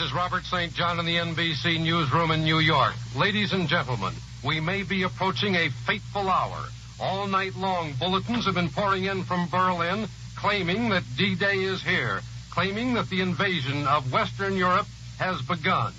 is Robert St. John in the NBC newsroom in New York. Ladies and gentlemen, we may be approaching a fateful hour. All night long, bulletins have been pouring in from Berlin claiming that D-Day is here, claiming that the invasion of Western Europe has begun.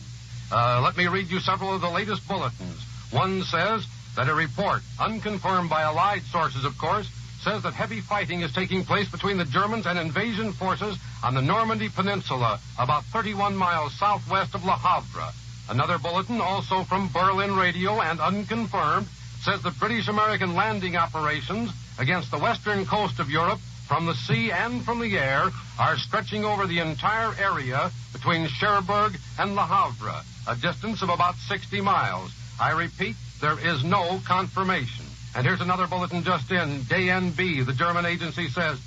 Let me read you several of the latest bulletins. One says that a report, unconfirmed by Allied sources, of course, says that heavy fighting is taking place between the Germans and invasion forces on the Normandy Peninsula, about 31 miles southwest of Le Havre. Another bulletin, also from Berlin radio and unconfirmed, says that British-American landing operations against the western coast of Europe from the sea and from the air are stretching over the entire area between Cherbourg and Le Havre, a distance of about 60 miles. I repeat, there is no confirmation. And here's another bulletin just in. DNB, the German agency, says,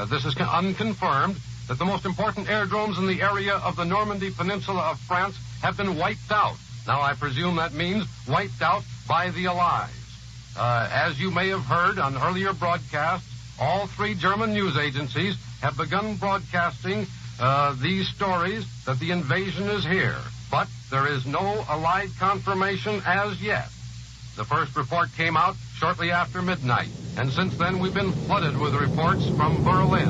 this is unconfirmed, that the most important aerodromes in the area of the Normandy Peninsula of France have been wiped out. Now, I presume that means wiped out by the Allies. As you may have heard on earlier broadcasts, all three German news agencies have begun broadcasting these stories that the invasion is here. But there is no Allied confirmation as yet. The first report came out shortly after midnight, and since then we've been flooded with reports from Berlin.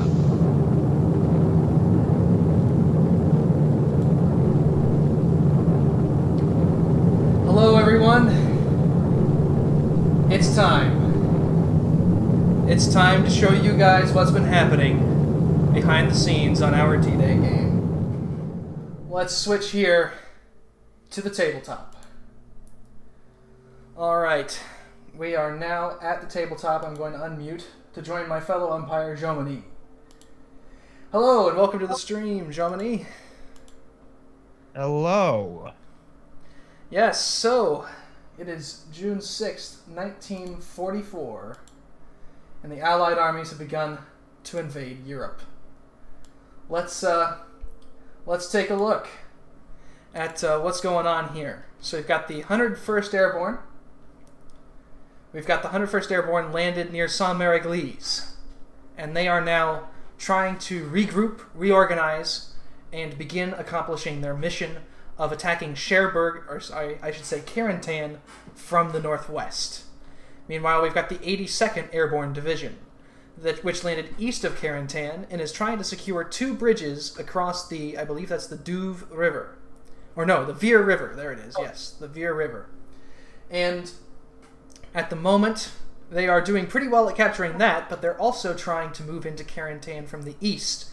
Hello, everyone. It's time. It's time to show you guys what's been happening behind the scenes on our D-Day game. Let's switch here to the tabletop. Alright, we are now at the tabletop. I'm going to unmute to join my fellow umpire, Jomini. Hello, and welcome to the stream, Jomini. Hello. Yes, so it is June 6th, 1944, and the Allied armies have begun to invade Europe. Let's take a look at what's going on here. So we've got the 101st Airborne. We've got the 101st Airborne landed near Saint-Mary-Église, and they are now trying to regroup, reorganize, and begin accomplishing their mission of attacking Cherbourg, or sorry, I should say Carentan, from the northwest. Meanwhile, we've got the 82nd Airborne Division, which landed east of Carentan and is trying to secure two bridges across the, I believe that's the Douve River. Or no, the Vire River. There it is, yes, the Vire River. And at the moment, they are doing pretty well at capturing that, but they're also trying to move into Carentan from the east.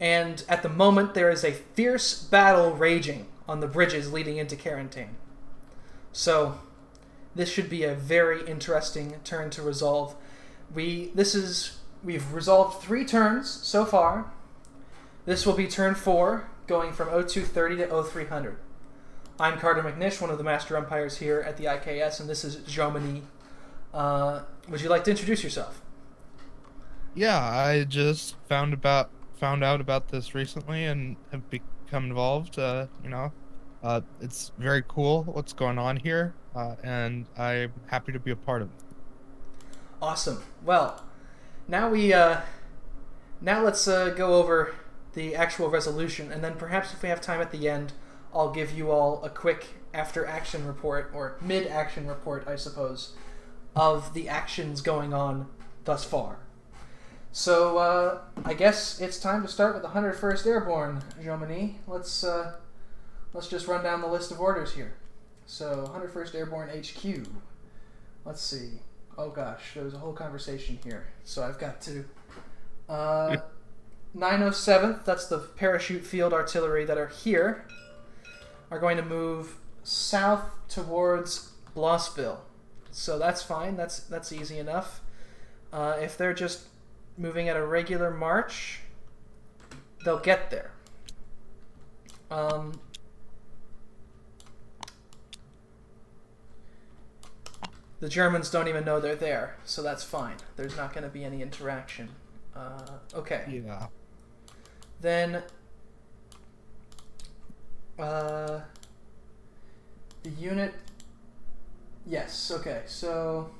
And at the moment, there is a fierce battle raging on the bridges leading into Carentan. So this should be a very interesting turn to resolve. We've resolved 3 turns so far. This will be turn 4, going from 0230 to 0300. I'm Carter McNish, one of the master umpires here at the IKS, and this is Jomini. Would you like to introduce yourself? Yeah, I just found out about this recently and have become involved. It's very cool what's going on here, and I'm happy to be a part of it. Awesome. Well, now let's go over the actual resolution, and then perhaps if we have time at the end, I'll give you all a quick after-action report, or mid-action report, I suppose, of the actions going on thus far. So, I guess it's time to start with the 101st Airborne, Jomini. Let's just run down the list of orders here. So, 101st Airborne HQ. Let's see. Oh gosh, there was a whole conversation here. So I've got to... 907th, that's the parachute field artillery that are here, are going to move south towards Blossville. So that's fine, that's easy enough. If they're just moving at a regular march, they'll get there. The Germans don't even know they're there, so that's fine. There's not going to be any interaction. Okay. Yeah. Then the unit... Yes, okay, so...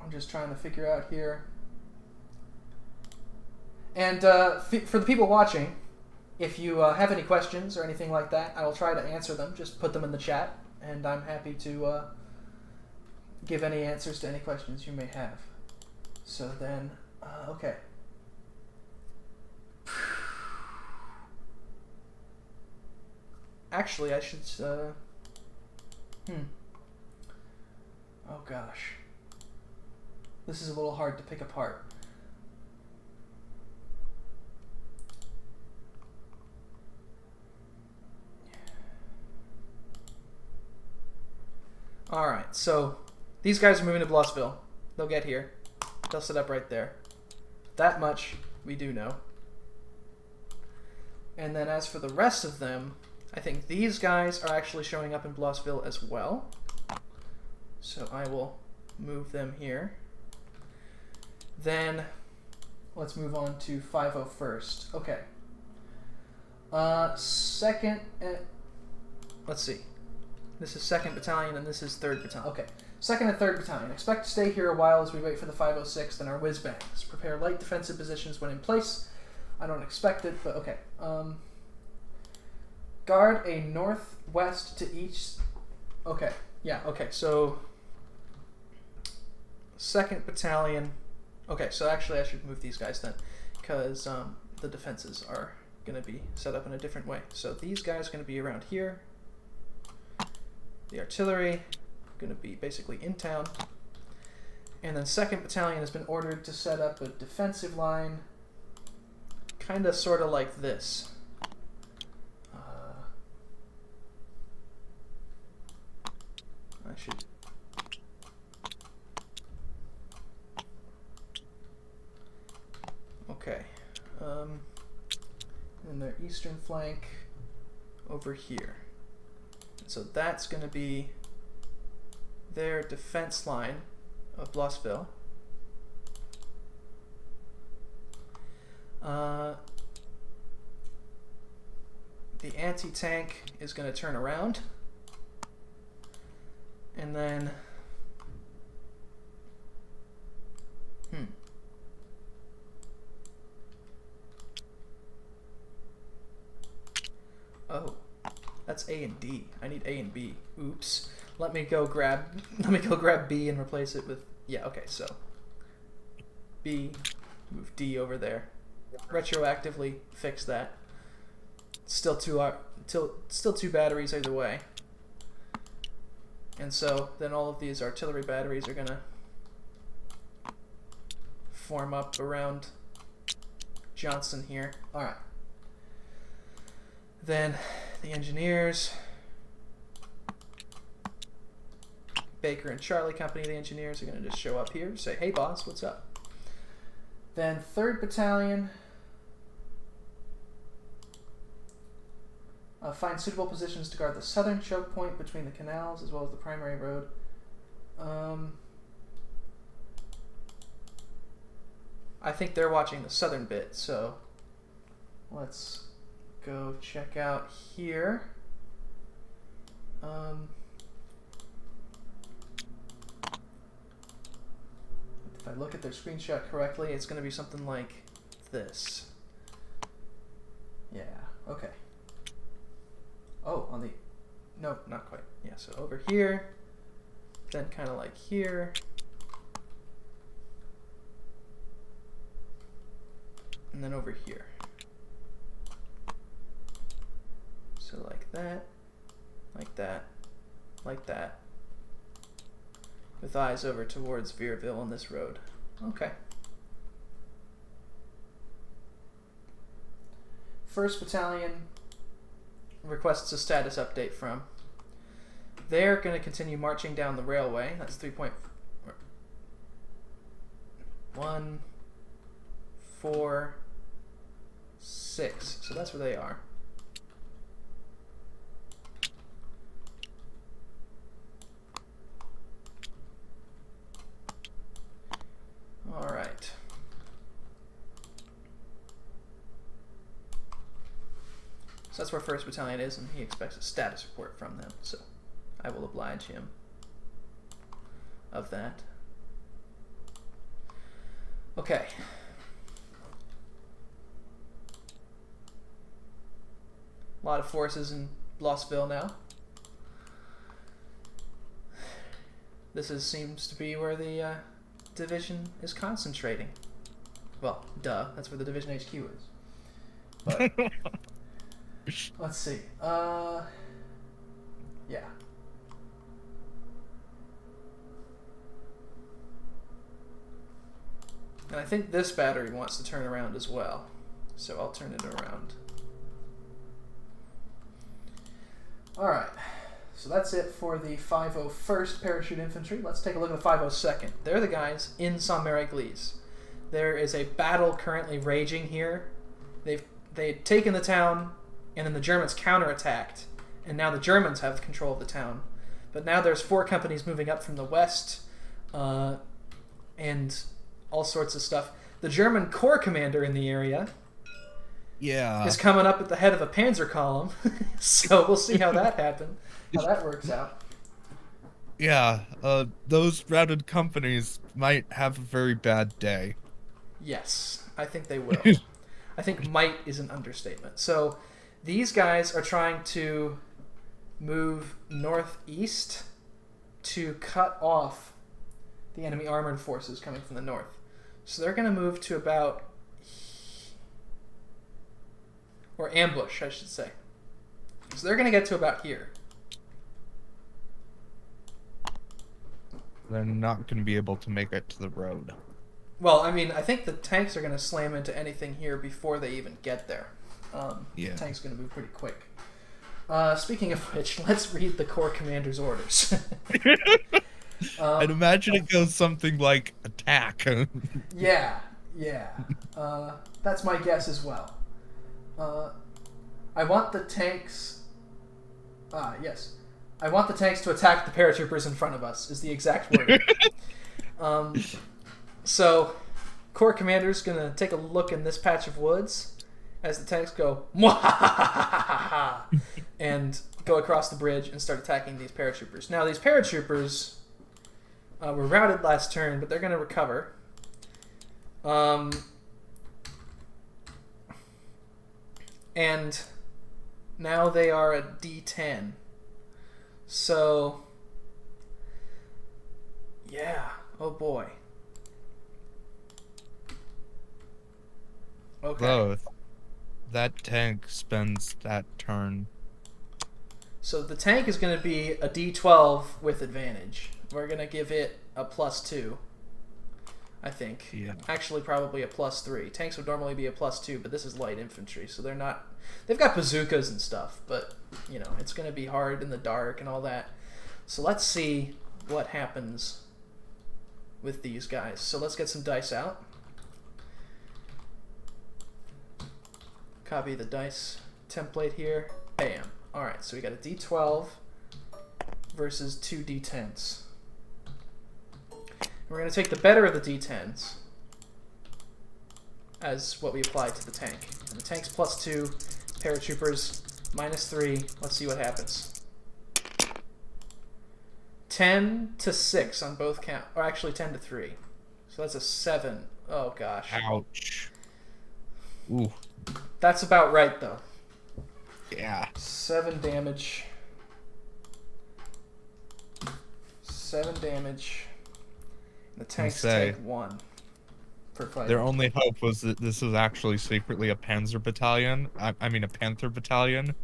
I'm just trying to figure out here. And for the people watching, if you have any questions or anything like that, I will try to answer them. Just put them in the chat, and I'm happy to give any answers to any questions you may have. So then, okay. Actually, I should, Oh gosh. This is a little hard to pick apart. Alright, so these guys are moving to Blossville. They'll get here. They'll set up right there. That much we do know. And then as for the rest of them, I think these guys are actually showing up in Blossville as well. So I will move them here. Then let's move on to 501st. Okay. Second, let's see. This is 2nd Battalion and this is 3rd Battalion. Okay. 2nd and 3rd Battalion. Expect to stay here a while as we wait for the 506th and our whiz-bangs. Prepare light defensive positions when in place. I don't expect it, but okay. Guard a northwest to east. Okay. Yeah, okay. So 2nd Battalion. Okay, so actually I should move these guys then, because the defenses are going to be set up in a different way. So these guys are going to be around here. The artillery going to be basically in town. And then 2nd Battalion has been ordered to set up a defensive line, kind of sort of like this. I should... Okay. And their eastern flank over here. So that's going to be their defense line of Blossville. The anti-tank is going to turn around. And then... Oh, that's A and D. I need A and B. Oops. Let me go grab B and replace it with... Yeah, okay, so B, move D over there. Retroactively fix that. Still two batteries either way. And so then all of these artillery batteries are gonna form up around Johnson here. All right. Then the engineers, Baker and Charlie Company, the engineers are going to just show up here, say, hey boss, what's up? Then 3rd Battalion, find suitable positions to guard the southern choke point between the canals as well as the primary road. I think they're watching the southern bit, so let's go check out here. If I look at their screenshot correctly, it's going to be something like this. Yeah, okay. Oh, on the... No, not quite. Yeah, so over here, then kind of like here. And then over here. So like that, like that, like that, with eyes over towards Veerville on this road. Okay. 1st Battalion requests a status update from. They're going to continue marching down the railway. That's 3.1, 4, 6. So that's where they are. All right. So that's where 1st Battalion is, and he expects a status report from them, so I will oblige him of that. Okay. A lot of forces in Blossville now. Seems to be where the division is concentrating. Well, duh, that's where the division HQ is. But let's see. Yeah. And I think this battery wants to turn around as well. So I'll turn it around. Alright. So that's it for the 501st Parachute Infantry. Let's take a look at the 502nd. They're the guys in Saint-Mary-Église. There is a battle currently raging here. They had taken the town, and then the Germans counterattacked, and now the Germans have control of the town. But now there's 4 companies moving up from the west, and all sorts of stuff. The German corps commander in the area is coming up at the head of a panzer column, so we'll see how that happens. How that works out. Yeah, those routed companies might have a very bad day. Yes, I think they will. I think might is an understatement. So these guys are trying to move northeast to cut off the enemy armored forces coming from the north. So they're going to move to about... or ambush, I should say. So they're going to get to about here. They're not going to be able to make it to the road. Well, I mean, I think the tanks are going to slam into anything here before they even get there. The tank's going to move pretty quick. Speaking of which, let's read the Corps Commander's orders. I'd imagine it goes something like attack. Yeah. That's my guess as well. I want the tanks... yes. I want the tanks to attack the paratroopers in front of us, is the exact word. So, Corps Commander's going to take a look in this patch of woods as the tanks go, Mwahahaha, and go across the bridge and start attacking these paratroopers. Now, these paratroopers were routed last turn, but they're going to recover. And now they are a D10. So, yeah. Oh, boy. Okay. Both. That tank spends that turn. So the tank is going to be a D12 with advantage. We're going to give it a +2, I think. Yeah. Actually, probably a +3. Tanks would normally be a +2, but this is light infantry, so they're not... They've got bazookas and stuff, but, you know, it's going to be hard in the dark and all that. So let's see what happens with these guys. So let's get some dice out. Copy the dice template here. Bam. Alright, so we got a D12 versus 2 D10s. We're going to take the better of the D10s as what we apply to the tank. And the tank's +2, paratroopers -3. Let's see what happens. 10 to 6 on both count, or actually 10 to 3. So that's a 7. Oh gosh. Ouch. Ooh. That's about right though. Yeah. 7 damage. 7 damage. And the tanks take 1 per fight. Their only hope was that this was actually secretly a Panzer battalion. I mean a Panther battalion.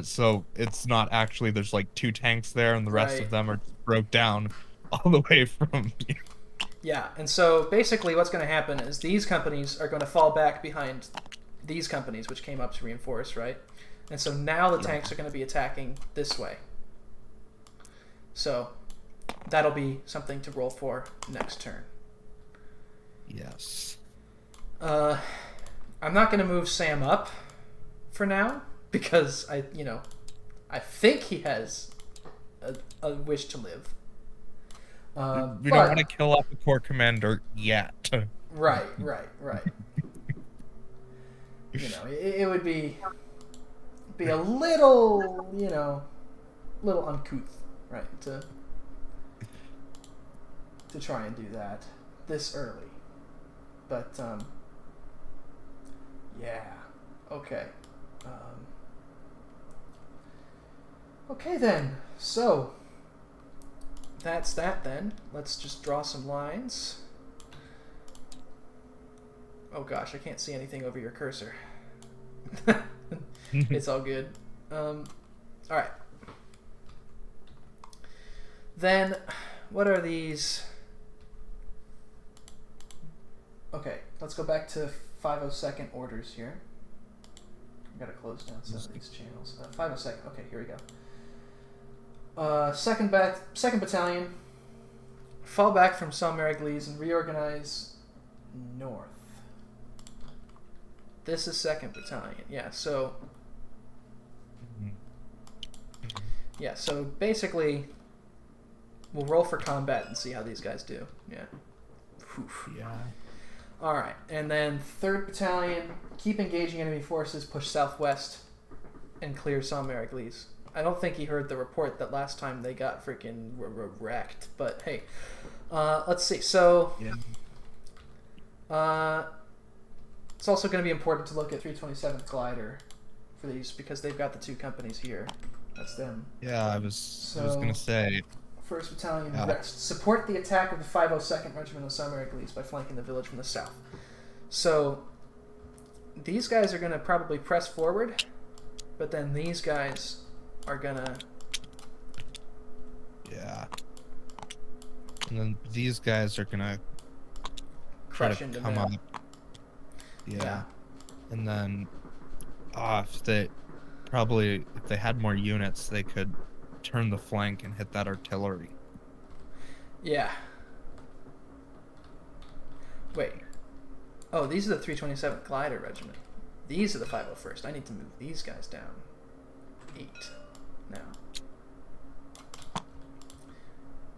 So it's not actually, there's like 2 tanks there and the rest of them are broke down all the way from... Yeah, and so basically what's going to happen is these companies are going to fall back behind these companies, which came up to reinforce, right? And so now the tanks are going to be attacking this way. So that'll be something to roll for next turn. Yes. I'm not going to move Sam up for now because I think he has a wish to live. We don't want to kill off the Corps Commander yet. Right. It would be a little, little uncouth, right, to try and do that this early. But yeah, okay. Okay then. So that's that then. Let's just draw some lines. Oh gosh, I can't see anything over your cursor. It's all good. All right. Then, what are these? Okay, let's go back to 502nd orders here. I gotta close down some of these channels. 502nd. Okay, here we go. Second battalion. Fall back from Saint-Mary-Église and reorganize north. This is 2nd battalion. Yeah, so. Yeah, so basically, we'll roll for combat and see how these guys do. Yeah. Oof. Yeah. All right, and then 3rd battalion, keep engaging enemy forces, push southwest, and clear Saint-Mary-Église. I don't think he heard the report that last time they got freaking wrecked, but hey, let's see. So, it's also going to be important to look at 327th Glider for these because they've got the 2 companies here. That's them. Yeah, I was gonna say. 1st Battalion rest. Support the attack of the 502nd Regiment of Saint-Mary-Église by flanking the village from the south. So these guys are going to probably press forward, but then these guys are going to... Yeah. And then these guys are going to try to come up. Yeah. And then if they had more units, they could turn the flank and hit that artillery. Yeah. Wait. Oh, these are the 327th Glider Regiment. These are the 501st. I need to move these guys down. 8 now.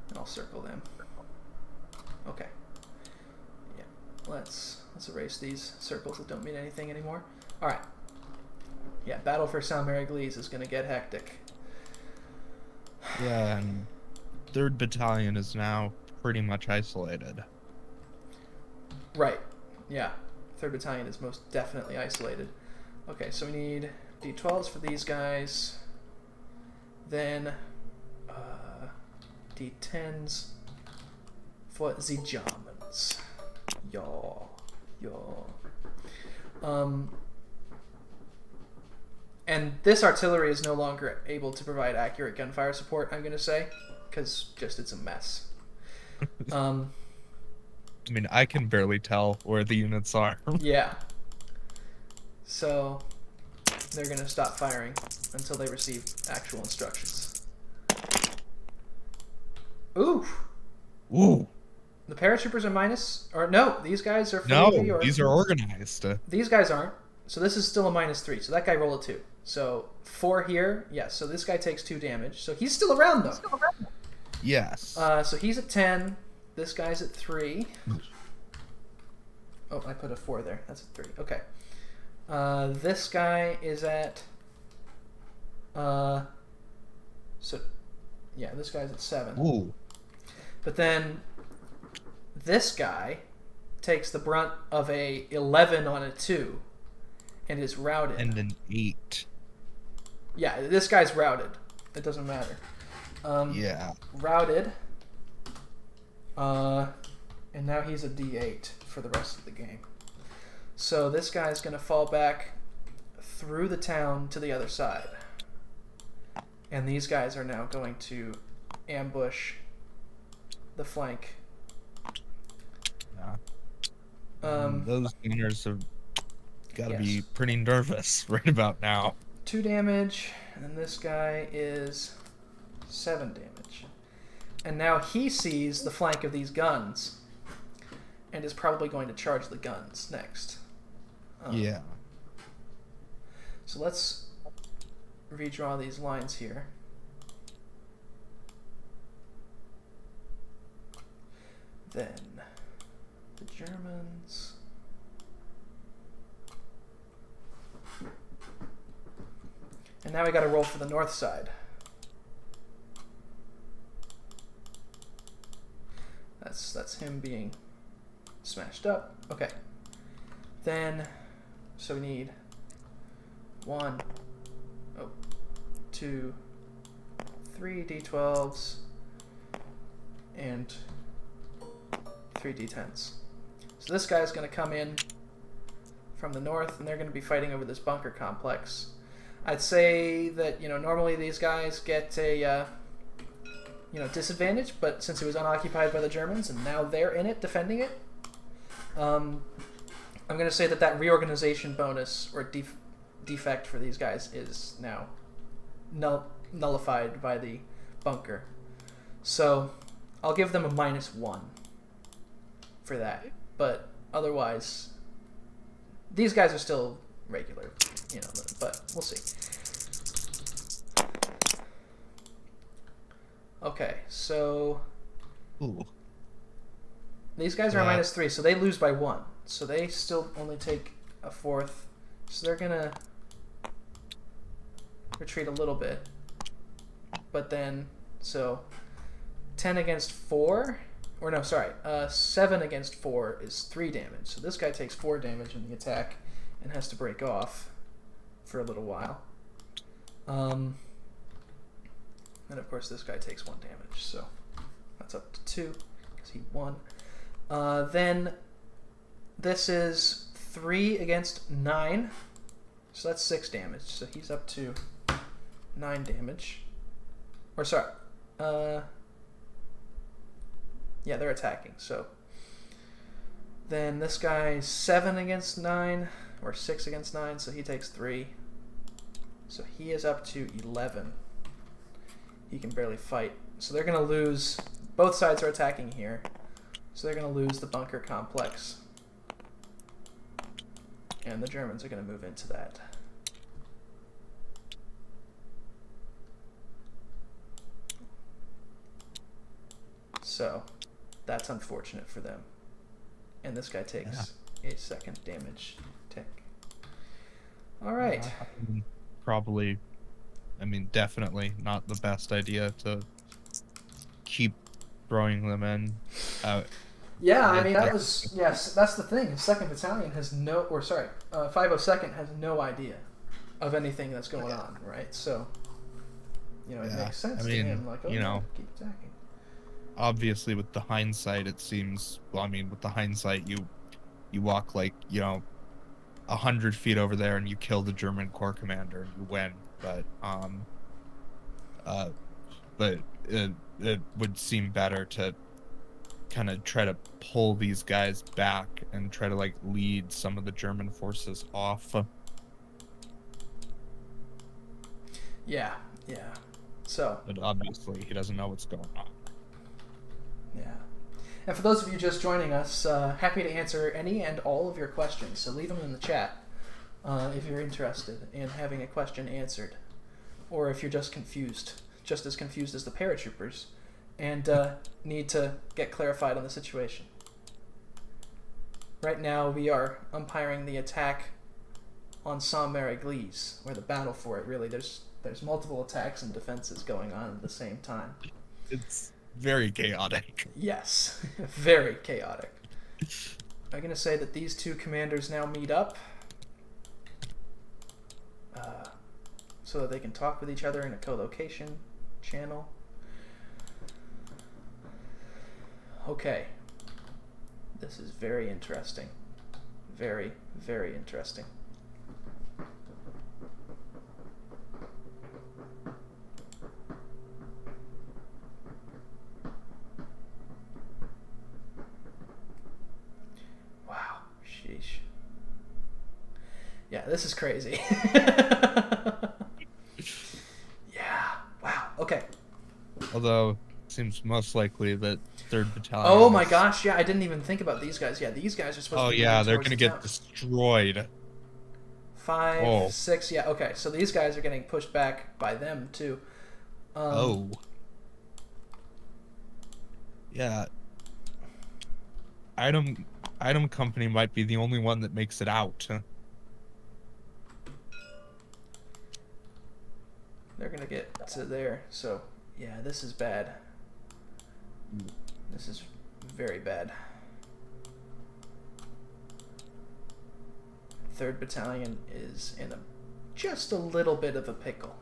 And I'll circle them. Okay. Yeah. Let's erase these circles that don't mean anything anymore. All right. Yeah, battle for Saint-Mary-Église is going to get hectic. Yeah, and 3rd Battalion is now pretty much isolated. Right. Yeah. 3rd Battalion is most definitely isolated. Okay, so we need D12s for these guys. Then D10s for the Germans. Yaw. And this artillery is no longer able to provide accurate gunfire support, I'm going to say, because just it's a mess. I mean, I can barely tell where the units are. Yeah. So they're going to stop firing until they receive actual instructions. Ooh. Ooh. The paratroopers are minus, or no, these guys are No, free, these are organized. These guys aren't. So this is still a -3. So that guy rolled a 2. So 4 here. Yes. So this guy takes 2 damage. So he's still around though. Yes. So he's at 10. This guy's at 3. Oh, I put a 4 there. That's a 3. Okay. This guy is at. So, yeah, this guy's at 7. Ooh. But then this guy takes the brunt of a 11 on a 2 and is routed. And an 8. Yeah, this guy's routed. It doesn't matter. Yeah. Routed. And now he's a D8 for the rest of the game. So this guy's going to fall back through the town to the other side. And these guys are now going to ambush the flank. Yeah. Those gunners have got to be pretty nervous right about now. 2 damage, and this guy is 7 damage. And now he sees the flank of these guns and is probably going to charge the guns next. Yeah. So let's redraw these lines here. Then the Germans. And now we got to roll for the north side. That's him being Smashed up. Okay. Then, so we need 1, 2, 3 D12s and 3 D10s. So this guy's going to come in from the north, and they're going to be fighting over this bunker complex. I'd say that, normally these guys get a, disadvantage, but since it was unoccupied by the Germans and now they're in it defending it, I'm going to say that reorganization bonus or defect for these guys is now nullified by the bunker. So I'll give them a -1 for that. But otherwise, these guys are still regular, but we'll see. Okay, so these guys are a -3, so they lose by 1. So they still only take a 4th. So they're gonna retreat a little bit. But then, so 10 against 4, or no, sorry, 7 against 4 is 3 damage. So this guy takes 4 damage in the attack and has to break off for a little while. And of course this guy takes 1 damage, so that's up to 2 because he won. Then this is 3 against 9, so that's 6 damage. So he's up to 9 damage. Or sorry, yeah, they're attacking. So then this guy's 7 against 9, or 6 against 9, so he takes 3. So he is up to 11. He can barely fight. So they're going to lose. Both sides are attacking here. So they're going to lose the bunker complex. And the Germans are going to move into that. So that's unfortunate for them. And this guy takes a 2nd damage tick. All right. Probably, definitely not the best idea to keep throwing them in. Yeah, that was, yes, that's the thing. 2nd Battalion has 502nd has no idea of anything that's going on, right? So, it makes sense to him, like, keep attacking. Obviously, with the hindsight, it seems, with the hindsight, you walk 100 feet over there and you kill the German corps commander and you win. But it would seem better to kind of try to pull these guys back and try to lead some of the German forces off. Yeah. So. But obviously he doesn't know what's going on. Yeah. And for those of you just joining us, happy to answer any and all of your questions. So leave them in the chat if you're interested in having a question answered. Or if you're just confused, just as confused as the paratroopers, and need to get clarified on the situation. Right now we are umpiring the attack on Saint-Mère-Église, where the battle for it, really, there's multiple attacks and defenses going on at the same time. It's very chaotic. Yes, very chaotic. I'm going to say that these two commanders now meet up so that they can talk with each other in a co-location channel. Okay. This is very interesting. Very, very interesting. Wow. Sheesh. Yeah, this is crazy. Yeah. Wow. Okay. Although, it seems most likely that 3rd Battalion... Oh my gosh, yeah, I didn't even think about these guys. Yeah, these guys are supposed to be... Oh yeah, they're going to get destroyed. 5, 6, yeah, okay. So these guys are getting pushed back by them, too. Yeah. Item Company might be the only one that makes it out. They're going to get to there, so... Yeah, this is bad. This is very bad. 3rd Battalion is in just a little bit of a pickle.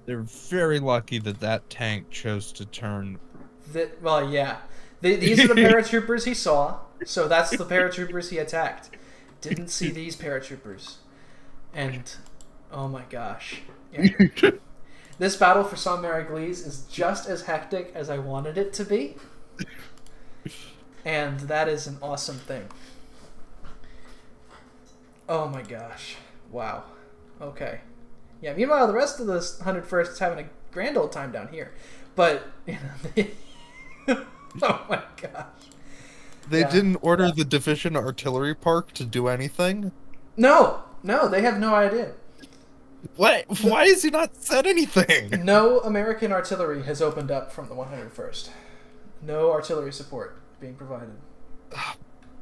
They're very lucky that tank chose to turn. Well, yeah. These are the paratroopers he saw, so that's the paratroopers he attacked. Didn't see these paratroopers. And, oh my gosh. Yeah. This battle for Saint-Mary-Église is just as hectic as I wanted it to be. And that is an awesome thing. Oh my gosh. Wow. Okay. Yeah, meanwhile, the rest of the 101st is having a grand old time down here. But, you know, oh my gosh. They didn't order the Division Artillery Park to do anything? No, they have no idea. What? Why has he not said anything? No American artillery has opened up from the 101st. No artillery support being provided.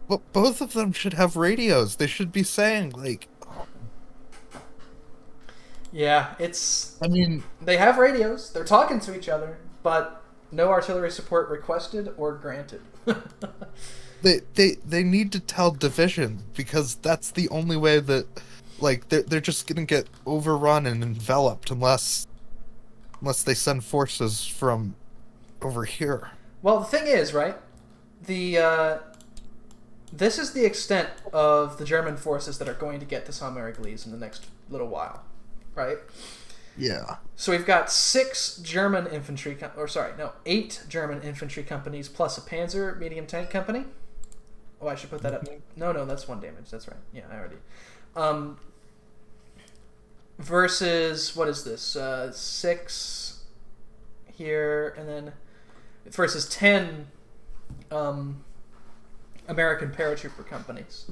But both of them should have radios. They should be saying, like... Yeah, I mean... They have radios. They're talking to each other, but no artillery support requested or granted. They need to tell division, because that's the only way that... Like, they're just gonna get overrun and enveloped unless they send forces from over here. Well, the thing is, right? This is the extent of the German forces that are going to get to Saint-Mary-Église in the next little while, right? Yeah. So we've got 8 German infantry companies plus a Panzer medium tank company. Oh, I should put that up. No, that's 1 damage. That's right. Yeah, I already... versus, what is this? 6 here, and then versus 10 American paratrooper companies.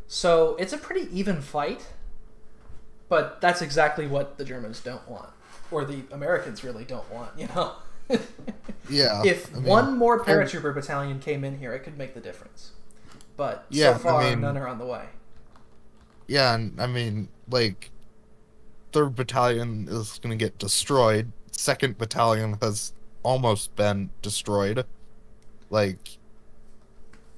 So it's a pretty even fight, but that's exactly what the Germans don't want, or the Americans really don't want, you know? Yeah. If one more paratrooper battalion came in here, it could make the difference. But so far, none are on the way. Yeah, and I mean, like, 3rd Battalion is going to get destroyed. 2nd Battalion has almost been destroyed. Like,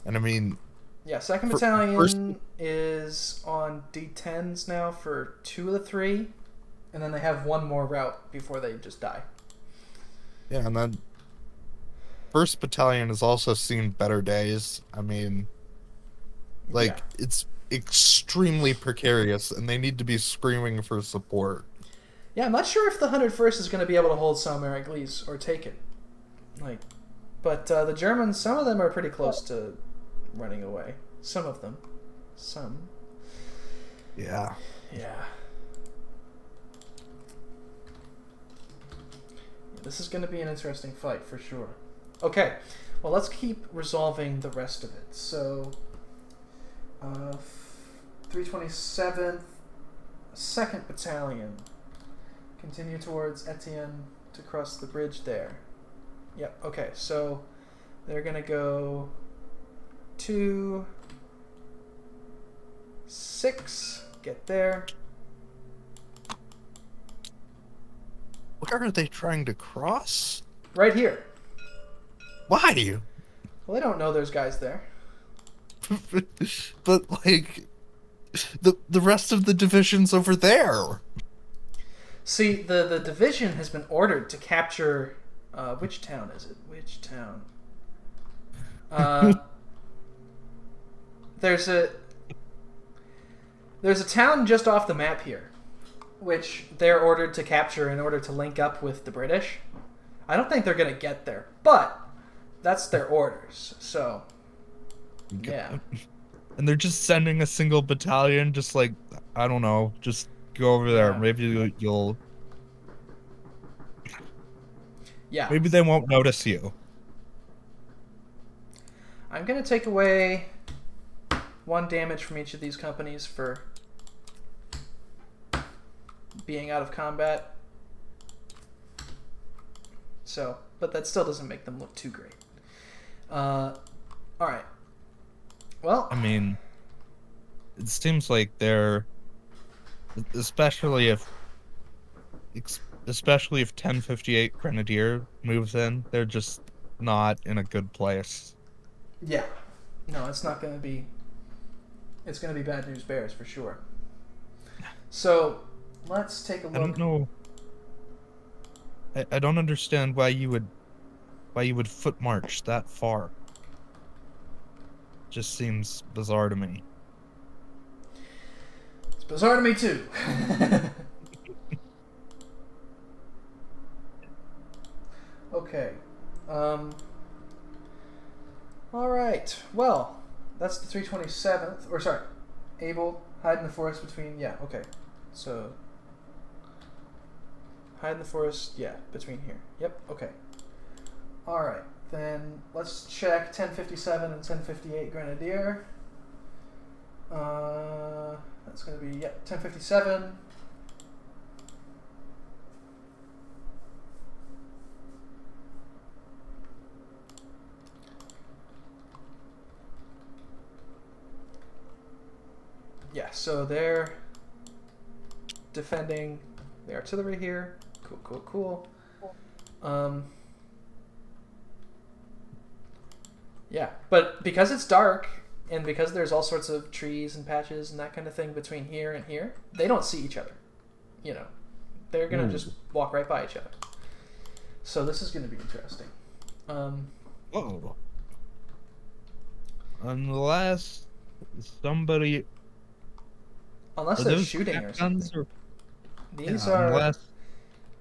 and I mean... Yeah, 2nd Battalion is on D10s now for 2 of the 3, and then they have 1 more route before they just die. Yeah, and then 1st Battalion has also seen better days. I mean, like, it's extremely precarious, and they need to be screaming for support. Yeah, I'm not sure if the 101st is going to be able to hold Saint-Mary-Église or take it. Like, but the Germans, some of them are pretty close to running away. Some of them. Some. Yeah. Yeah. This is going to be an interesting fight for sure. Okay, well, let's keep resolving the rest of it. So, 327th, 2nd Battalion. Continue towards Etienne to cross the bridge there. Yep, okay, so they're going to go 2, 6, get there. Where are they trying to cross? Right here. Why? Well, they don't know there's guys there. But, like, the rest of the division's over there. See, the division has been ordered to capture... which town is it? Which town? There's a town just off the map here, which they're ordered to capture in order to link up with the British. I don't think they're going to get there, but that's their orders, so... Yeah. And they're just sending a single battalion, just like, I don't know, just go over there. Yeah. Maybe you'll... Yeah. Maybe they won't notice you. I'm going to take away 1 damage from each of these companies for being out of combat. So, but that still doesn't make them look too great. Alright. Well, I mean, it seems like they're, especially if 1058 Grenadier moves in, they're just not in a good place. yeah. No, it's not going to be it's going to be bad news bears for sure. So let's take a look. I don't know. I don't understand why you would foot march that far. Just seems bizarre to me. It's bizarre to me too. Okay. All right. Well, that's the 327th. Or sorry, Able, hide in the forest between. Yeah. Okay. So hide in the forest. Yeah, between here. Yep. Okay. All right. Then let's check 1057 and 1058 Grenadier. That's going to be 1057. Yeah, so they're defending the artillery here. Cool. Yeah, but because it's dark and because there's all sorts of trees and patches and that kind of thing between here and here, they don't see each other. You know, they're gonna just walk right by each other. So this is gonna be interesting. Whoa. Unless somebody. Unless they're shooting or something. Or... These are unless...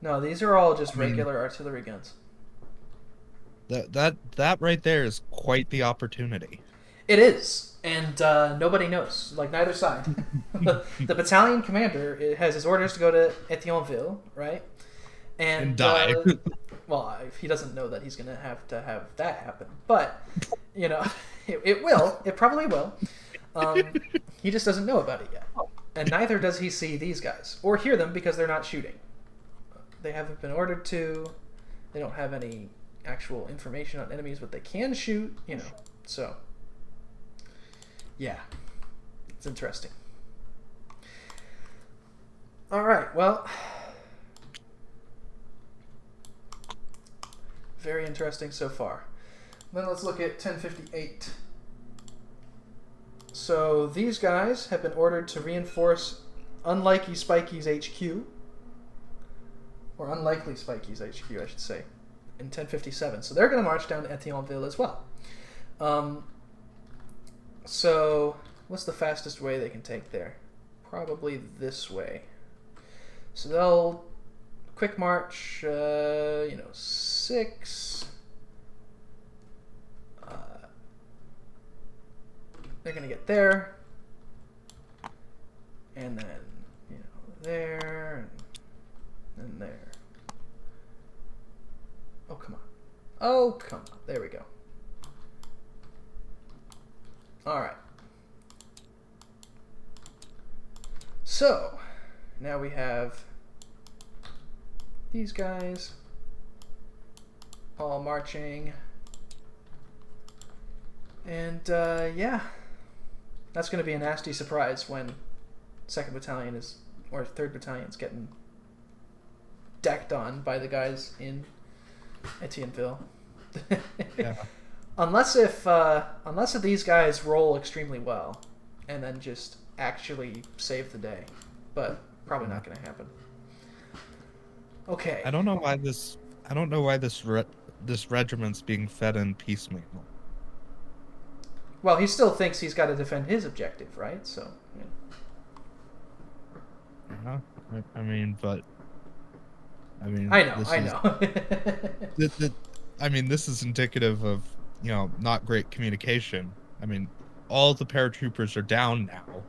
No, these are all just regular artillery guns. That right there is quite the opportunity. It is, and nobody knows. Like neither side. The battalion commander has his orders to go to Ethionville, right? And die. Well, he doesn't know that he's going to have that happen, but you know, it will. It probably will. He just doesn't know about it yet, and neither does he see these guys or hear them because they're not shooting. They haven't been ordered to. They don't have any actual information on enemies, but they can shoot. You know, so. Yeah, it's interesting. All right, well, very interesting so far. Then let's look at 1058. So these guys have been ordered to reinforce Unlikely Spikey's HQ, or Unlikely Spikey's HQ, I should say, in 1057. So they're going to march down to Ethionville as well. So, what's the fastest way they can take there? Probably this way. So they'll quick march, 6. They're going to get there. And then, there. And there. Oh, come on. Oh, come on. There we go. All right. So, now we have these guys all marching. And, yeah. That's going to be a nasty surprise when 2nd Battalion or 3rd Battalion's getting decked on by the guys in Etienneville. Yeah. Unless if these guys roll extremely well, and then just actually save the day, but probably not going to happen. Okay. I don't know why this regiment's being fed in piecemeal. Well, he still thinks he's got to defend his objective, right? So. Yeah. I mean. I know. This is indicative of. Not great communication. I mean, all the paratroopers are down now.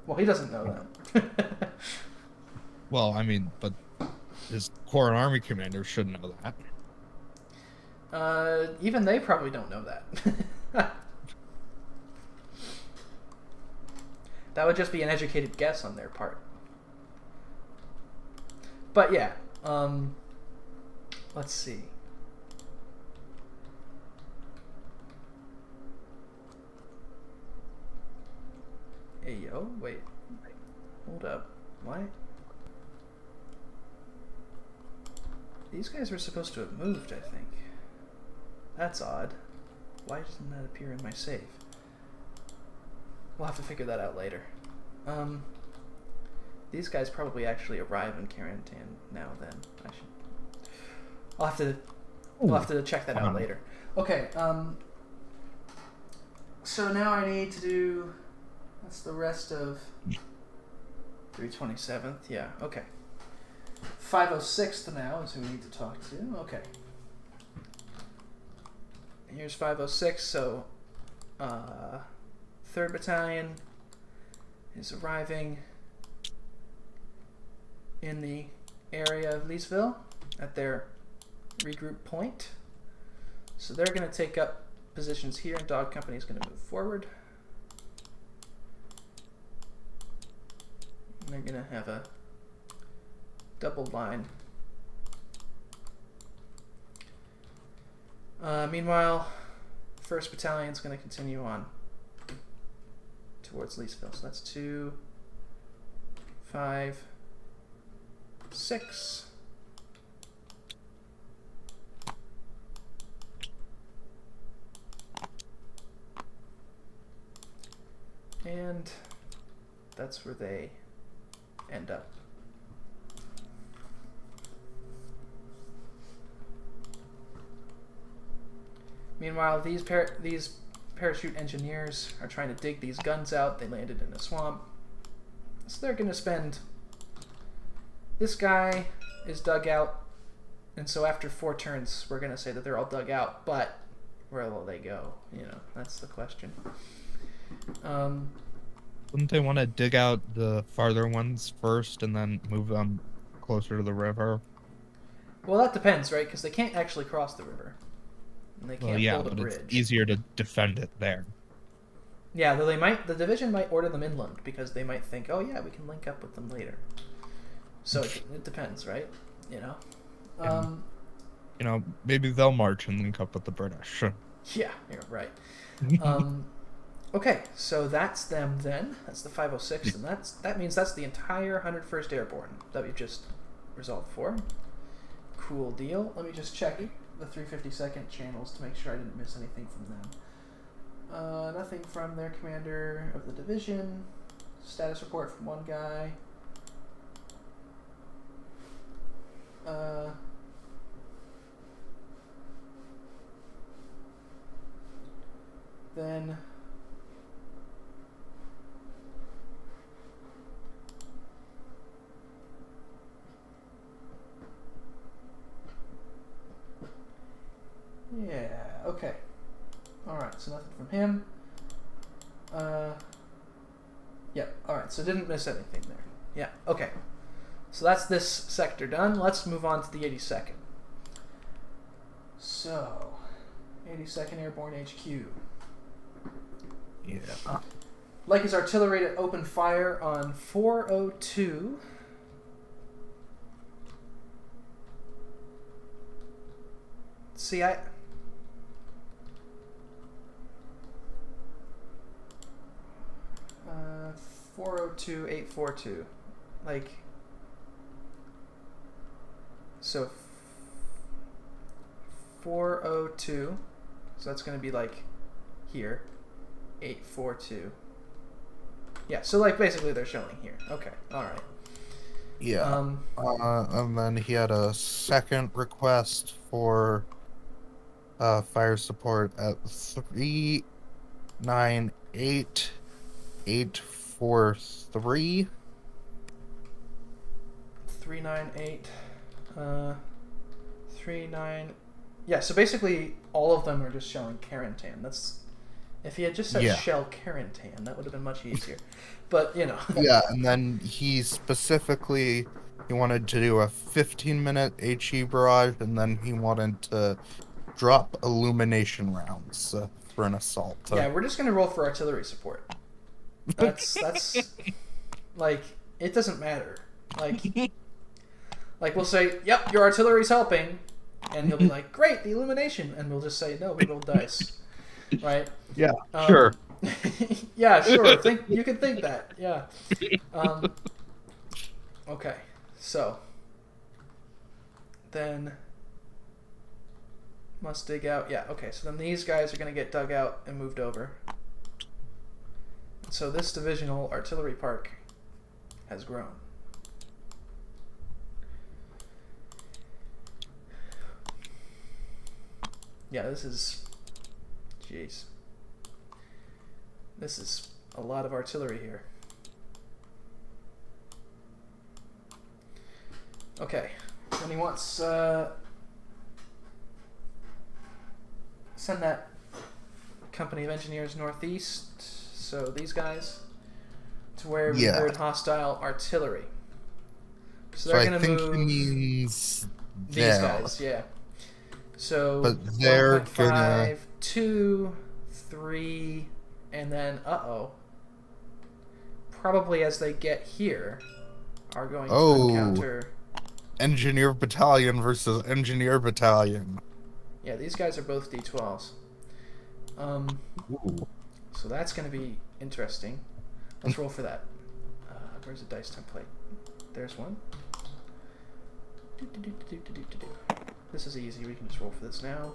Well, he doesn't know that. Well, but his Corps and Army commander should know that. Even they probably don't know that. That would just be an educated guess on their part. But yeah, let's see. Hey, yo, wait. Hold up. What? These guys were supposed to have moved, I think. That's odd. Why doesn't that appear in my save? We'll have to figure that out later. These guys probably actually arrive in Carentan now. Then I'll have to. We'll have to check that out later. Okay. So now I need to do. That's the rest of 327th. Yeah. Okay. 506th now is who we need to talk to. Okay. Here's 506. So, 3rd Battalion is arriving in the area of Leesville at their regroup point. So they're going to take up positions here, and Dog Company is going to move forward. And they're going to have a double line. Meanwhile, 1st Battalion is going to continue on towards Leesville. So that's 2, 5, 6. And that's where they end up. Meanwhile, these parachute engineers are trying to dig these guns out. They landed in a swamp. So they're going to spend... This guy is dug out. And so after 4 turns, we're going to say that they're all dug out. But where will they go? You know, that's the question. Wouldn't they want to dig out the farther ones first and then move them closer to the river? Well, that depends, right? Because they can't actually cross the river. And they can't build a bridge. It's easier to defend it there. Yeah, though the division might order them inland because they might think, oh yeah, we can link up with them later. So it depends, right? You know? Maybe they'll march and link up with the British. Yeah, you're right. Okay, so that's them then. That's the 506th, and that means that's the entire 101st Airborne that we've just resolved for. Cool deal. Let me just check the 352nd channels to make sure I didn't miss anything from them. Nothing from their commander of the division. Status report from one guy. Then... Yeah, okay. Alright, so nothing from him. Yep, alright, so didn't miss anything there. Yeah, okay. So that's this sector done. Let's move on to the 82nd. So, 82nd Airborne HQ. Yeah. Like his artillery to open fire on 402. See, 402, 842. Like, so 402. So that's going to be like here. 842. Yeah, so like basically they're showing here. Okay, alright. Yeah. And then he had a second request for fire support at 398-843. 398. 39. Yeah, so basically all of them are just showing Carentan. That's... If he had just said Shell Carentan, that would have been much easier. But, you know. Yeah, and then he wanted to do a 15-minute HE barrage, and then he wanted to drop illumination rounds for an assault. Yeah, we're just going to roll for artillery support. That's like, it doesn't matter. Like we'll say, yep, your artillery's helping. And he'll be like, great, the illumination. And we'll just say, no, we rolled dice. Right? Yeah, sure. Yeah, sure. You can think that. Yeah. Okay. So then must dig out. Yeah. Okay. So then these guys are going to get dug out and moved over. So this divisional artillery park has grown. Yeah, this is... Jeez. This is a lot of artillery here. Okay. Then he wants... send that company of engineers northeast, so these guys, to where we heard hostile artillery. So they're going to move he means these guys, yeah. So but they're 1.5, 2, 3, and then probably as they get here are going to encounter engineer battalion versus engineer battalion. Yeah, these guys are both D12s. So that's going to be interesting. Let's roll for that. Where's the dice template? There's one. This is easy. We can just roll for this now.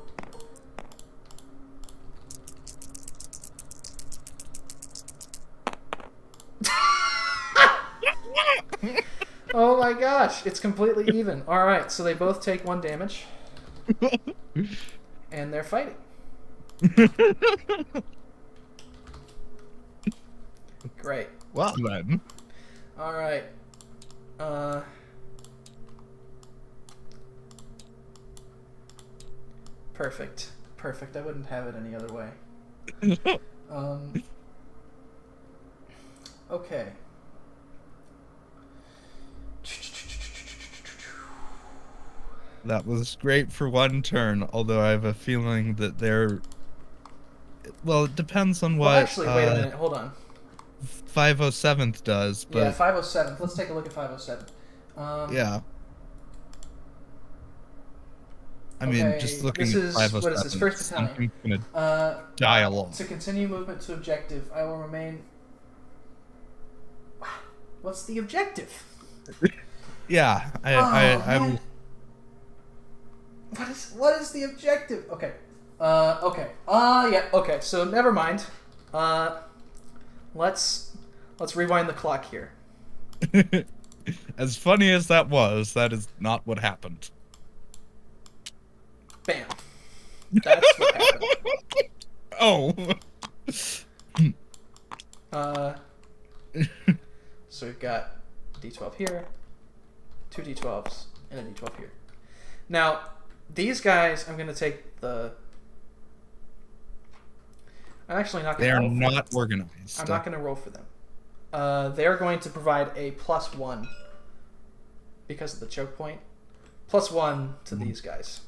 Oh my gosh, it's completely even. All right, so they both take 1 damage. And they're fighting. Great. Well then. All right. Perfect. Perfect. I wouldn't have it any other way. Okay. That was great for 1 turn, although I have a feeling that they're... Well, it depends on what... Well, actually, wait a minute. Hold on. 507th does, but... Yeah, 507th. Let's take a look at 507. Yeah. I mean, just looking this is, at 507th, what is this? First battalion. I'm going to die alone. To continue movement to objective, I will remain... What's the objective? Yeah, I will... What is the objective? Okay. Yeah, okay, so never mind. Let's rewind the clock here. As funny as that was, that is not what happened. Bam. That's what happened. Oh. So we've got D12 here, 2 D12s, and a D12 here. Now, these guys, I'm going to take the... I'm actually not going to roll for them. They're not organized. I'm not going to roll for them. They're going to provide a +1 because of the choke point. +1 to these guys.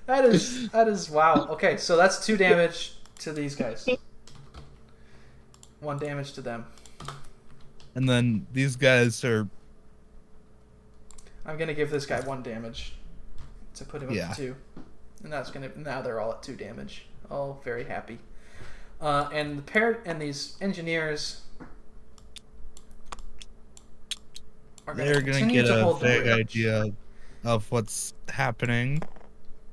That is wow. Okay, so that's 2 damage to these guys. 1 damage to them. And then these guys are... I'm gonna give this guy 1 damage to put him up to 2, and that's gonna. Now they're all at 2 damage. All very happy. And the pair and these engineers are they're gonna get a vague idea of what's happening.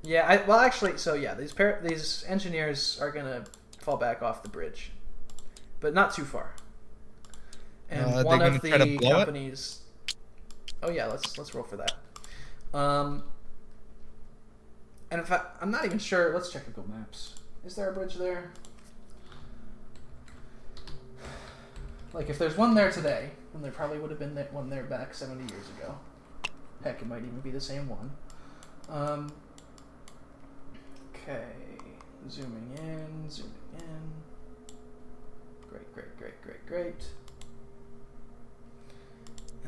Yeah. Well, actually, so yeah, these engineers are gonna fall back off the bridge, but not too far. And one of the companies. Oh yeah, let's roll for that. And in fact, I'm not even sure. Let's check Google Maps. Is there a bridge there? Like, if there's one there today, then there probably would have been one there back 70 years ago. Heck, it might even be the same one. Okay, zooming in. Great.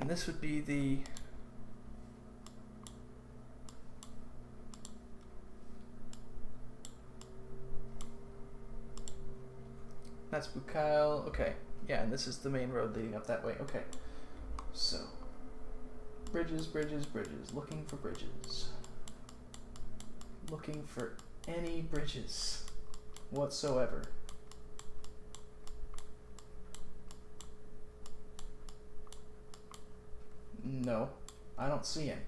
And this would be the... That's Bukail. Okay. Yeah, and this is the main road leading up that way. Okay. So, bridges. Looking for bridges. Looking for any bridges whatsoever. No, I don't see any.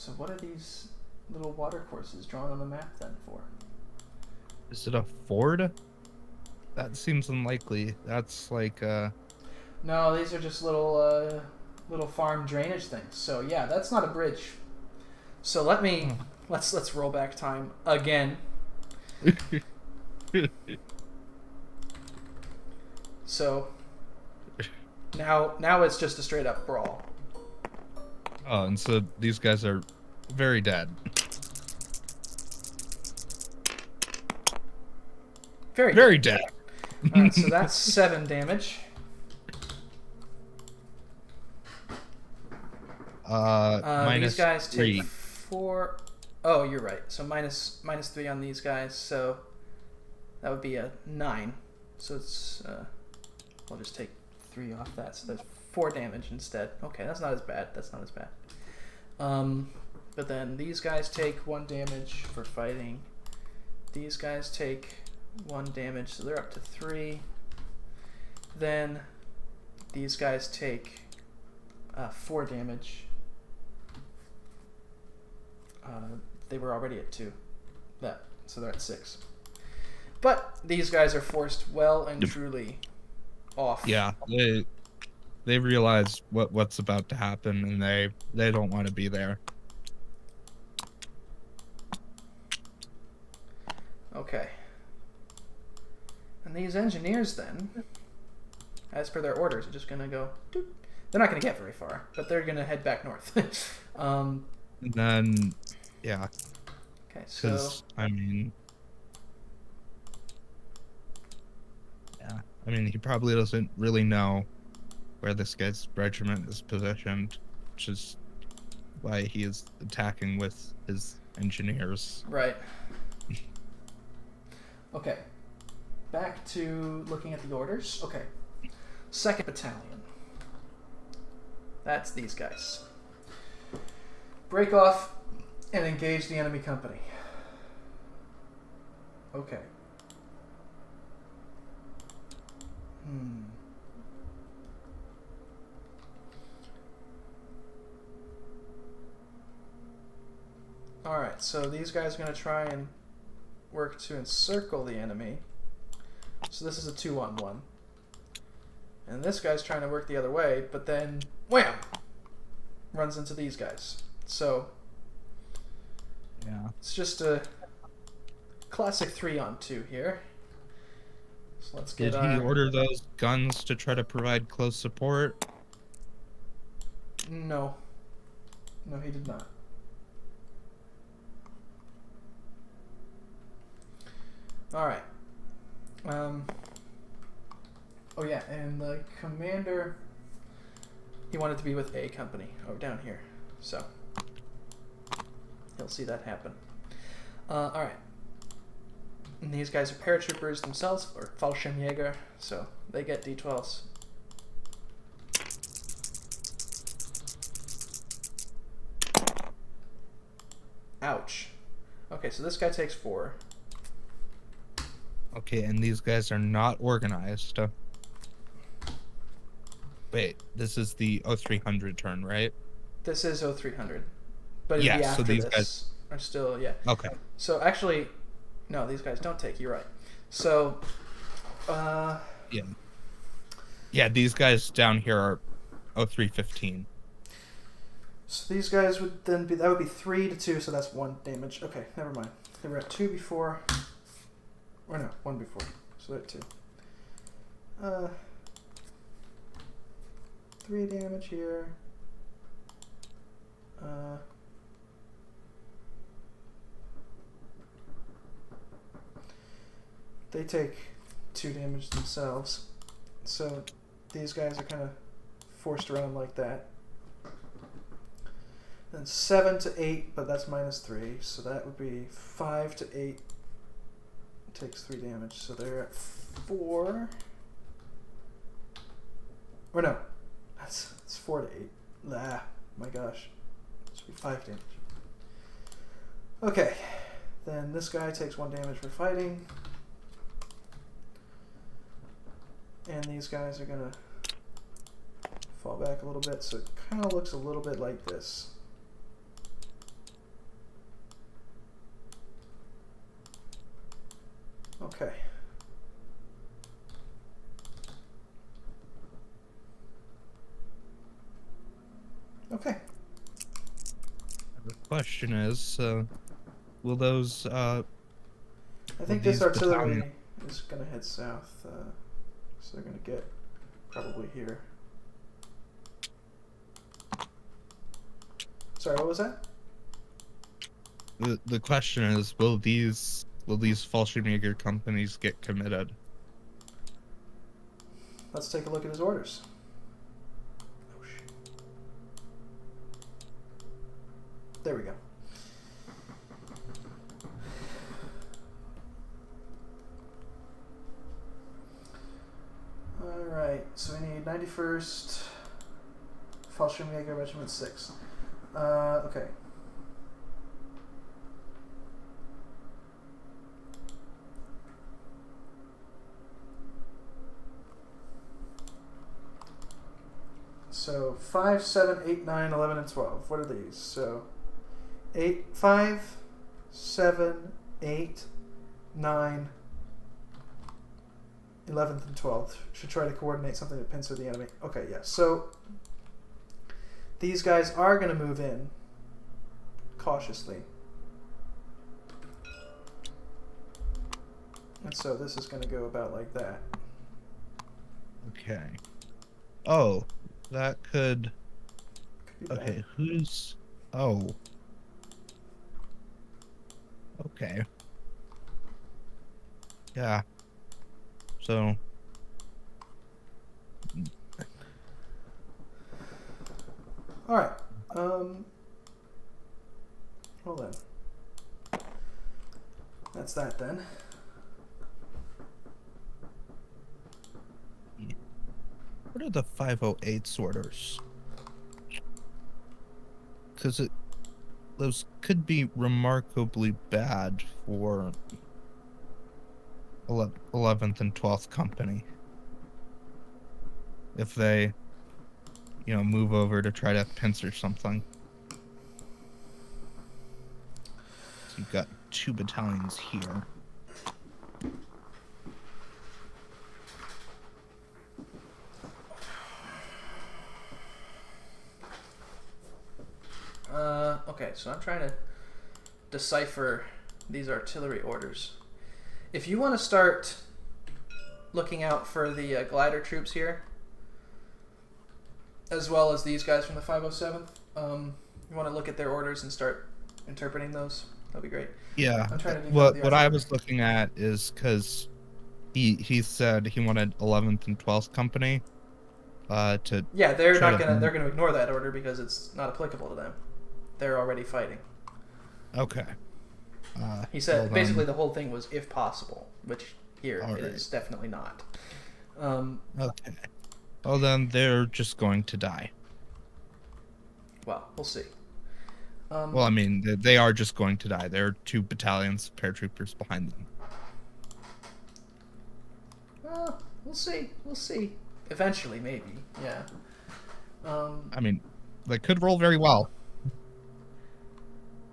So what are these little water courses drawn on the map then for? Is it a ford? That seems unlikely. That's like No, these are just little farm drainage things. So yeah, that's not a bridge. So let's roll back time again. So now it's just a straight up brawl. Oh, and so these guys are very dead. Very dead. Alright, so that's 7 damage. Minus these guys 3. take 4. Oh, you're right. So minus 3 on these guys. So that would be a 9. So it's I'll just take 3 off that. So there's 4 damage instead. Okay, that's not as bad. But then these guys take 1 damage for fighting. These guys take 1 damage, so they're up to 3. Then these guys take 4 damage. They were already at 2. So they're at 6. But these guys are forced well and truly off. Yeah, they realize what's about to happen, and they don't want to be there. Okay. And these engineers then, as per their orders, are just going to go... Doot. They're not going to get very far, but they're going to head back north. And then, yeah. Okay, so... Because, I mean... Yeah. I mean, he probably doesn't really know where this guy's regiment is positioned, which is why he is attacking with his engineers. Right. Okay. Back to looking at the orders. Okay. 2nd Battalion. That's these guys. Break off and engage the enemy company. Okay. Alright, so these guys are going to try and work to encircle the enemy. So this is a 2-on-1. And this guy's trying to work the other way, but then, wham! Runs into these guys. So, Yeah. it's just a classic 3-on-2 here. So let's get Did he order those guns to try to provide close support? No. No, he did not. Alright. Oh yeah, and the commander, he wanted to be with A company, down here. So, he'll see that happen. Alright. And these guys are paratroopers themselves, or Fallschirmjäger, so they get D12s. Ouch. Okay, so this guy takes 4. Okay, and these guys are not organized. Wait, this is the 0300 turn, right? This is 0300. But it'd be Yeah, so after these this. guys... Are still, yeah. Okay. So actually, no, these guys don't take, you're right. So, Yeah. Yeah, these guys down here are 0315. So these guys would then be, that would be 3 to 2, so that's 1 damage. Okay, never mind. They were at 2 before. Or no, 1 before. So they're at 2. 3 damage here. They take 2 damage themselves. So these guys are kind of forced around like that. Then 7 to 8, but that's minus 3, so that would be 5 to 8 takes 3 damage, so they're at 4. Or no, it's 4 to 8. Ah, my gosh. It should be 5 damage. Okay, then this guy takes 1 damage for fighting. And these guys are gonna fall back a little bit, so it kind of looks a little bit like this. Okay. Okay. The question is, will those I think this artillery is going to head south, so they're going to get probably here. Sorry, what was that? The question is, will these Fallschirmjäger companies get committed? Let's take a look at his orders. Oh, shit. There we go. Alright, so we need 91st Fallschirmjäger Regiment 6. Okay. So 5, 7, 8, 9, 11, and 12. What are these? So 5, 7, 8, 9, 11th, and 12th. Should try to coordinate something to pincer the enemy. Okay, yeah. So these guys are going to move in cautiously. And so this is going to go about like that. Okay. Oh, that could be bad. Okay, who's... Oh. Okay. Yeah. So... Alright. Hold on. That's that then. What are the 508 orders? Because those could be remarkably bad for 11th and 12th Company. If they, move over to try to pincer something. So you've got 2 battalions here. Okay, so I'm trying to decipher these artillery orders. If you want to start looking out for the glider troops here, as well as these guys from the 507th, you want to look at their orders and start interpreting those, that'd be great. Yeah, I'm trying to what I was looking at is because he said he wanted 11th and 12th Company to... Yeah, they're gonna ignore that order because it's not applicable to them. They're already fighting. Okay. He said basically the whole thing was if possible, which here All it right. is definitely not. Okay. Well, then they're just going to die. Well, we'll see. Well, I mean, they are just going to die. There are 2 battalions of paratroopers behind them. We'll see. We'll see. Eventually, maybe. Yeah. I mean, they could roll very well.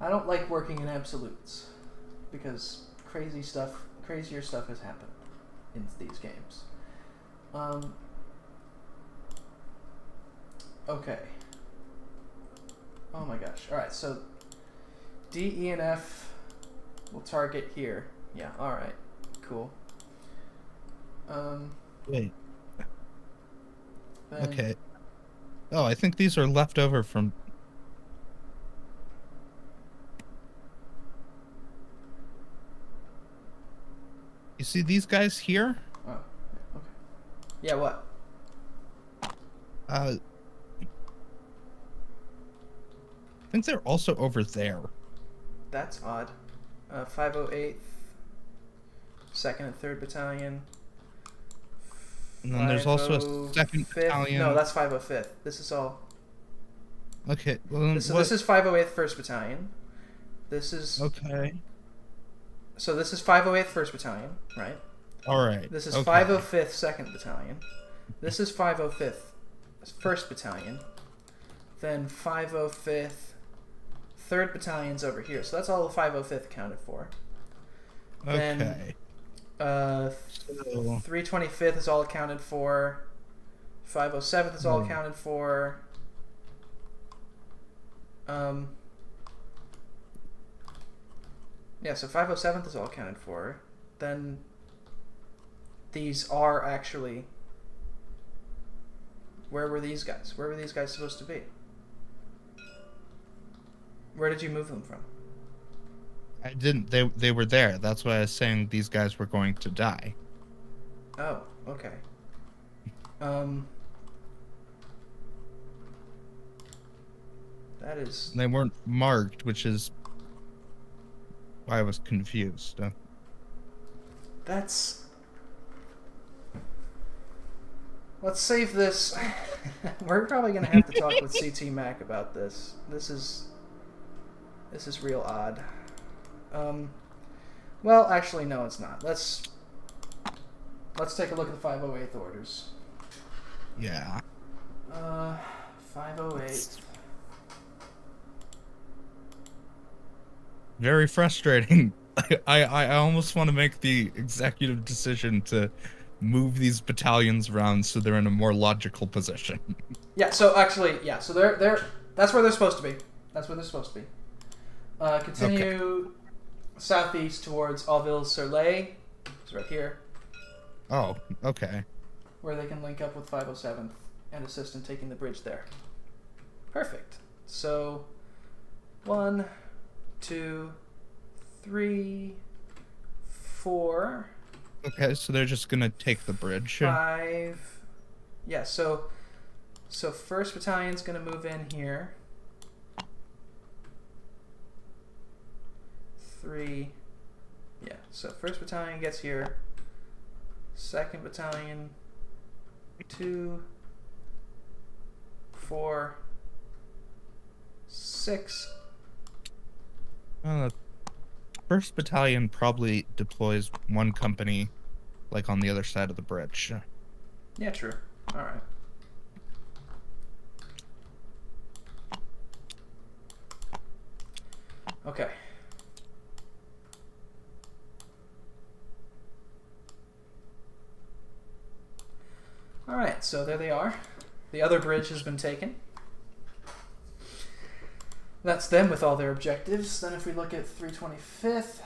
I don't like working in absolutes because crazier stuff has happened in these games. Okay. Oh my gosh. Alright, so D, E, and F will target here. Yeah, alright. Cool. Wait. Then, Okay. Oh, I think these are left over from... You see these guys here? Oh, okay. Yeah, what? I think they're also over there. That's odd. 508th, 2nd and 3rd Battalion. And then there's also a 2nd 505th. battalion. No, that's 505th. This is all... Okay, well then This is 508th 1st Battalion. This is... Okay. So this is 508th 1st Battalion, right? Alright. This is okay. 505th 2nd Battalion. This is 505th 1st Battalion. Then 505th 3rd Battalion's over here. So that's all the 505th accounted for. Okay. Then So, 325th is all accounted for. 507th is all accounted for. Yeah, so 507th is all accounted for. Then these are actually... Where were these guys? Where were these guys supposed to be? Where did you move them from? I didn't. They were there. That's why I was saying these guys were going to die. Oh, okay. That is... They weren't marked, which is why I was confused. That's... Let's save this. We're probably going to have to talk with CT Mac about this. This is real odd. Well, actually, no, it's not. Let's take a look at the 508th orders. Yeah. 508. Very frustrating. I almost want to make the executive decision to move these battalions around so they're in a more logical position. Yeah, so actually, yeah, so they're that's where they're supposed to be. That's where they're supposed to be. Continue southeast towards Auville-sur-Lay. It's right here. Oh, okay. Where they can link up with 507th and assist in taking the bridge there. Perfect. So, 1, 2, 3, 4. Okay, so they're just gonna take the bridge. 5. Yeah, so 1st Battalion's gonna move in here. 3. Yeah, so 1st Battalion gets here. 2nd Battalion, 2, 4, 6. First Battalion probably deploys one company, like on the other side of the bridge. Yeah, true. All right. Okay. All right, so there they are. The other bridge has been taken. That's them with all their objectives. Then if we look at 325th,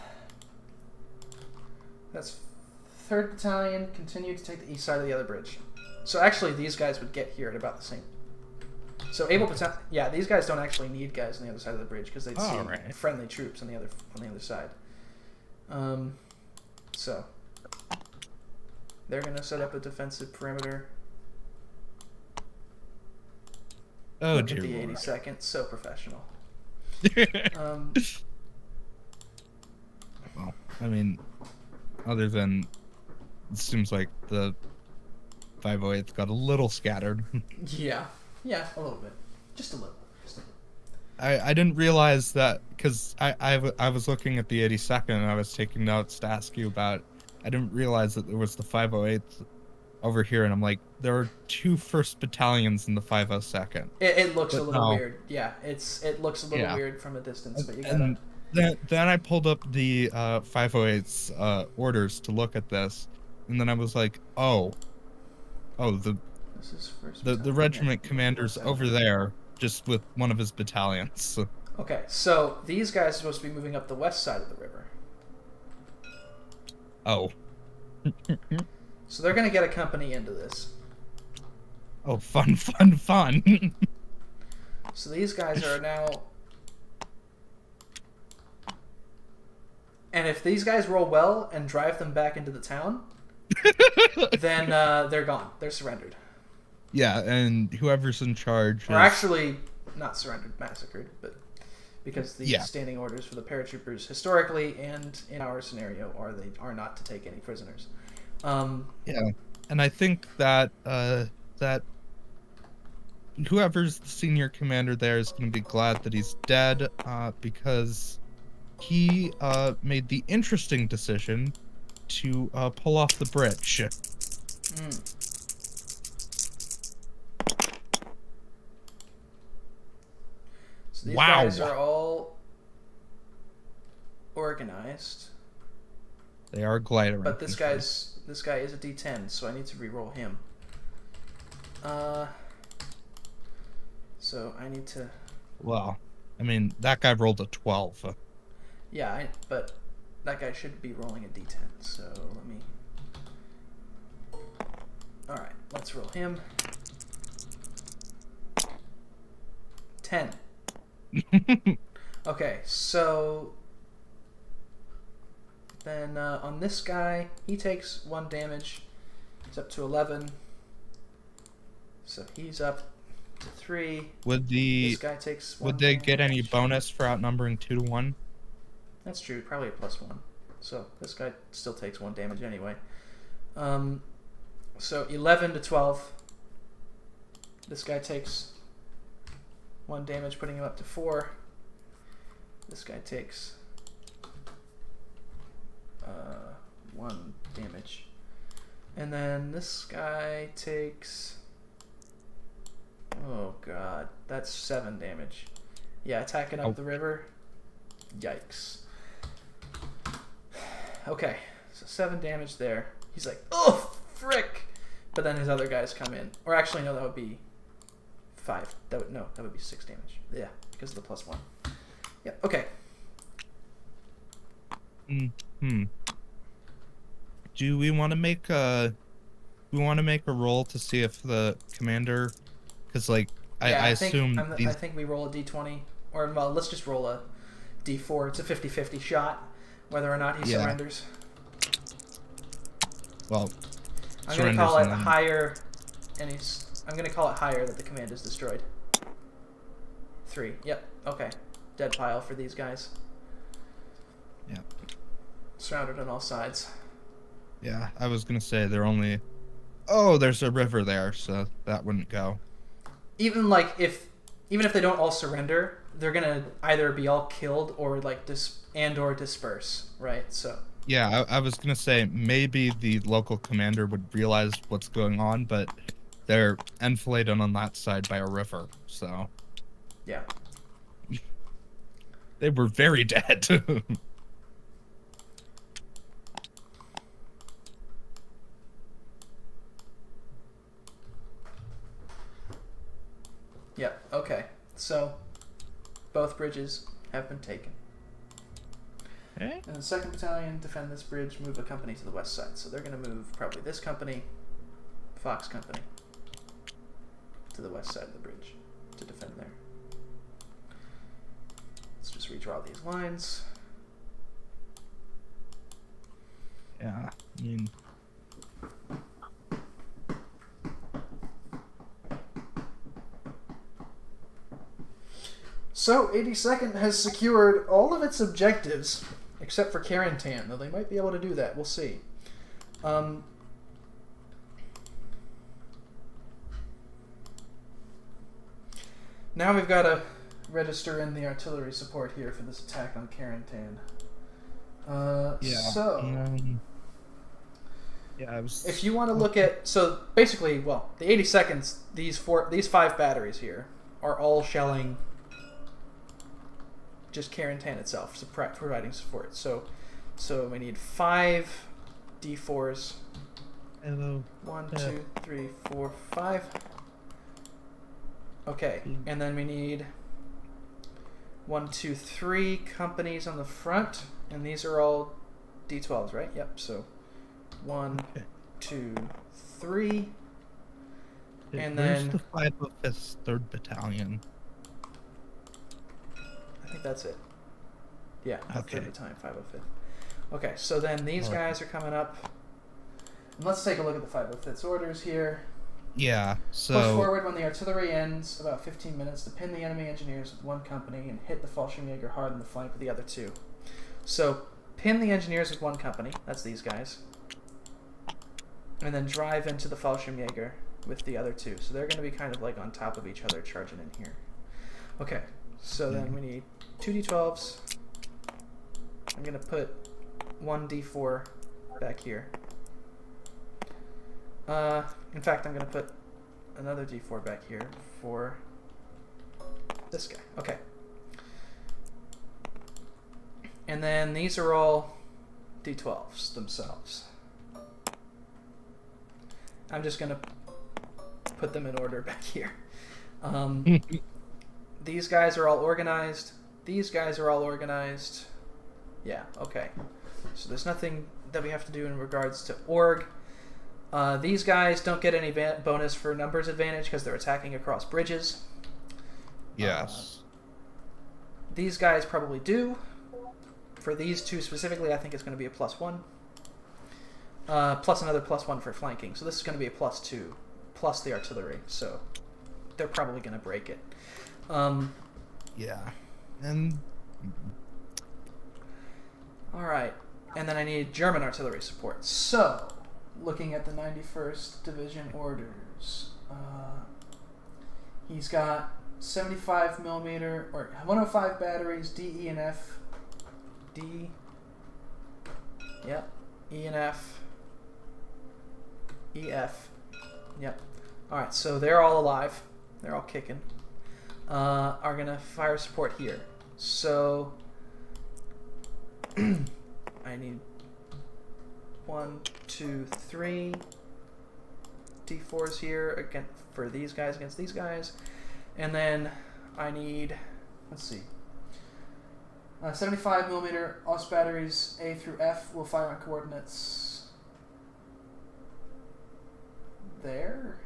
that's 3rd Battalion, continue to take the east side of the other bridge. So actually these guys would get here at about the same. So able Battalion, yeah, these guys don't actually need guys on the other side of the bridge because they'd see friendly troops on the other side. So they're going to set up a defensive perimeter. Oh, look dear at the Lord. 82nd, so professional. Well, I mean, other than it seems like the 508th got a little scattered. Yeah, a little bit, just a little. I didn't realize that because I was looking at the 82nd and I was taking notes to ask you about. I didn't realize that there was the 508th over here, and I'm like, there are 2 1st Battalions in the 502nd. It looks a little weird. Yeah, it looks a little weird from a distance, but you gotta... Then I pulled up the 508's orders to look at this, and then I was like, the This is the regiment commander's over there, just with one of his battalions. Okay, so these guys are supposed to be moving up the west side of the river. Oh. So they're going to get a company into this. Oh, fun, fun, fun. So these guys are now... And if these guys roll well and drive them back into the town, then they're gone. They're surrendered. Yeah, and whoever's in charge Or actually, not surrendered, massacred, but because the standing orders for the paratroopers historically and in our scenario are not to take any prisoners. Yeah, and I think that that whoever's the senior commander there is going to be glad that he's dead, because he made the interesting decision to pull off the bridge. So these guys are all organized. They are glider But this infantry. guy is a D10, so I need to re-roll him. So I need to. Well, I mean, that guy rolled a 12. Yeah, but that guy should be rolling a D10. So let me. All right, let's roll him. 10. Okay, so then on this guy, he takes 1 damage. He's up to 11. So he's up to 3. This guy takes 1 Would they get any damage. bonus for outnumbering 2 to 1? That's true, probably a +1. So this guy still takes 1 damage anyway. So 11 to 12. This guy takes 1 damage, putting him up to 4. This guy takes 1 damage. And then this guy takes... Oh god, that's 7 damage. Yeah, attacking up the river. Yikes. Okay, so 7 damage there. He's like, oh, frick! But then his other guys come in. Or actually, no, that would be 5. That would be 6 damage. Yeah, because of the +1. Yeah, okay. Do we want to make a... We want to make a roll to see if the commander... Because, like, I assume... I think we roll a d20. Or, well, let's just roll a d4. It's a 50-50 shot, whether or not he surrenders. Well, I'm going to call it higher, and I'm going to call it higher that the command is destroyed. 3. Yep. Okay. Dead pile for these guys. Yeah. Surrounded on all sides. Yeah, I was going to say they're only... Oh, there's a river there, so that wouldn't go. Even if they don't all surrender, they're going to either be all killed or like or disperse, right? So... Yeah, I was going to say maybe the local commander would realize what's going on, but they're enfiladed on that side by a river, so... Yeah. They were very dead. Yeah, okay. So, both bridges have been taken. Okay. And the 2nd Battalion defend this bridge, move a company to the west side. So they're going to move probably this company, Fox Company, to the west side of the bridge to defend there. Let's just redraw these lines. Yeah, I mean... So, 82nd has secured all of its objectives, except for Carentan, though they might be able to do that. We'll see. Now we've got to register in the artillery support here for this attack on Carentan. If you want to look at... So, basically, well, the 82nds, these 5 batteries here, are all shelling... just Carentan itself, providing support. So we need 5 D4s. Hello. 1, 2, 3, 4, 5. Okay, and then we need 1, 2, 3 companies on the front, and these are all D12s, right? Yep. So 1, 2, 3, and then the 505th 3rd Battalion. I think that's it. Yeah, okay. 3rd Battalion, 505th. Okay, so then these guys are coming up. And let's take a look at the 505th's orders here. Yeah, so... Push forward when the artillery ends, about 15 minutes, to pin the enemy engineers with 1 company and hit the Fallschirmjäger hard in the flank with the other 2. So, pin the engineers with 1 company, that's these guys. And then drive into the Fallschirmjäger with the other 2. So they're going to be kind of like on top of each other charging in here. Okay, so then we need 2 D12s. I'm going to put 1 D4 back here. In fact, I'm going to put another D4 back here for this guy. Okay. And then these are all D12s themselves. I'm just going to put them in order back here. These guys are all organized. These guys are all organized. Yeah, okay. So there's nothing that we have to do in regards to org. These guys don't get any bonus for numbers advantage because they're attacking across bridges. Yes. These guys probably do. For these two specifically, I think it's going to be a +1. Plus another +1 for flanking. So this is going to be a +2, plus the artillery. So they're probably going to break it. Yeah. And... Alright. And then I need German artillery support. So, looking at the 91st Division orders, he's got 75 millimeter or 105 batteries, D, E, and F. D. Yep. E and F. E, F. Yep. Alright, so they're all alive. They're all kicking. Are going to fire support here. So, I need 1, 2, 3 D4s here again for these guys against these guys. And then I need, let's see, 75 millimeter OS batteries A through F will fire on coordinates there.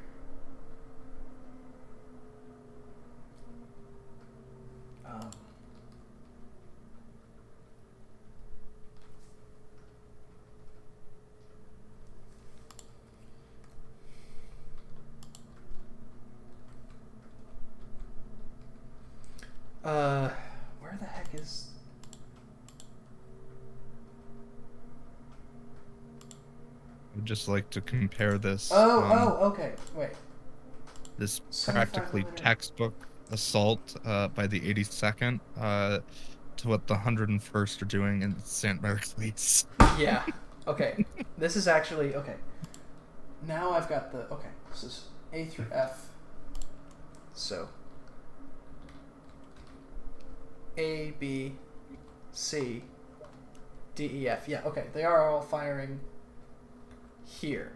Where the heck is... I'd just like to compare this. Okay. Wait. This practically textbook assault by the 82nd to what the 101st are doing in St. Mark's. Yeah. Okay. This is actually... Okay. Now I've got the... Okay. This is A through F. So... A, B, C, D, E, F. Yeah, okay. They are all firing here.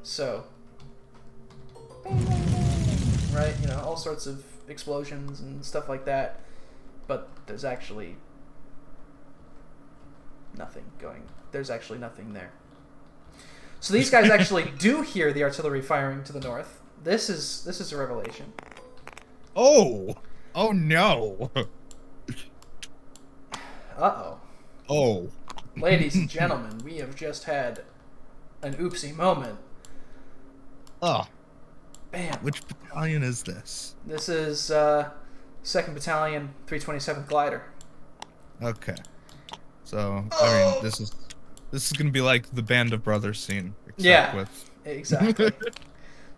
So, right? You know, all sorts of explosions and stuff like that. But there's actually nothing going. There's actually nothing there. So these guys actually do hear the artillery firing to the north. This is a revelation. Oh! Oh no! Uh-oh. Oh. Ladies and gentlemen, we have just had an oopsie moment. Oh. Bam. Which battalion is this? This is 2nd Battalion, 327th Glider. Okay. So, I mean, this is going to be like the Band of Brothers scene. Yeah, with... exactly.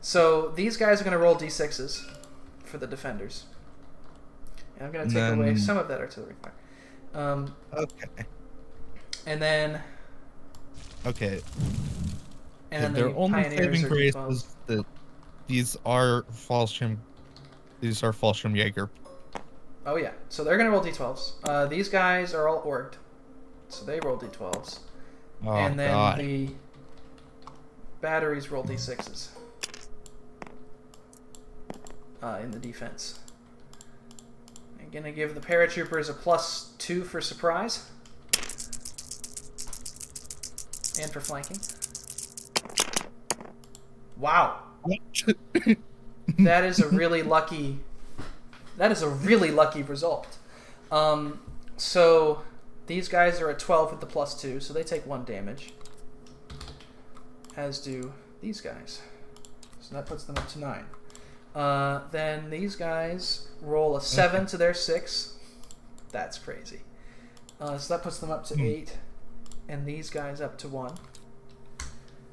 So, these guys are going to roll D6s for the defenders. And I'm going to take away some of that artillery fire. Okay. And then... Okay. And then their the only Pioneers saving are grace D12s. is that these are Fallschirm Jaeger. Oh yeah, so they're going to roll D12s. These guys are all orged, so they roll D12s. Oh, and then God. the batteries roll D6s in the defense. I'm going to give the paratroopers a +2 for surprise and for flanking. Wow. That is a really lucky... That is a really lucky result. So these guys are at 12 with the +2, so they take 1 damage. As do these guys. So that puts them up to 9. Then these guys roll a 7 to their 6. That's crazy. So that puts them up to 8. And these guys up to 1.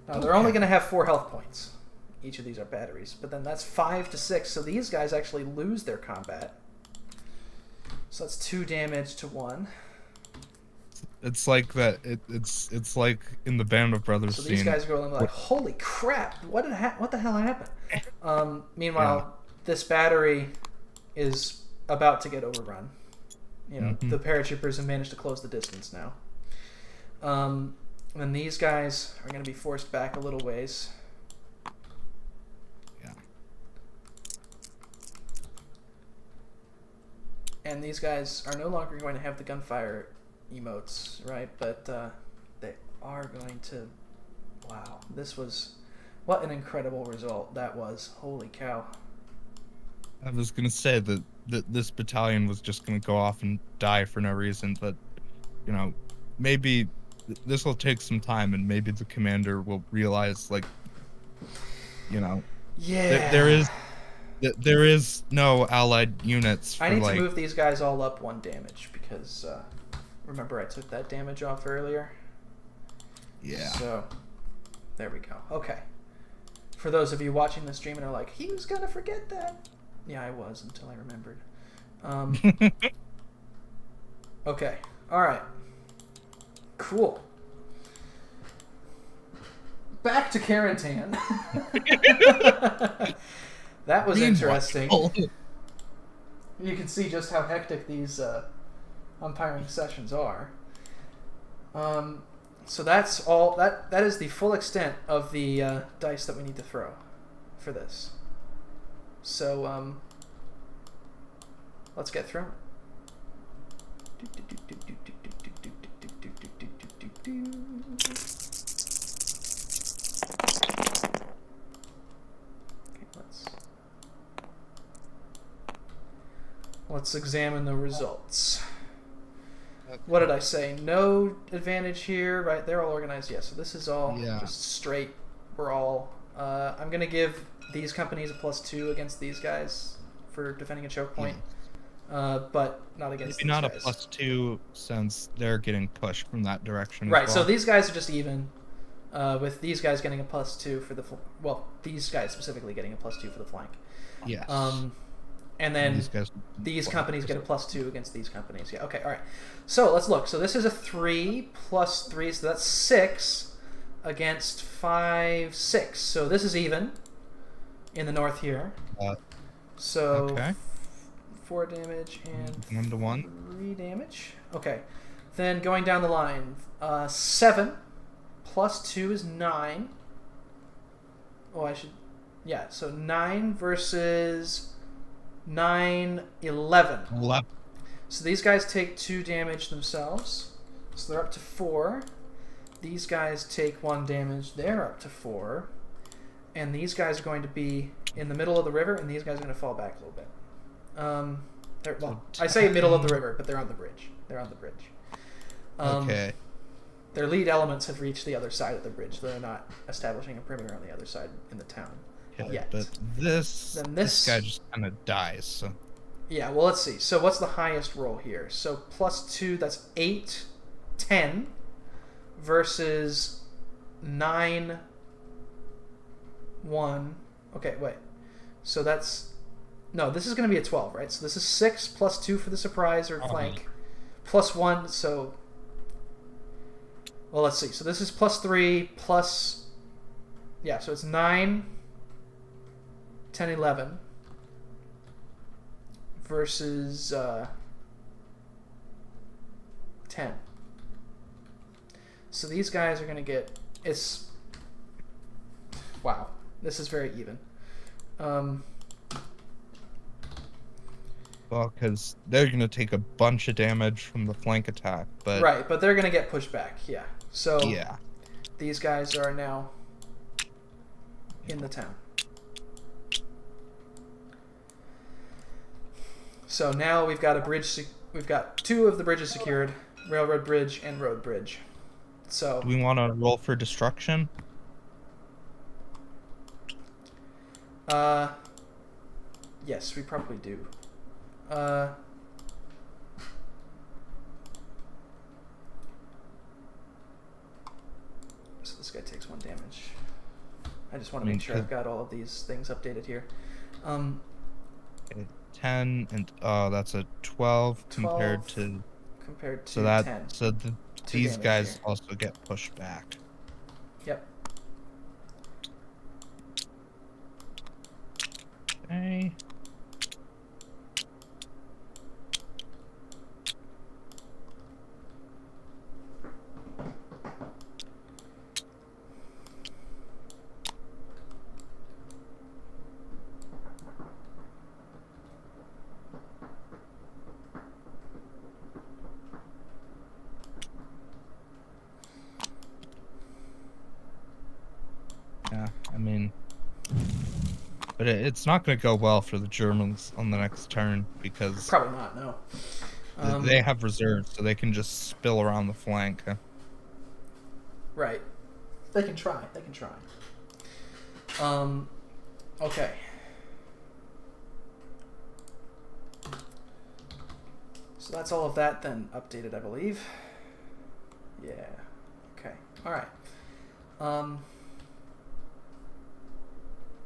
Now they're only going to have 4 health points. Each of these are batteries. But then that's 5 to 6. So these guys actually lose their combat. So that's 2 damage to 1. It's like that. It's like in the Band of Brothers So scene. these guys are going like, holy crap! What the hell happened? Meanwhile, this battery is about to get overrun. You know, the paratroopers have managed to close the distance now. And these guys are going to be forced back a little ways. Yeah. And these guys are no longer going to have the gunfire emotes, right? But they are going to... Wow, this was... What an incredible result that was. Holy cow. I was going to say that this battalion was just going to go off and die for no reason, but, you know, maybe this will take some time, and maybe the commander will realize, like, you know, yeah, there is no allied units for, I need like... to move these guys all up 1 damage, because, remember I took that damage off earlier? Yeah. So, there we go. Okay. For those of you watching the stream and are like, he was gonna forget that. Yeah, I was until I remembered. Okay. Alright. Cool. Back to Carentan. That was interesting. You can see just how hectic these umpiring sessions are. So that's all. That is the full extent of the dice that we need to throw for this. So let's get through let's examine the results. What did I say? No advantage here, right? They're all organized. Yeah, so this is all just straight. We're all... I'm going to give these companies a +2 against these guys for defending a choke point, but not against these guys. Maybe not a +2 since they're getting pushed from that direction Right, as well. so these guys are just even, with these guys getting a +2 for the... Well, these guys specifically getting a +2 for the flank. Yes. And then these companies get a +2 against these companies. Yeah, okay, all right. So let's look. So this is a 3 + 3, so that's 6 against 5, 6. So this is even in the north here. So okay. 4 damage and 1 to 1. 3 damage. Okay. Then going down the line, 7 + 2 is 9. Oh, I should... Yeah, so 9 versus... 9, 11. 11. So these guys take 2 damage themselves. So they're up to 4. These guys take 1 damage. They're up to 4. And these guys are going to be in the middle of the river, and these guys are going to fall back a little bit. Well, I say middle of the river, but they're on the bridge. They're on the bridge. Okay. Their lead elements have reached the other side of the bridge. They're not establishing a perimeter on the other side in the town. Yet. But this guy just kind of dies. So. Yeah, well, let's see. So what's the highest roll here? So +2, that's 8, 10 versus 9, 1. Okay, wait. So that's... No, this is going to be a 12, right? So this is 6 + 2 for the surprise or flank. +1, so... Well, let's see. So this is +3 plus... Yeah, so it's 9... 10, 11 versus 10. So these guys are going to get... It's... Wow. This is very even. Well, because they're going to take a bunch of damage from the flank attack, but... Right, but they're going to get pushed back, yeah. So yeah. These guys are now in the town. So now we've got a bridge. We've got 2 of the bridges secured: railroad bridge and road bridge. So do we want to roll for destruction? Yes, we probably do. So this guy takes 1 damage. I just want to make sure I've got all of these things updated here. 10 and that's a 12 compared to 10. So these guys here also get pushed back. Yep. Okay. But it's not going to go well for the Germans on the next turn because Probably not, no. they have reserves, so they can just spill around the flank. Right. They can try. Okay. So that's all of that then updated, I believe. Yeah. Okay. All right.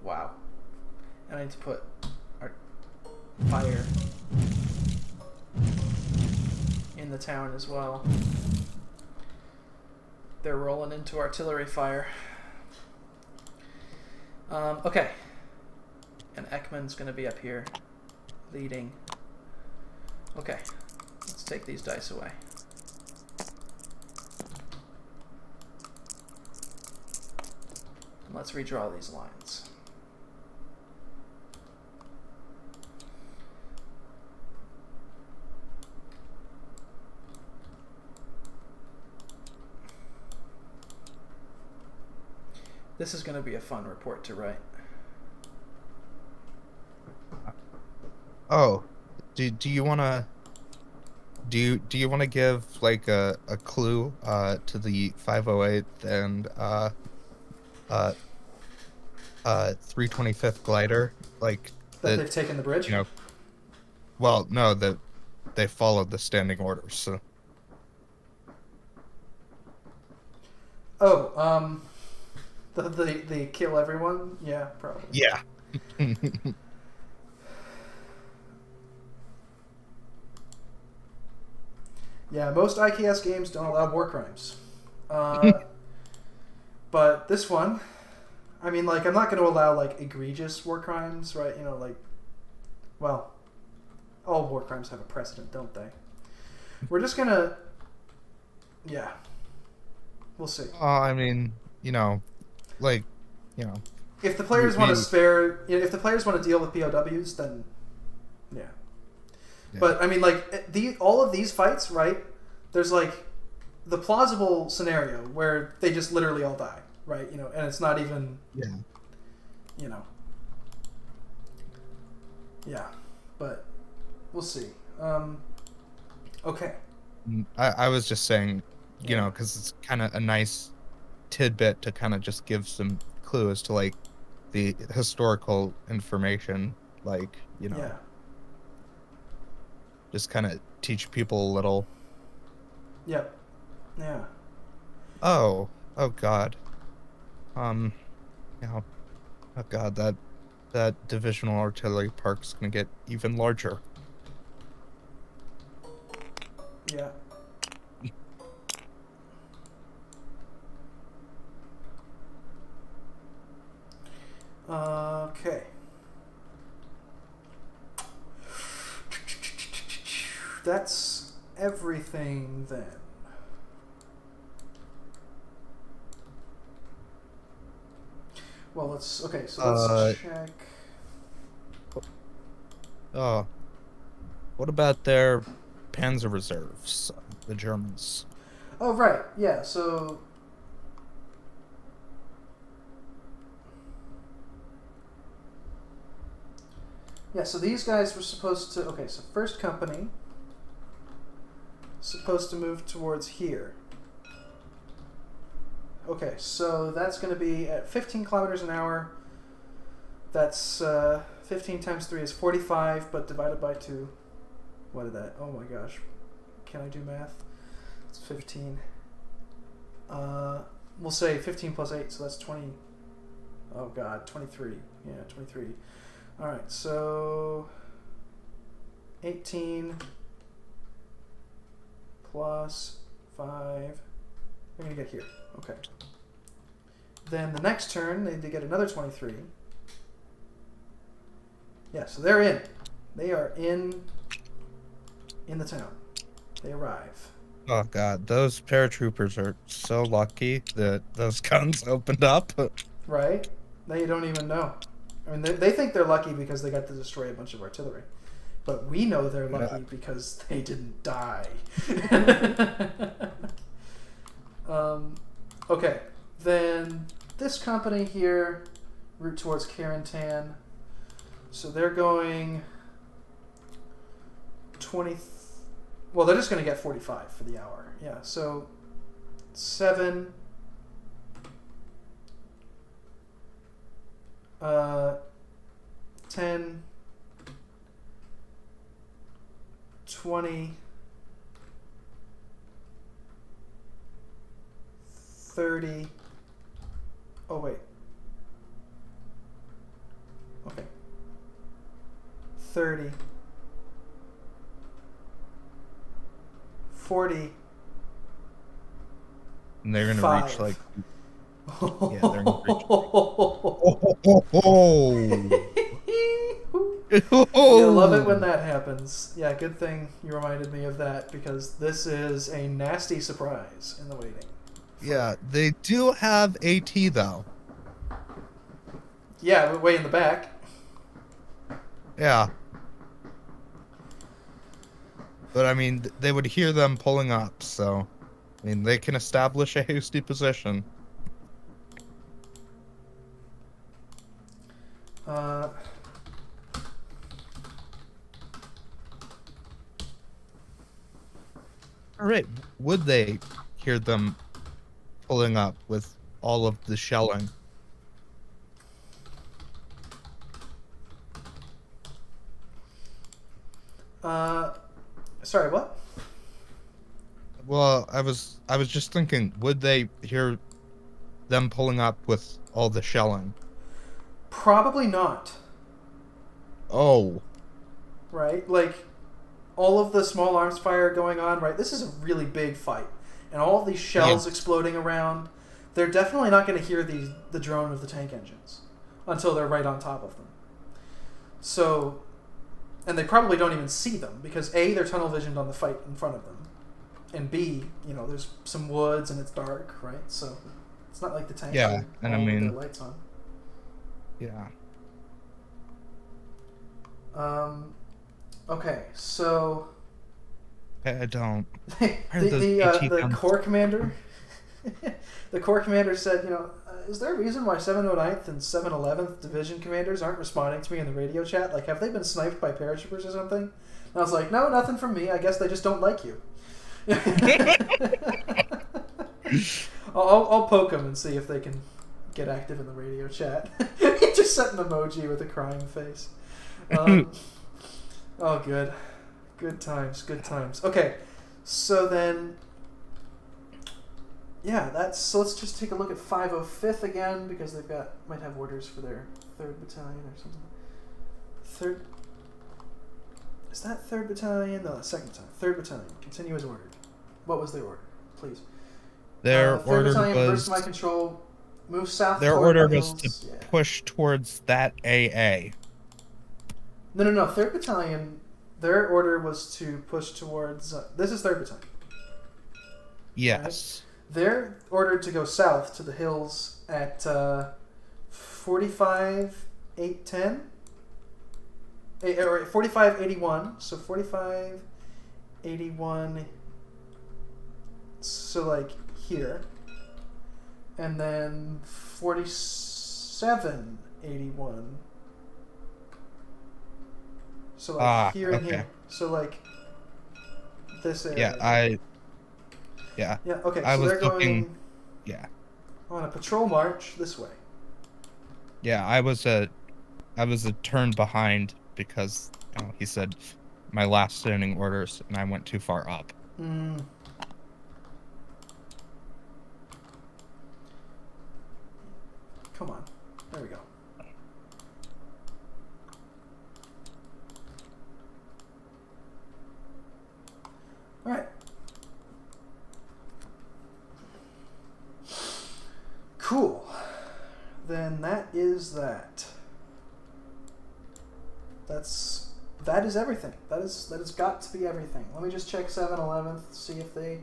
Wow. And I need to put our fire in the town as well. They're rolling into artillery fire. Okay. And Ekman's going to be up here leading. Okay. Let's take these dice away. And let's redraw these lines. This is going to be a fun report to write. Oh, do you want to want to give like a clue to the 508 and 325th glider, like that they've taken the bridge? Well, no, that they followed the standing orders. So. Oh, they kill everyone? Yeah, probably. Yeah. Yeah, most IKS games don't allow war crimes. But this one, I mean, like, I'm not going to allow, like, egregious war crimes, right? Well, all war crimes have a precedent, don't they? We're just going to, yeah, we'll see. I mean, if the players want to if the players want to deal with POWs, then, yeah. But I mean, like all of these fights, right? There's like the plausible scenario where they just literally all die, right? And it's not even, yeah. But we'll see. Okay. I was just saying, because it's kind of a nice tidbit to kind of just give some clue as to like the historical information, like Yeah. Just kind of teach people a little. Yep. Yeah. Oh God. Oh God, that divisional artillery park's gonna get even larger. Yeah. Okay. That's everything then. Well, let's check. Oh, what about their Panzer reserves, the Germans? Oh, right. Yeah, so these guys were supposed to... Okay, so first company supposed to move towards here. Okay, so that's going to be at 15 kilometers an hour. That's 15 times 3 is 45, but divided by 2. What is that? Oh my gosh. Can I do math? It's 15. We'll say 15 plus 8, so that's 20. Oh god, 23. Yeah, 23. Alright, so 18 plus 5. We're going to get here. Okay. Then the next turn, they get another 23. Yeah, so they're in. They are in the town. They arrive. Oh god, those paratroopers are so lucky that those guns opened up. Right? They don't even know. I mean, they think they're lucky because they got to destroy a bunch of artillery. But we know they're lucky because they didn't die. Okay, then this company here, route towards Carentan. So they're going 20. Well, they're just going to get 45 for the hour. Yeah, so 7. 10, 20, 30. Oh, wait. Okay. 30, 40. And they're gonna 5. reach like. Yeah, they're gonna reach. Oh. You love it when that happens. Yeah, good thing you reminded me of that because this is a nasty surprise in the waiting. Yeah, they do have AT though. Yeah, but way in the back. Yeah. But I mean, they would hear them pulling up, so I mean, they can establish a hasty position. All right, would they hear them pulling up with all of the shelling? Sorry, what? Well, I was just thinking, would they hear them pulling up with all the shelling? Probably not. Oh. Right? Like, all of the small arms fire going on, right? This is a really big fight. And all of these shells exploding around. They're definitely not going to hear the drone of the tank engines until they're right on top of them. So, and they probably don't even see them because A, they're tunnel visioned on the fight in front of them. And B, there's some woods and it's dark, right? So it's not like the tanks and I mean, with their lights on. Yeah. Okay, so I don't. the corps commander, the corps commander said, is there a reason why 709th and 711th division commanders aren't responding to me in the radio chat? Like, have they been sniped by paratroopers or something? And I was like, no, nothing from me. I guess they just don't like you. I'll poke them and see if they can get active in the radio chat. He just sent an emoji with a crying face. Oh, good. Good times, good times. Okay, so then, yeah, so let's just take a look at 505th again, because might have orders for their 3rd Battalion or something. Is that 3rd Battalion? No, 2nd Battalion. 3rd Battalion. Continue as ordered. What was their order, please? Their 3rd order Battalion was... reverse my control, move south. Their order was to push towards that AA. No. 3rd Battalion, their order was to push towards... this is 3rd Battalion. Yes. Right? They're ordered to go south to the hills at 45-810. Or 45-81. So 45-81... So, like, here. And then 47-81... So like here and here. So like this area. Yeah. Yeah. Okay. I so was they're going. Yeah. On a patrol march this way. Yeah, I was a turn behind because he said my last standing orders, and I went too far up. Come on. There we go. All right. Cool. Then that is that. That is everything. That has got to be everything. Let me just check 7-11th, see if they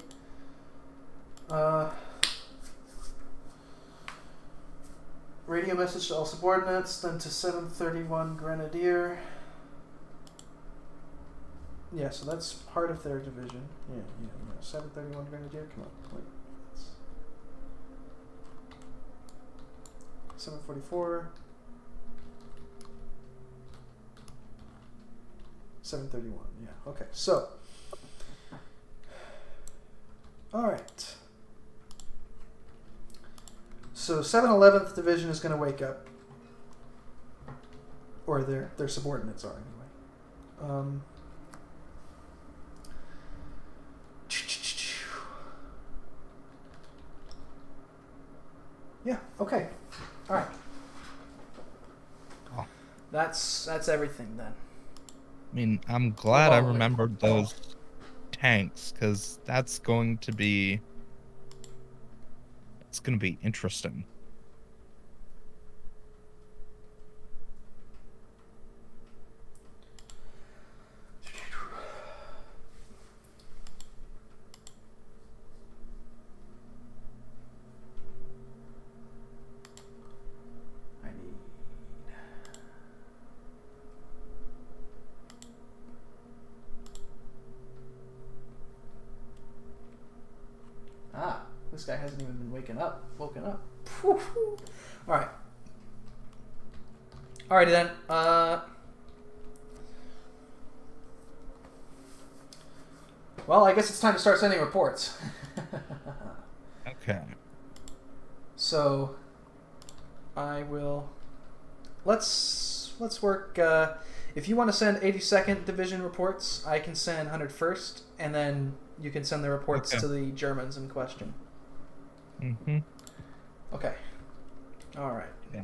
radio message to all subordinates, then to 731 Grenadier. Yeah, so that's part of their division. Yeah. 731 Grenadier, come on, wait. 744. 7:31. Yeah. Okay. So. All right. So 711th Division is going to wake up, or their subordinates are anyway. Yeah. Okay. All right. Oh. That's everything then. I mean, I'm glad I Oh, remembered those tanks, because that's going to be... It's going to be interesting. This guy hasn't even been woken up. All right. Alrighty then. Well, I guess it's time to start sending reports. Okay. So, I will. Let's work. If you want to send 82nd Division reports, I can send 101st, and then you can send the reports to the Germans in question. Mm-hmm. Okay. All right. Yeah.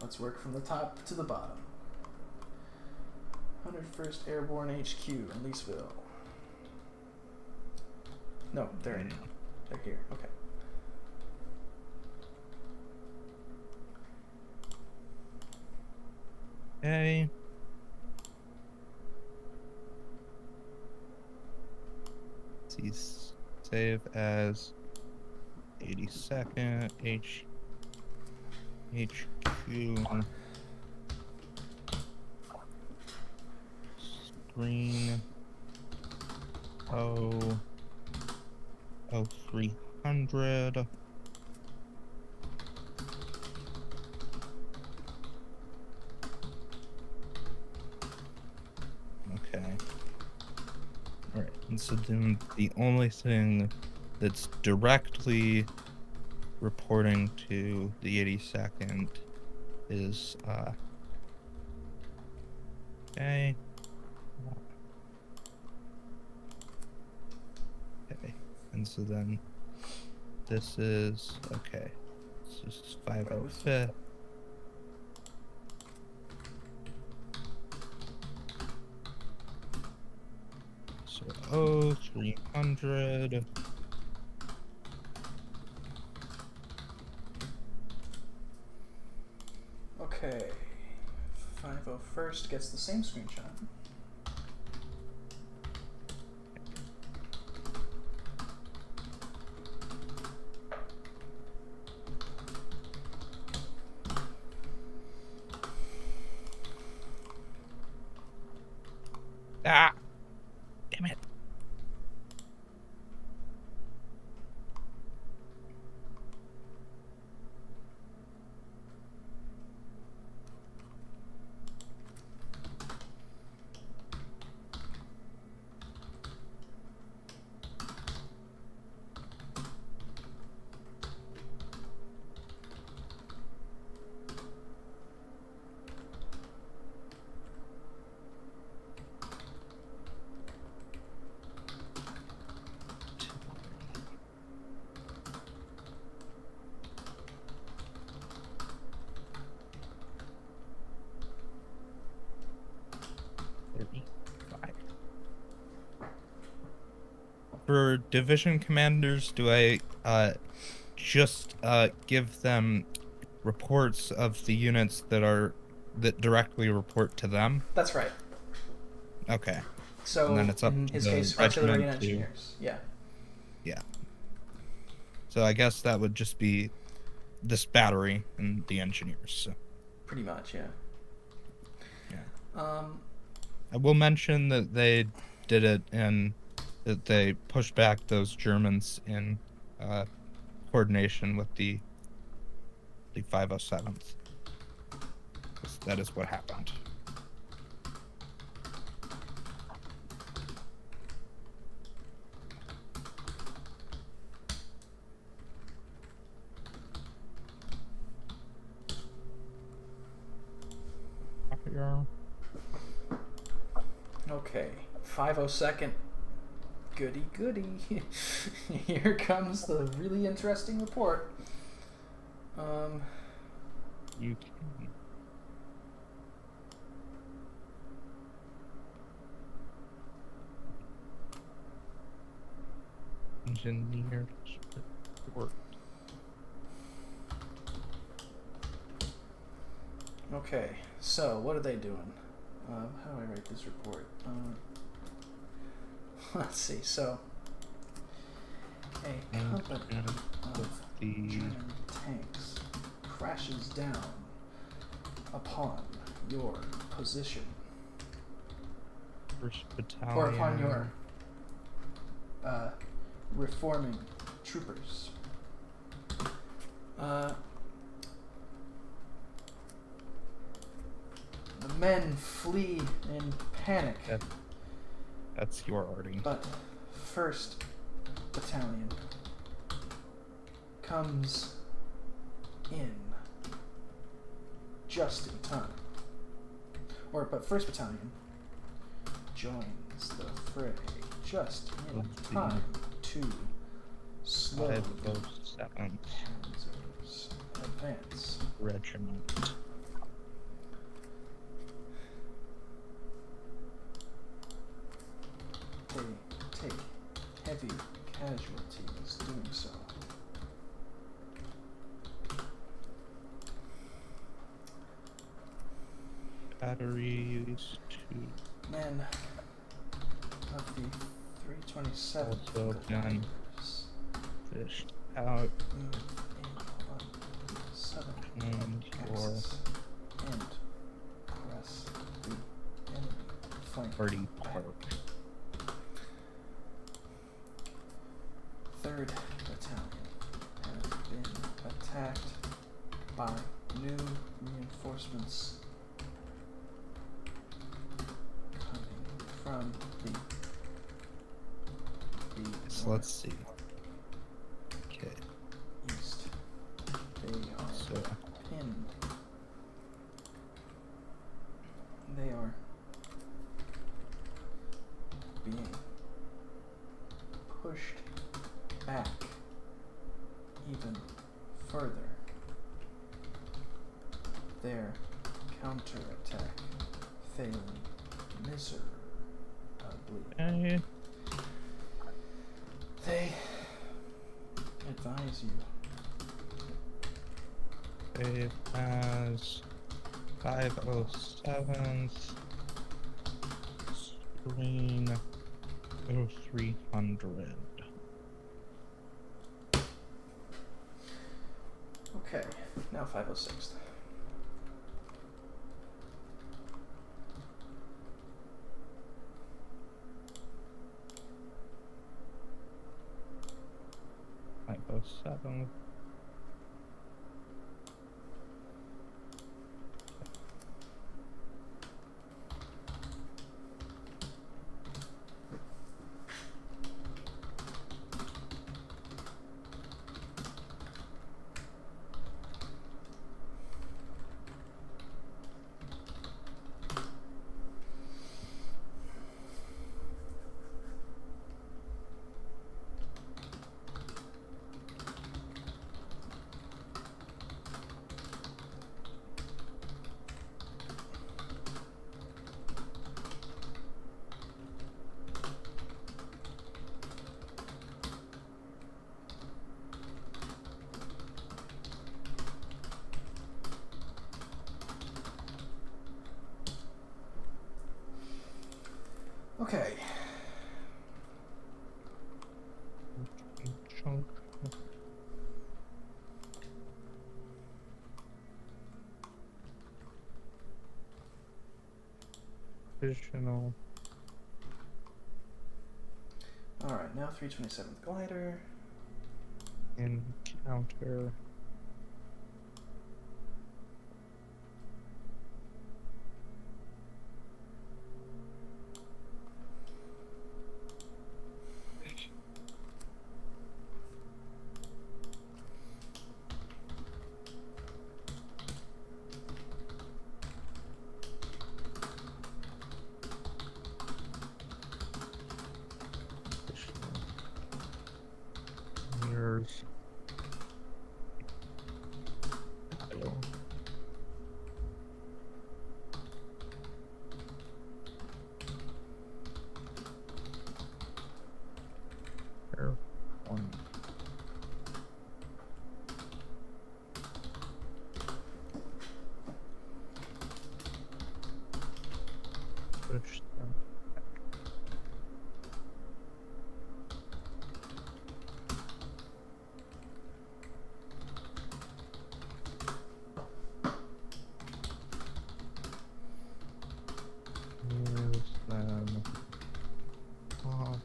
Let's work from the top to the bottom. 101st Airborne HQ in Leesville. No, they're here. Okay. Okay. Let's save as 82nd HQ. Screen 0300. Okay. Alright, and so then the only thing that's directly reporting to the 82nd is, okay. Okay, and so then this is, okay, this is 505th. So 0300. Okay. 501st gets the same screenshot. Ah! Damn it. For division commanders, do I just give them reports of the units that directly report to them? That's right. Okay. So And then it's up in to his the case, artillery and regiment to- engineers. Yeah. Yeah. So I guess that would just be this battery and the engineers. So. Pretty much, yeah. Yeah. I will mention that they did it and that they pushed back those Germans in coordination with the 507th. That is what happened. here. Okay, 502nd. Goody goody. Here comes the really interesting report. You can. Engineer report. Okay, so what are they doing? How do I write this report? Let's see. So, a company of German tanks crashes down upon your position, First Battalion. or upon your reforming troopers. The men flee in panic. That's your arting. But 1st Battalion comes in just in time. But 1st Battalion joins the fray just in time to slow the 507th Panzer's advance. Regiment. They take heavy casualties doing so. Batteries to Men of the 327th also done. Gliders Fished out move in on southern and your axis and press the enemy flank. party park. 3rd Battalion has been attacked by new reinforcements coming from the So let's see. Okay, east. They are so pinned. They are being pushed back even further. Their counterattack failing miserably. okay. They advise you Save as 507th screen 0300. Okay, now 506th. Oh, 7. Okay. Chunk. Additional. Alright, now 327th glider. Encounter. push them. Move them off.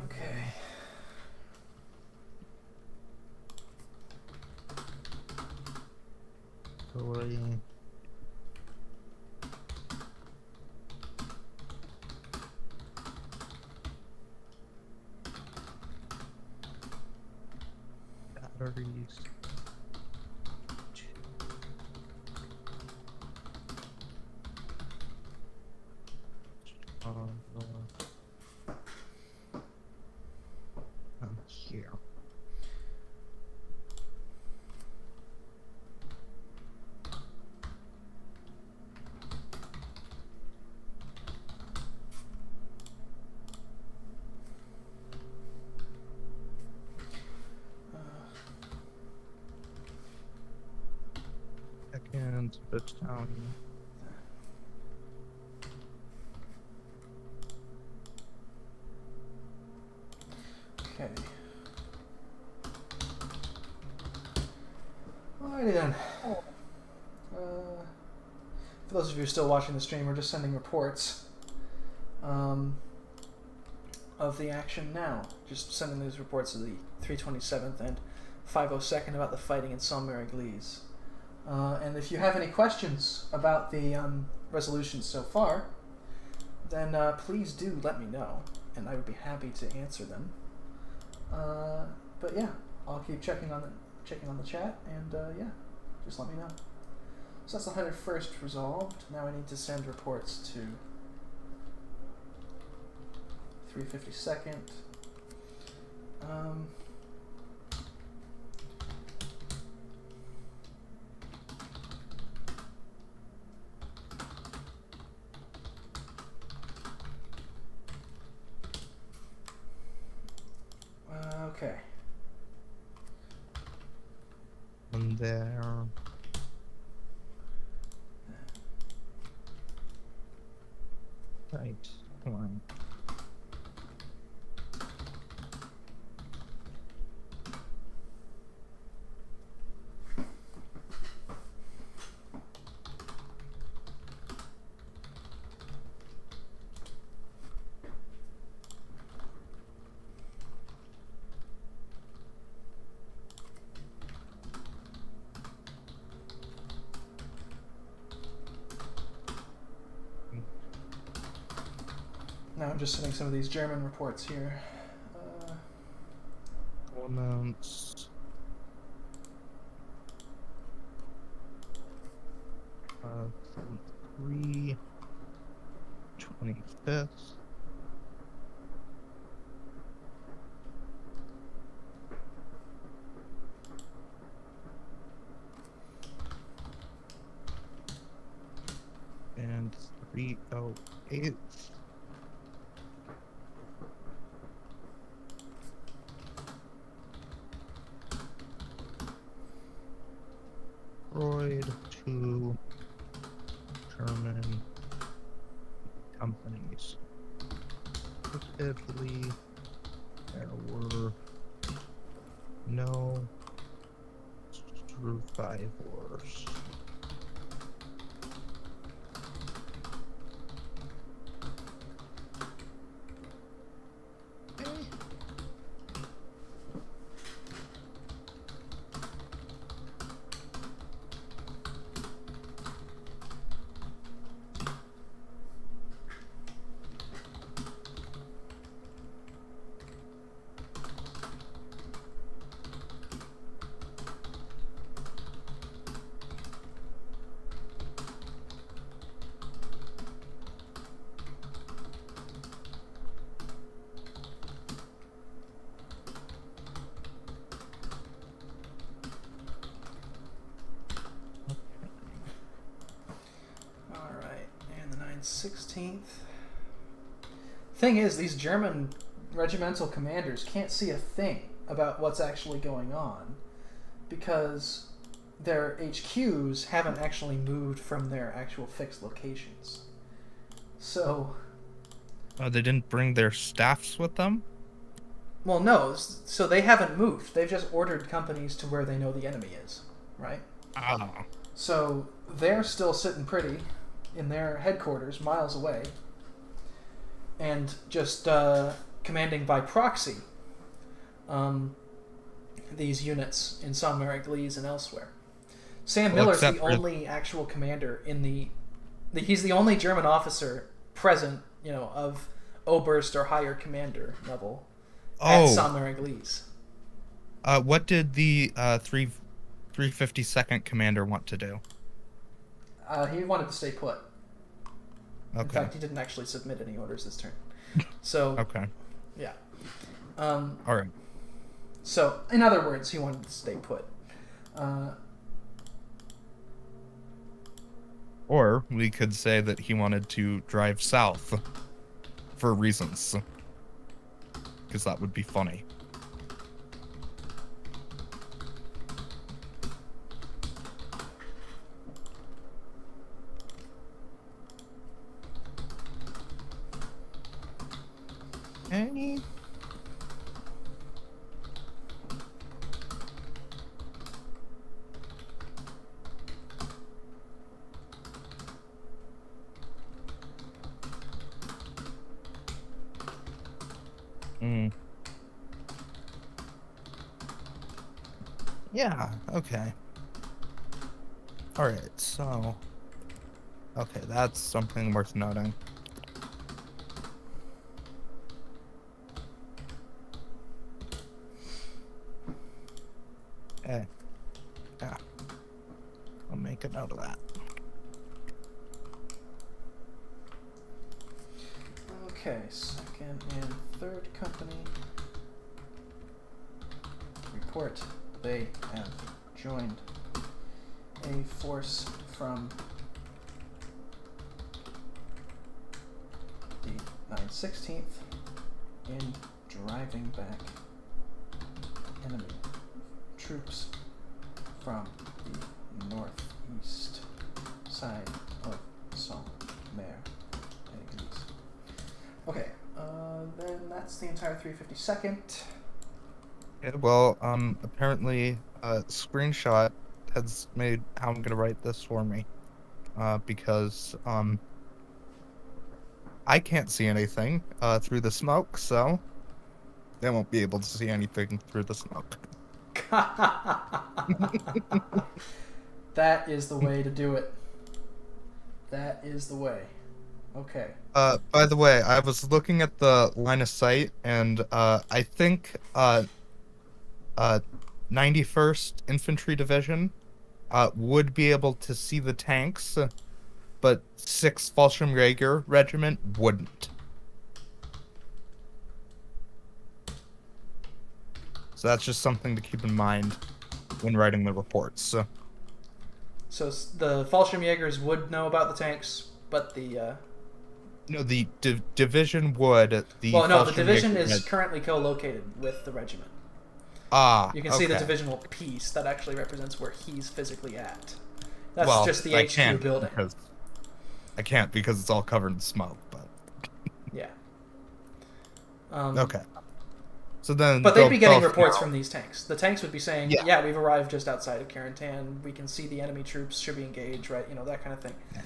Okay. Story. Batteries. Here. Second battalion. Okay. Alrighty then. For those of you who are still watching the stream, we're just sending reports of the action now. Just sending these reports of the 327th and 502nd about the fighting in Saint-Mary-Église. And if you have any questions about the resolutions so far, then please do let me know, and I would be happy to answer them. But yeah, I'll keep checking on the chat, and yeah, just let me know. So that's the 101st resolved. Now I need to send reports to 352nd. Okay. And there. Right. Come on. Now I'm just sending some of these German reports here. Elements. 3/25th. And 3/08th. Destroyed 2 German companies. Italy, there were no survivors. Alright, and the 9/16th. Thing is, these German regimental commanders can't see a thing about what's actually going on because their HQs haven't actually moved from their actual fixed locations. So... They didn't bring their staffs with them? Well, no. So they haven't moved. They've just ordered companies to where they know the enemy is, right? Oh. So they're still sitting pretty in their headquarters miles away and just commanding by proxy these units in Saint-Mary-Glise and elsewhere. Sam Miller's the only actual commander in the... He's the only German officer present, of Oberst or higher commander level at Saint-Mary-Glise. What did the 352nd commander want to do? He wanted to stay put. Okay. In fact, he didn't actually submit any orders this turn. So... Okay. Yeah. All right. So, in other words, he wanted to stay put. Or we could say that he wanted to drive south for reasons. Because that would be funny. Any... Yeah, okay. Alright, so... Okay, that's something worth noting. Okay. Yeah. I'll make a note of that. Okay, second and third company report they have joined a force from the 9/16th in driving back enemy troops from the northeast side of Saint-Mary-Glise. Okay, then that's the entire 352nd. Yeah, well, apparently, Screenshot has made how I'm gonna write this for me. Because, I can't see anything, through the smoke, so they won't be able to see anything through the smoke. That is the way to do it. That is the way. Okay. By the way, I was looking at the line of sight, and, I think, 91st Infantry Division, would be able to see the tanks, but 6th Fallschirmjäger Regiment wouldn't. So that's just something to keep in mind when writing the reports. So the Fallschirmjägers would know about the tanks, but the... No, the division would. The division is currently co-located with the regiment. You can see the divisional piece that actually represents where he's physically at. That's just the HQ building. I can't because it's all covered in smoke, but... Yeah. Okay. So then... But they'd be getting reports from these tanks. The tanks would be saying, yeah, we've arrived just outside of Carentan. We can see the enemy troops. Should we engage, right? That kind of thing. Yeah.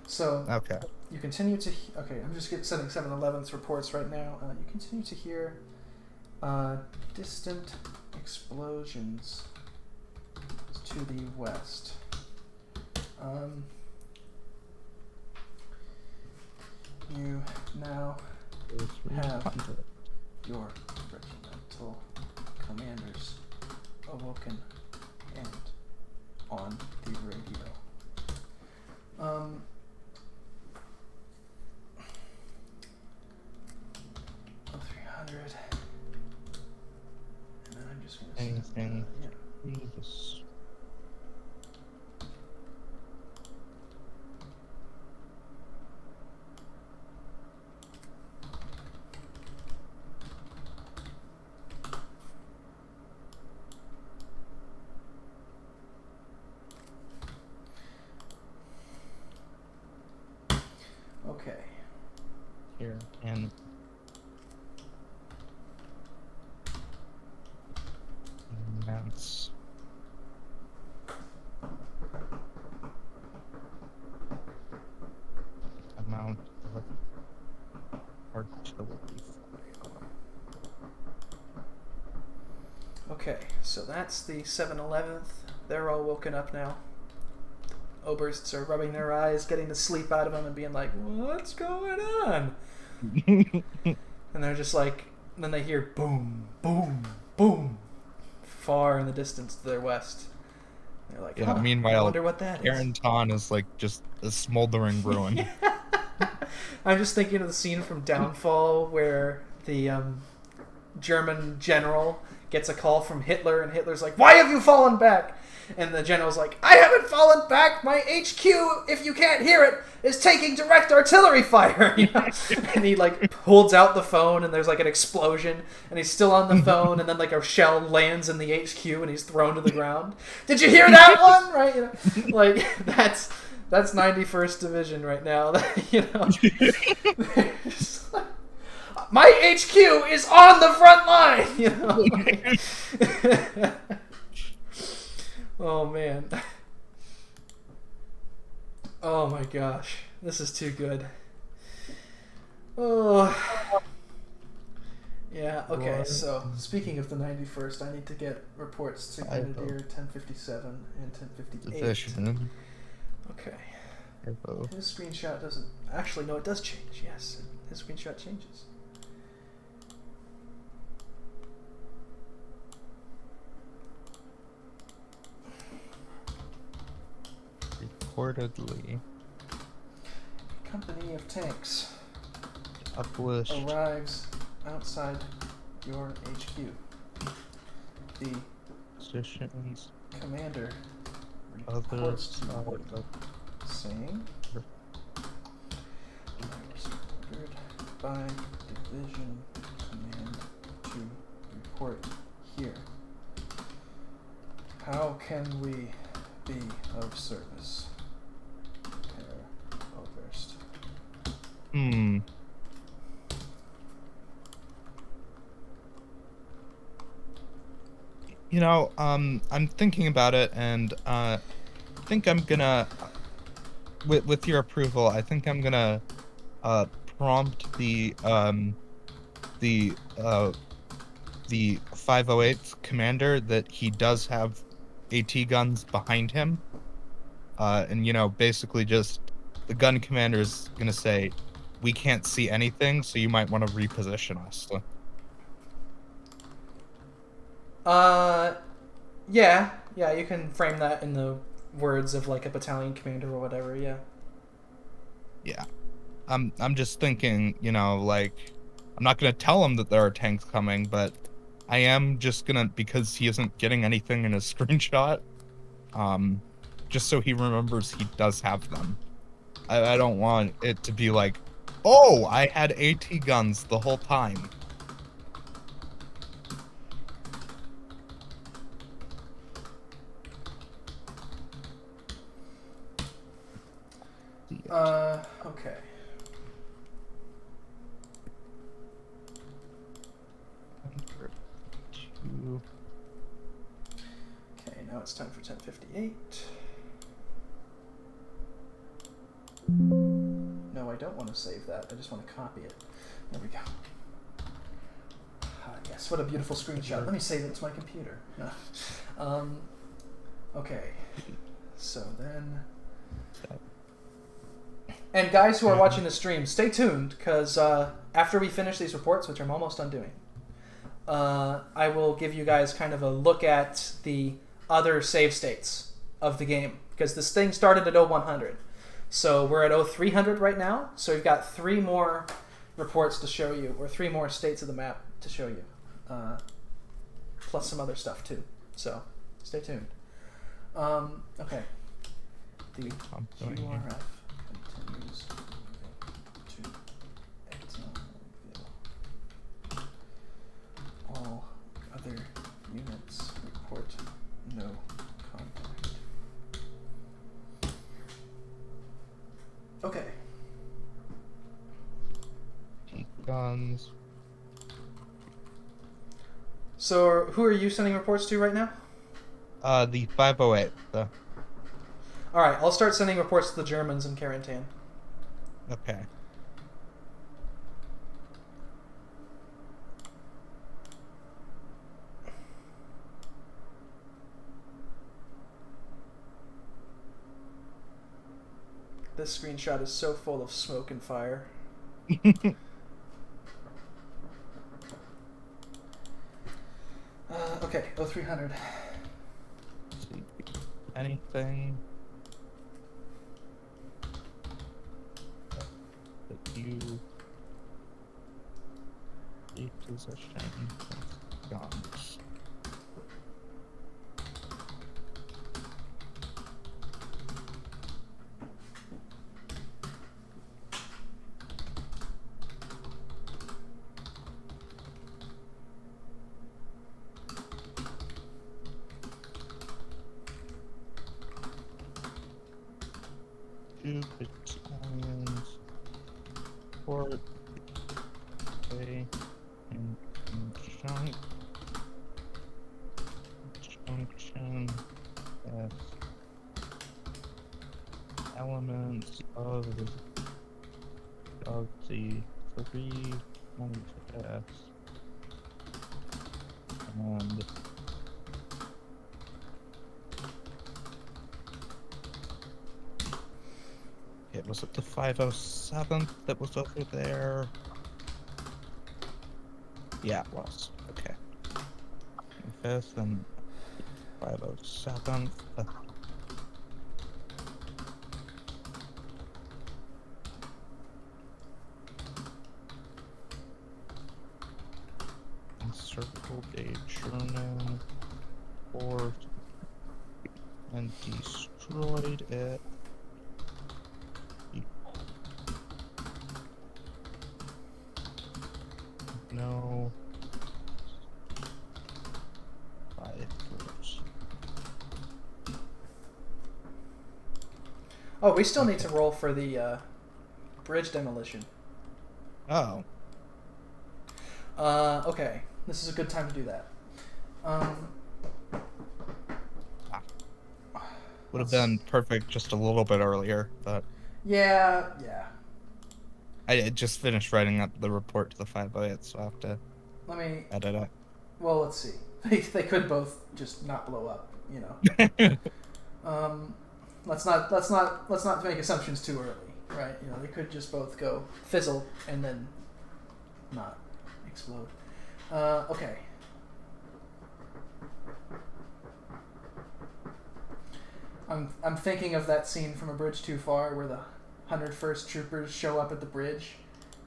So... Okay. You continue to... Okay, I'm just sending 7/11's reports right now. You continue to hear distant explosions to the west. You now have your regimental commanders awoken and on the radio. 300. And then I'm just going to anything. Okay. Here and that's amount of artillery. Okay, so that's the 7-11th. They're all woken up now. Obersts are rubbing their eyes, getting the sleep out of them, and being like, "What's going on?" And they're just like, then they hear boom, boom, boom, far in the distance to their west. And they're like, Yeah. I Meanwhile, wonder what that is. Carenton is like just a smoldering ruin. I'm just thinking of the scene from Downfall where the German general gets a call from Hitler, and Hitler's like, "Why have you fallen back?" And the general's like, "I haven't fallen back. My HQ, if you can't hear it, is taking direct artillery fire." You know? And he like holds out the phone, and there's like an explosion, and he's still on the phone, and then like a shell lands in the HQ, and he's thrown to the ground. Did you hear that one? Right? You know, like that's 91st Division right now. You know, my HQ is on the front line. You know. Oh man. Oh my gosh. This is too good. Oh. Yeah, okay, so speaking of the 91st, I need to get reports to Grenadier 1057 and 1058. Division. Okay. Airborne. His screenshot doesn't... Actually, no, it does change, yes. His screenshot changes. Reportedly. Company of tanks Published. arrives outside your HQ. The Positions. commander Other reports to side you of saying, I was ordered by division command to report here. How can we be of service? Herr Oberst. You know, I'm thinking about it, and I think I'm gonna, with your approval, I think I'm gonna prompt the 508th commander that he does have AT guns behind him, and you know, basically just the gun commander's gonna say, "We can't see anything, so you might want to reposition us." Yeah, you can frame that in the words of like a battalion commander or whatever, yeah. Yeah. I'm just thinking, you know, like, I'm not gonna tell him that there are tanks coming, but I am just gonna, because he isn't getting anything in his screenshot, just so he remembers he does have them. I don't want it to be like, oh, I had AT guns the whole time. Okay. Okay, now it's time for 1058. No, I don't want to save that. I just want to copy it. There we go. Ah, yes, what a beautiful screenshot. Let me save it to my computer. Okay. So then... And guys who are watching the stream, stay tuned, because after we finish these reports, which I'm almost done doing, I will give you guys kind of a look at the other save states of the game, because this thing started at 0100. So we're at 0300 right now, so we've got 3 more reports to show you, or 3 more states of the map to show you, plus some other stuff too. So stay tuned. Okay. The QRF continues to exile. All other units report no contact. Okay. guns. So, who are you sending reports to right now? The 508. Alright, I'll start sending reports to the Germans in Carentan. Okay. This screenshot is so full of smoke and fire. Okay, 0300. See anything that you reposition guns. Two battalions, port, okay, in conjunction, yes, elements of the 3 manifest, and was it the 507th that was over there? Yeah, it was. Okay. 5th and 507th. Encircled a German fort and destroyed it. No. 5 floors. Oh, we still need to roll for the bridge demolition. Oh. Okay. This is a good time to do that. Would have been perfect just a little bit earlier, but Yeah. I just finished writing up the report to the 508, so I have to Let me. edit it. Well, let's see. They could both just not blow up, you know. Let's not make assumptions too early, right? You know, they could just both go fizzle and then not explode. Okay. I'm thinking of that scene from A Bridge Too Far where the 101st Troopers show up at the bridge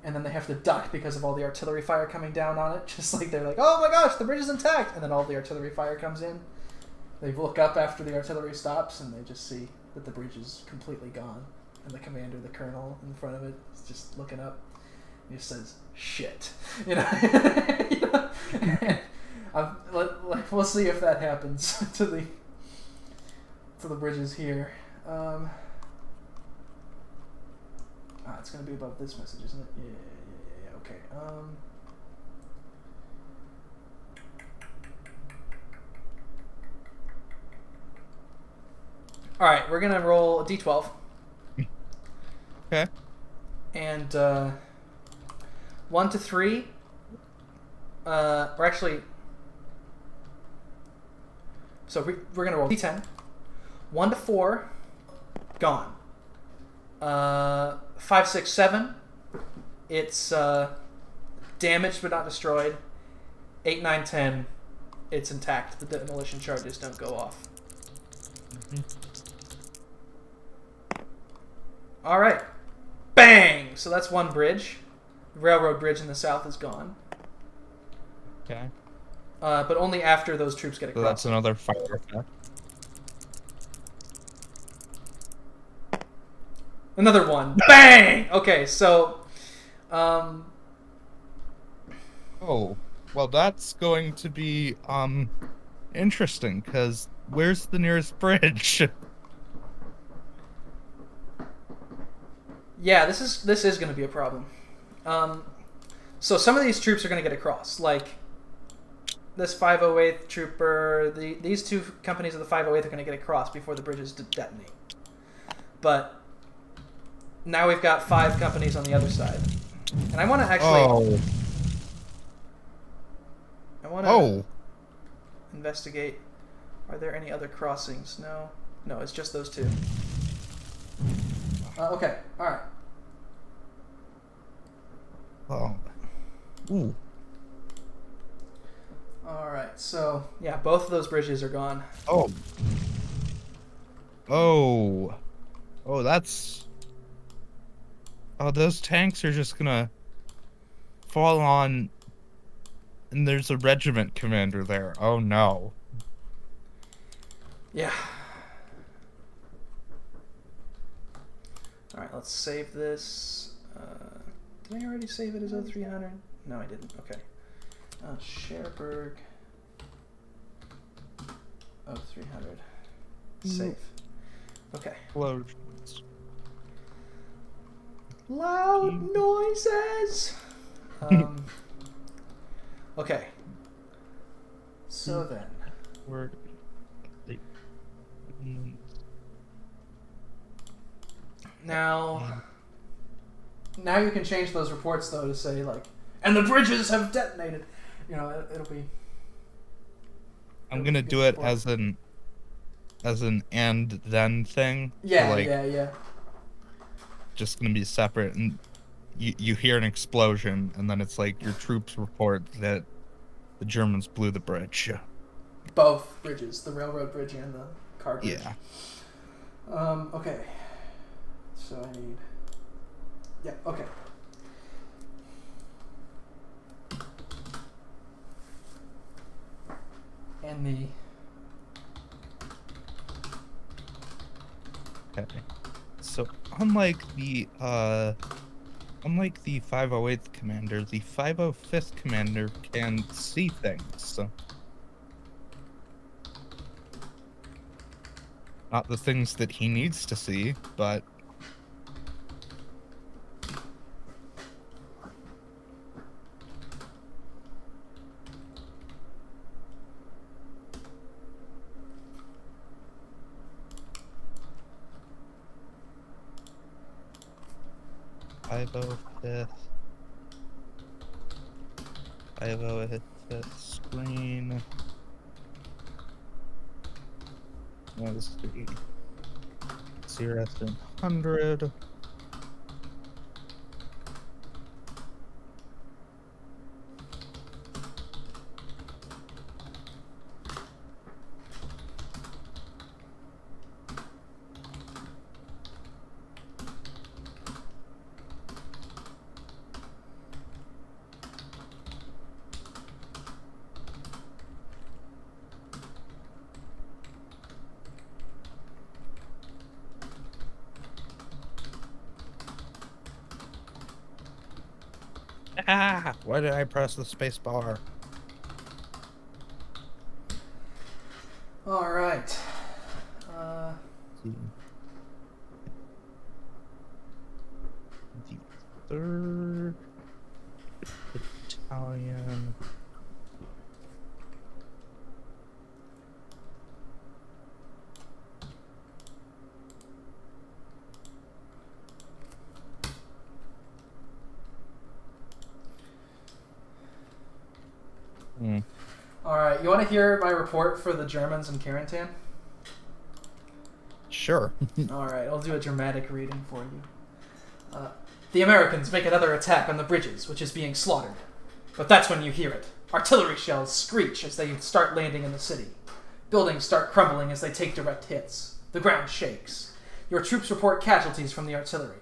and then they have to duck because of all the artillery fire coming down on it. Just like they're like, oh my gosh, the bridge is intact! And then all the artillery fire comes in. They look up after the artillery stops and they just see that the bridge is completely gone. And the commander, the colonel in front of it, is just looking up. He just says, shit. You know? We'll see if that happens to the bridges here. It's going to be above this message, isn't it? Yeah. Okay. All right, we're going to roll a d12. Okay. And 1 to 3. Or actually, so we're going to roll d10. 1 to 4, gone. 5, 6, 7, it's damaged but not destroyed. 8, 9, 10, it's intact. The demolition charges don't go off. Mm-hmm. All right. Bang! So that's one bridge. The railroad bridge in the south is gone. Okay. But only after those troops get across. So that's another fire effect. Another one. Bang! Okay, so... Oh, well, that's going to be, interesting, because where's the nearest bridge? Yeah, this is going to be a problem. So some of these troops are going to get across, like this 508th trooper. These two companies of the 508th are going to get across before the bridges detonate. But now we've got 5 companies on the other side, and I want to actually. I want to investigate. Are there any other crossings? No, it's just those 2. Okay, all right. Oh. Ooh. All right, so yeah, both of those bridges are gone. That's. Oh, those tanks are just gonna fall on. And there's a regiment commander there. Oh no. Yeah. All right, let's save this. Did I already save it as 0300? No, I didn't. Okay. Cherbourg. 0300. Save. Okay. Explosions. Loud noises. Okay. So then. Now you can change those reports though to say like, and the bridges have detonated. You know, it'll be. I'm gonna do it as an and then thing. Yeah, so yeah. Just gonna be separate, and you hear an explosion, and then it's like your troops report that the Germans blew the bridge. Both bridges, the railroad bridge and the car bridge. Yeah. Okay. So I need. Yeah. Okay. And the. Okay. So unlike the 508th commander, the 505th commander can see things. So not the things that he needs to see, but 505th. 505th screen. Was the CRS-100. Why did I press the space bar? All right. The 3rd Battalion. All right. You want to hear my report for the Germans in Carentan? Sure. All right. I'll do a dramatic reading for you. The Americans make another attack on the bridges, which is being slaughtered. But that's when you hear it. Artillery shells screech as they start landing in the city. Buildings start crumbling as they take direct hits. The ground shakes. Your troops report casualties from the artillery.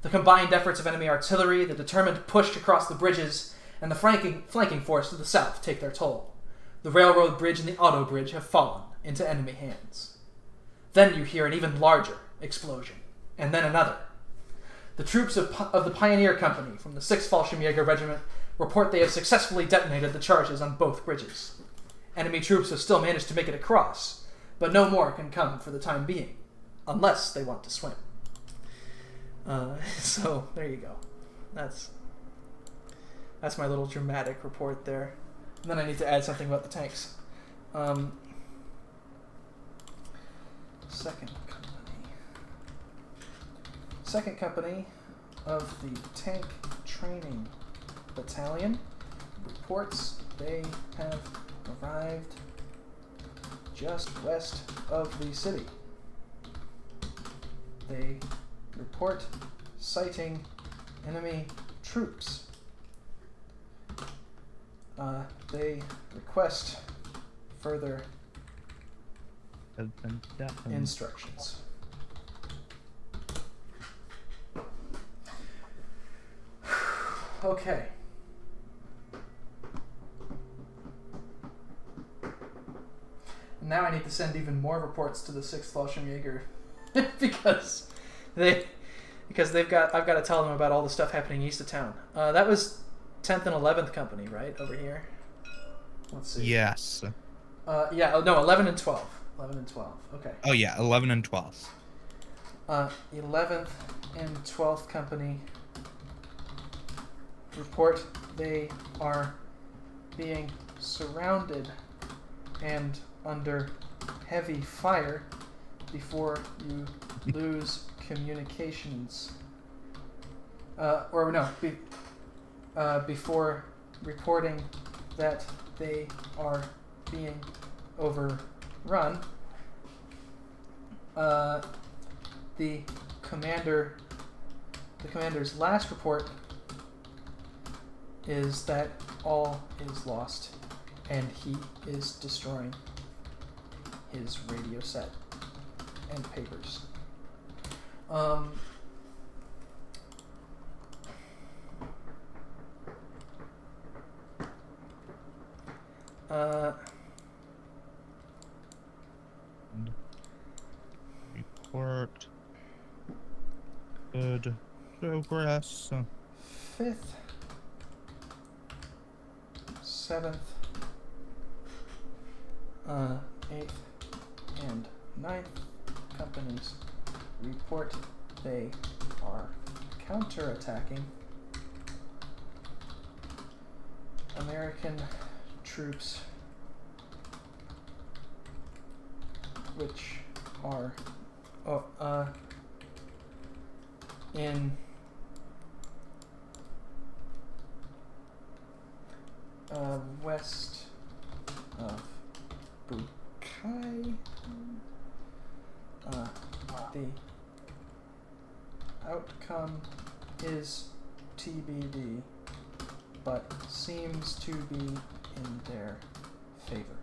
The combined efforts of enemy artillery, the determined push across the bridges, and the flanking force to the south take their toll. The railroad bridge and the auto bridge have fallen into enemy hands. Then you hear an even larger explosion, and then another. The troops of the Pioneer Company from the 6th Fallschirmjäger Regiment report they have successfully detonated the charges on both bridges. Enemy troops have still managed to make it across, but no more can come for the time being, unless they want to swim. So there you go. That's That's my little dramatic report there. And then I need to add something about the tanks. Second company of the Tank Training Battalion reports they have arrived just west of the city. They report sighting enemy troops. They request further instructions. Okay. Now I need to send even more reports to the 6th Fallschirmjäger because I've got to tell them about all the stuff happening east of town. That was 10th and 11th Company, right, over here? Let's see. Yes. Yeah, oh, no, 11 and 12. 11 and 12, okay. Oh, yeah, 11 and 12. 11th and 12th Company report they are being surrounded and under heavy fire before you lose communications. Before reporting that they are being overrun. The commander's last report is that all is lost and he is destroying his radio set and papers. Report. Good progress. 5th, 7th, 8th, and 9th companies report they are counterattacking American troops which are in west of Bukai. The outcome is TBD, but seems to be in their favor.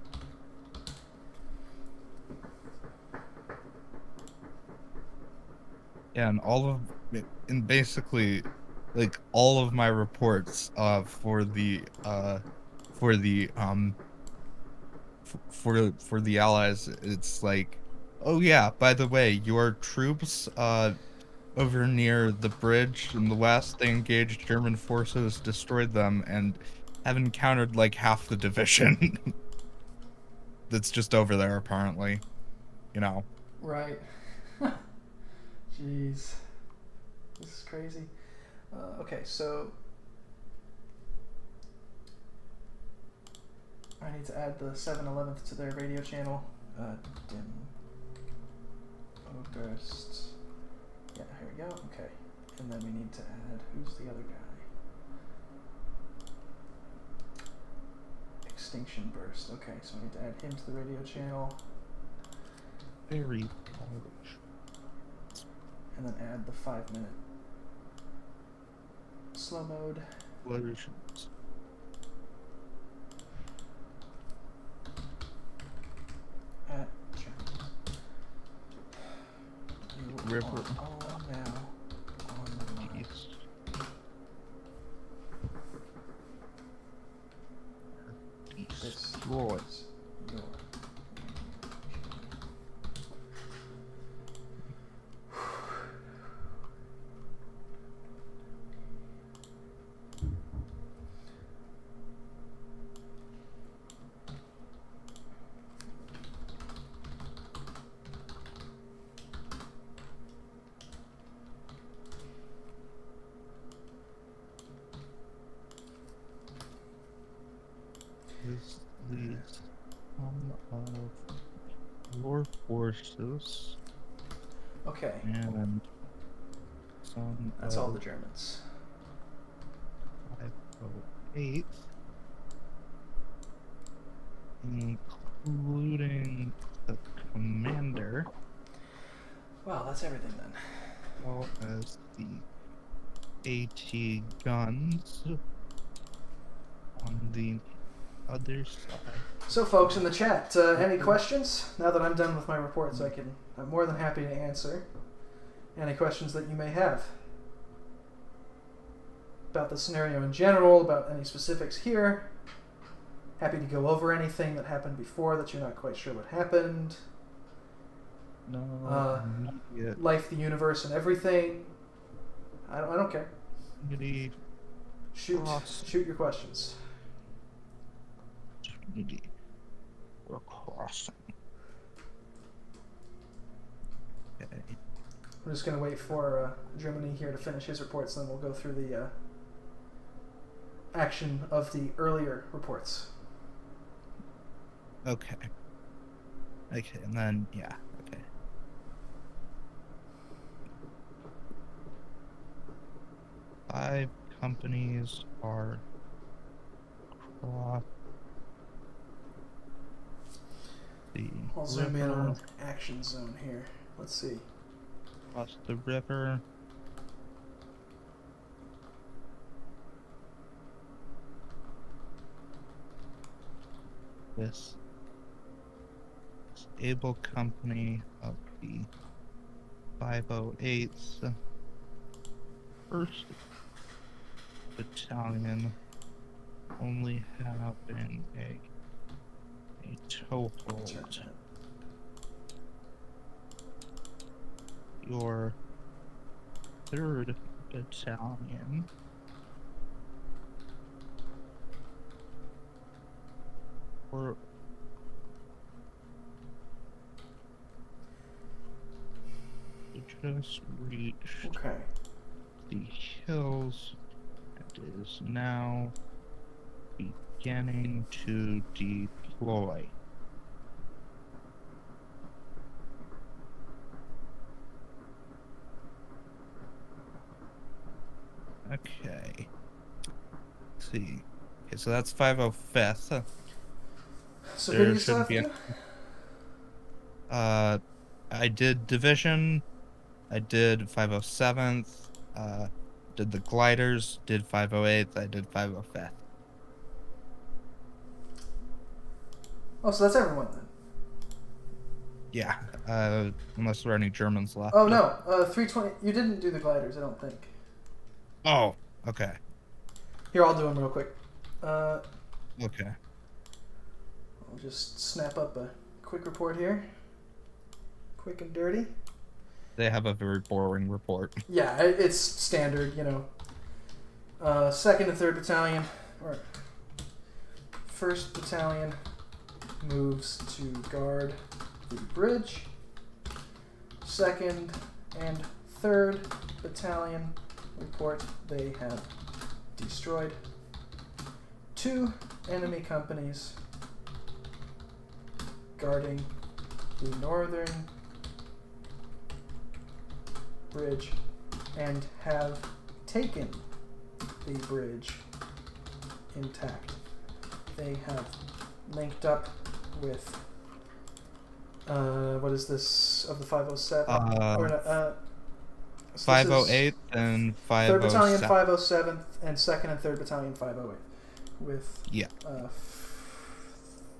Yeah, and basically, like all of my reports for the Allies, it's like, oh yeah, by the way, your troops over near the bridge in the west, they engaged German forces, destroyed them, and have encountered like half the division that's just over there apparently, you know. Right. Jeez. This is crazy. Okay, so I need to add the 7/11th to their radio channel. Dim. August. Yeah, here we go. Okay. And then we need to add, who's the other guy? Extinction Burst. Okay, so I need to add him to the radio channel. Very large. And then add the 5-minute slow mode. Explosions. At channels. You River. are all now on the line. East. Destroy. Is your is the sum of your forces Okay, and sum that's all of the Germans. 508, including the commander, Wow, that's everything then. as well as the AT guns on the other side. So, folks in the chat, any questions? Now that I'm done with my reports, I'm more than happy to answer any questions that you may have about the scenario in general, about any specifics here. Happy to go over anything that happened before that you're not quite sure what happened. No immediate Life, the universe, and everything. I don't care. opportunity Shoot your questions. for crossing. Okay. I'm just going to wait for Germany here to finish his reports, then we'll go through the action of the earlier reports. Okay. Okay, and then, yeah, okay. Five companies are across the I'll zoom in river. on action zone here. Let's see. Across the river. This able company of the 508th First Battalion only having a toehold. Your 3rd Battalion were just reached Okay. the hills and is now beginning to deploy. Okay. Let's see. Okay, so that's 505th. So There who do you should still have be to a- do? I did division. I did 507th. Did the gliders. Did 508th. I did 505th. Oh, so that's everyone then. Yeah. Unless there are any Germans left. Oh no, 320. You didn't do the gliders, I don't think. Oh. Okay. Here, I'll do them real quick. Okay. I'll just snap up a quick report here. Quick and dirty. They have a very boring report. Yeah, it's standard, you know. 2nd and 3rd Battalion, or 1st Battalion moves to guard the bridge. 2nd and 3rd Battalion report they have destroyed 2 enemy companies guarding the northern bridge and have taken the bridge intact. They have linked up with what is this of the 507? So 508 and 3rd Battalion 507. 507th and 2nd and 3rd Battalion 508 with Yeah.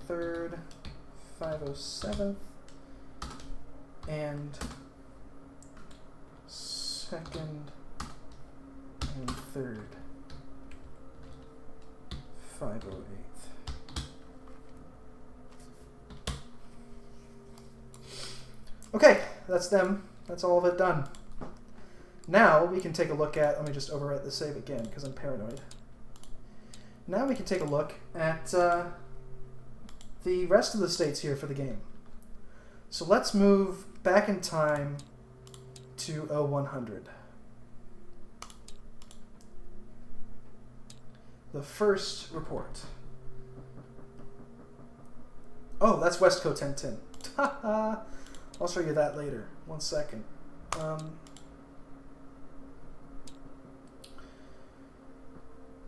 3rd 507th and 2nd and 3rd 508th. Okay, that's them. That's all of it done. Now we can take a look at, let me just overwrite the save again because I'm paranoid. Now we can take a look at the rest of the states here for the game. So let's move back in time to 0100. The first report. Oh, that's West Cotentin. I'll show you that later. 1 second. Come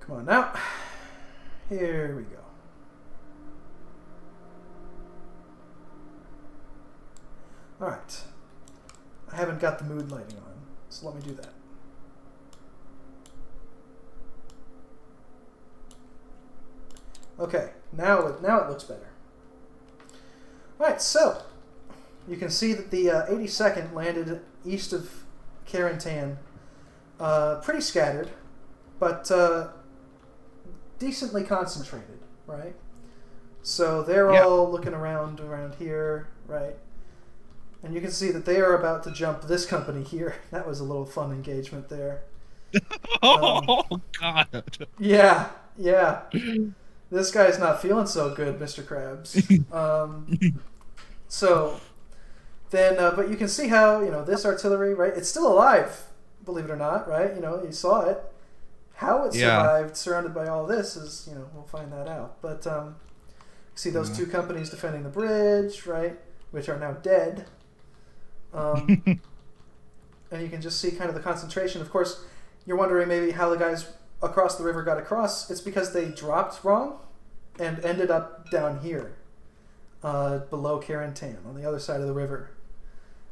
on now. Here we go. Alright. I haven't got the mood lighting on, so let me do that. Okay, now it looks better. Alright, so you can see that the 82nd landed east of Carentan, pretty scattered, but decently concentrated, right? So they're all looking around here, right? And you can see that they are about to jump this company here. That was a little fun engagement there. Oh, God. Yeah. This guy's not feeling so good, Mr. Krabs. So then, but you can see how, this artillery, right? It's still alive, believe it or not, right? You saw it. How it survived, surrounded by all this, is, we'll find that out. But see those two companies defending the bridge, right? Which are now dead. And you can just see kind of the concentration. Of course, you're wondering maybe how the guys across the river got across. It's because they dropped wrong and ended up down here, below Carentan, on the other side of the river.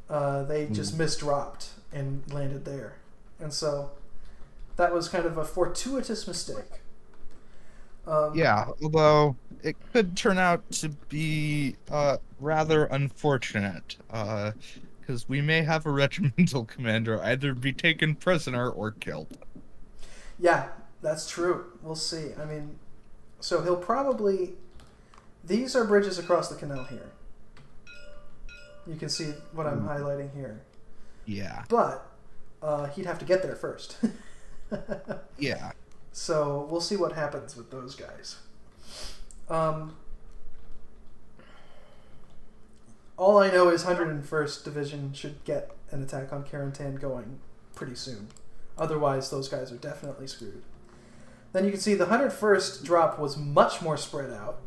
They just misdropped and landed there. And so that was kind of a fortuitous mistake. Although it could turn out to be rather unfortunate, because we may have a regimental commander either be taken prisoner or killed. Yeah, that's true. We'll see. I mean, so he'll probably... These are bridges across the canal here. You can see what I'm highlighting here. Yeah. But he'd have to get there first. Yeah. So we'll see what happens with those guys. All I know is 101st Division should get an attack on Carentan going pretty soon. Otherwise, those guys are definitely screwed. Then you can see the 101st drop was much more spread out.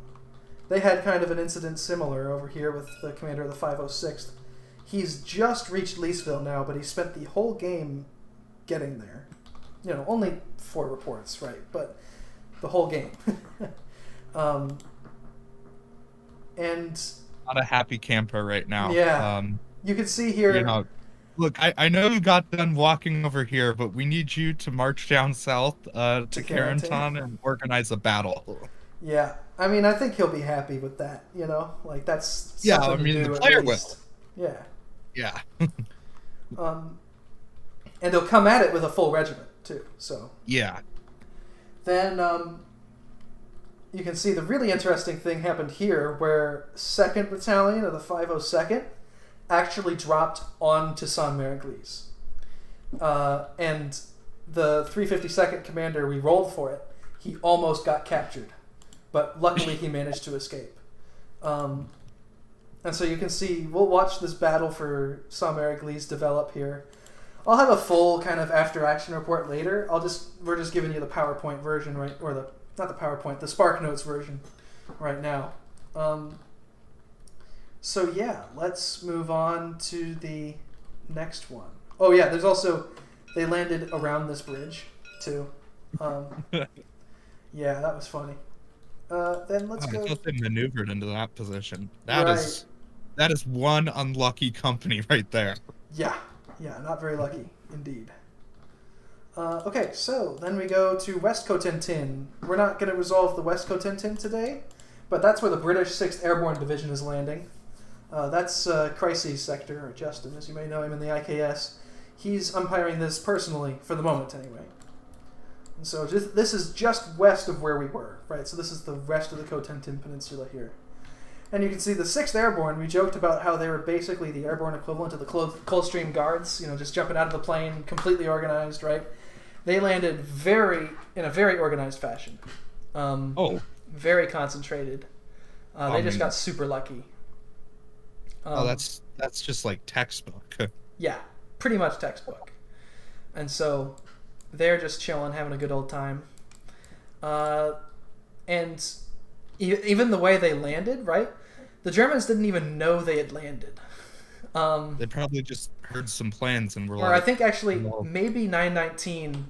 They had kind of an incident similar over here with the commander of the 506th. He's just reached Leesville now, but he spent the whole game getting there. Only 4 reports, right? But the whole game. And... Not a happy camper right now. Yeah. You can see here... Look, I know you got done walking over here, but we need you to march down south to Carentan and organize a battle. Yeah. I mean, I think he'll be happy with that, that's something to do, the player will. Yeah. Yeah. And he'll come at it with a full regiment, too, so... Yeah. Then, you can see the really interesting thing happened here, where 2nd Battalion of the 502nd actually dropped onto Saint-Mère-Église. And the 352nd commander, we rolled for it. He almost got captured, but luckily he managed to escape. And so you can see, we'll watch this battle for Saint-Mère-Église develop here. I'll have a full kind of after-action report later. We're just giving you the PowerPoint version, right? Or not the PowerPoint, the SparkNotes version right now. So yeah, let's move on to the next one. Oh yeah, there's also, they landed around this bridge too. Yeah, that was funny. Then let's go. I thought they maneuvered into that position. That is one unlucky company right there. Yeah, not very lucky indeed. Okay, so then we go to West Cotentin. We're not going to resolve the West Cotentin today, but that's where the British 6th Airborne Division is landing. That's Crises Sector, or Justin, as you may know him in the IKS. He's umpiring this personally, for the moment anyway. And so this is just west of where we were, right? So this is the rest of the Cotentin Peninsula here. And you can see the 6th Airborne, we joked about how they were basically the airborne equivalent of the Coldstream Guards, just jumping out of the plane, completely organized, right? They landed in a very organized fashion. Very concentrated. They just got super lucky. That's just like textbook. Yeah, pretty much textbook. And so they're just chilling, having a good old time. And even the way they landed, right? the Germans didn't even know they had landed. They probably just heard some plans and were or like... I think actually no. maybe 919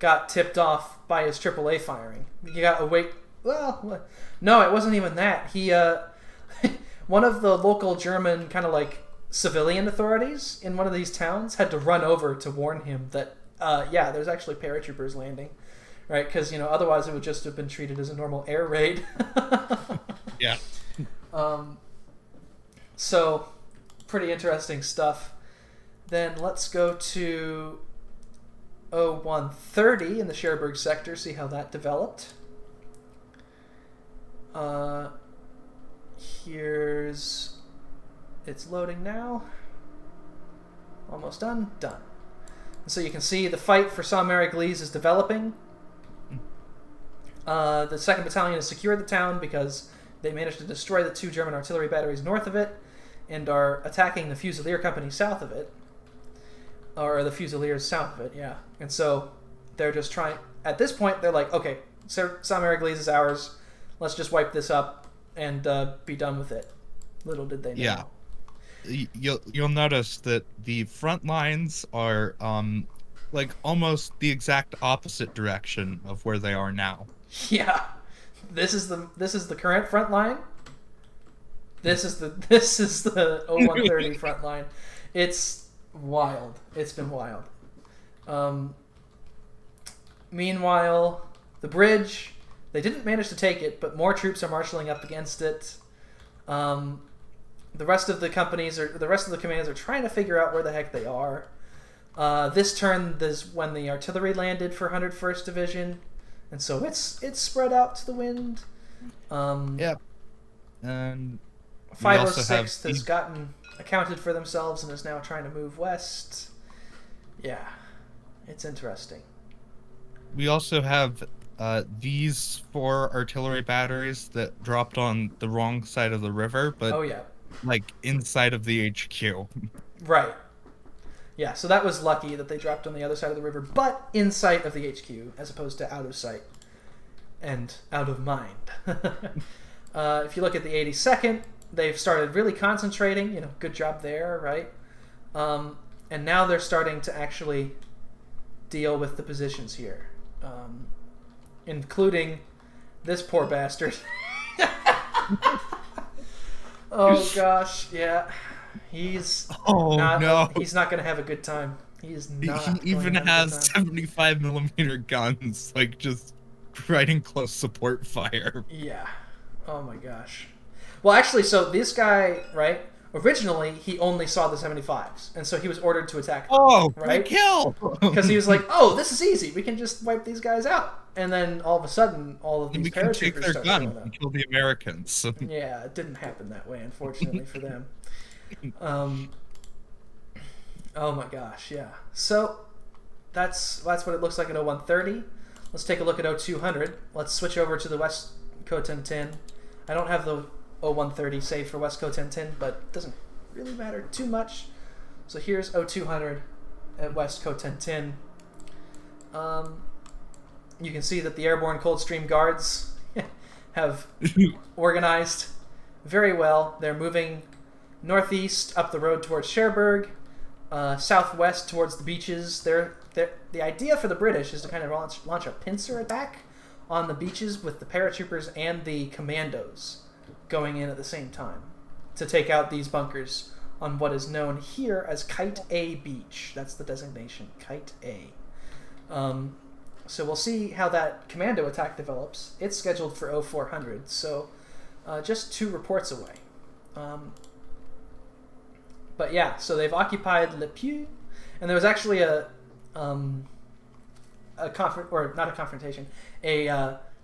got tipped off by his AAA firing. You got awake. Well, no, it wasn't even that. He, one of the local German kind of like civilian authorities in one of these towns had to run over to warn him that, yeah, there's actually paratroopers landing, right? Because otherwise it would just have been treated as a normal air raid. Yeah. So, pretty interesting stuff. Then let's go to 0130 in the Cherbourg sector, see how that developed. It's loading now. Almost done. Done. And so you can see the fight for Saint-Mary-Église is developing. The 2nd Battalion has secured the town because they managed to destroy the 2 German artillery batteries north of it and are attacking the Fusilier Company south of it. Or the Fusiliers south of it, yeah. And so they're just trying... At this point, they're like, okay, Saint-Mary-Église is ours. Let's just wipe this up and be done with it. Little did they know. Yeah. You'll notice that the front lines are like almost the exact opposite direction of where they are now. Yeah. This is the current front line. This is the 0130 front line. It's wild. It's been wild. Meanwhile, the bridge, they didn't manage to take it, but more troops are marshaling up against it. The rest of the commands are trying to figure out where the heck they are. This turn is when the artillery landed for 101st Division, and so it's spread out to the wind. Yeah. And 506th has gotten accounted for themselves and is now trying to move west. Yeah, it's interesting. We also have these 4 artillery batteries that dropped on the wrong side of the river, but like inside of the HQ. Right. Yeah, so that was lucky that they dropped on the other side of the river, but in sight of the HQ, as opposed to out of sight and out of mind. If you look at the 82nd, they've started really concentrating, good job there, right? And now they're starting to actually deal with the positions here, including this poor bastard. Oh gosh, yeah. He's not going to have a good time. He even has 75 millimeter guns, like just right in close support fire. Yeah. Oh my gosh. Well, actually, so this guy, right? Originally, he only saw the 75s, and so he was ordered to attack them. Oh, right? Kill! Because he was like, "Oh, this is easy. We can just wipe these guys out." And then all of a sudden, all of these we can take paratroopers their start gun showing up. and kill the Americans. Yeah, it didn't happen that way, unfortunately for them. Oh my gosh, yeah. So that's what it looks like at 0130. Let's take a look at 0200. Let's switch over to the West Cotentin. I don't have the 0130 saved for West Cotentin, but it doesn't really matter too much. So here's 0200 at West Cotentin. You can see that the Airborne Coldstream Guards have organized very well. They're moving northeast up the road towards Cherbourg, southwest towards the beaches. The idea for the British is to kind of launch a pincer attack on the beaches with the paratroopers and the commandos going in at the same time to take out these bunkers on what is known here as Kite A Beach. That's the designation, Kite A. So we'll see how that commando attack develops. It's scheduled for 0400, so just 2 reports away. But yeah, so they've occupied Le Puy, and there was actually a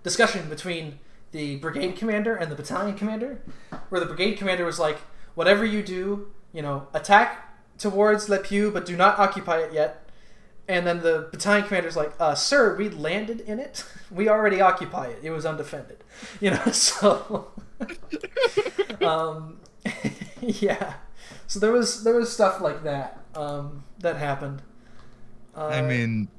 discussion between the brigade commander and the battalion commander, where the brigade commander was like, "Whatever you do, attack towards Le Puy, but do not occupy it yet." And then the battalion commander's like, "Sir, we landed in it. We already occupy it. It was undefended." So yeah. So there was stuff like that that happened. I mean,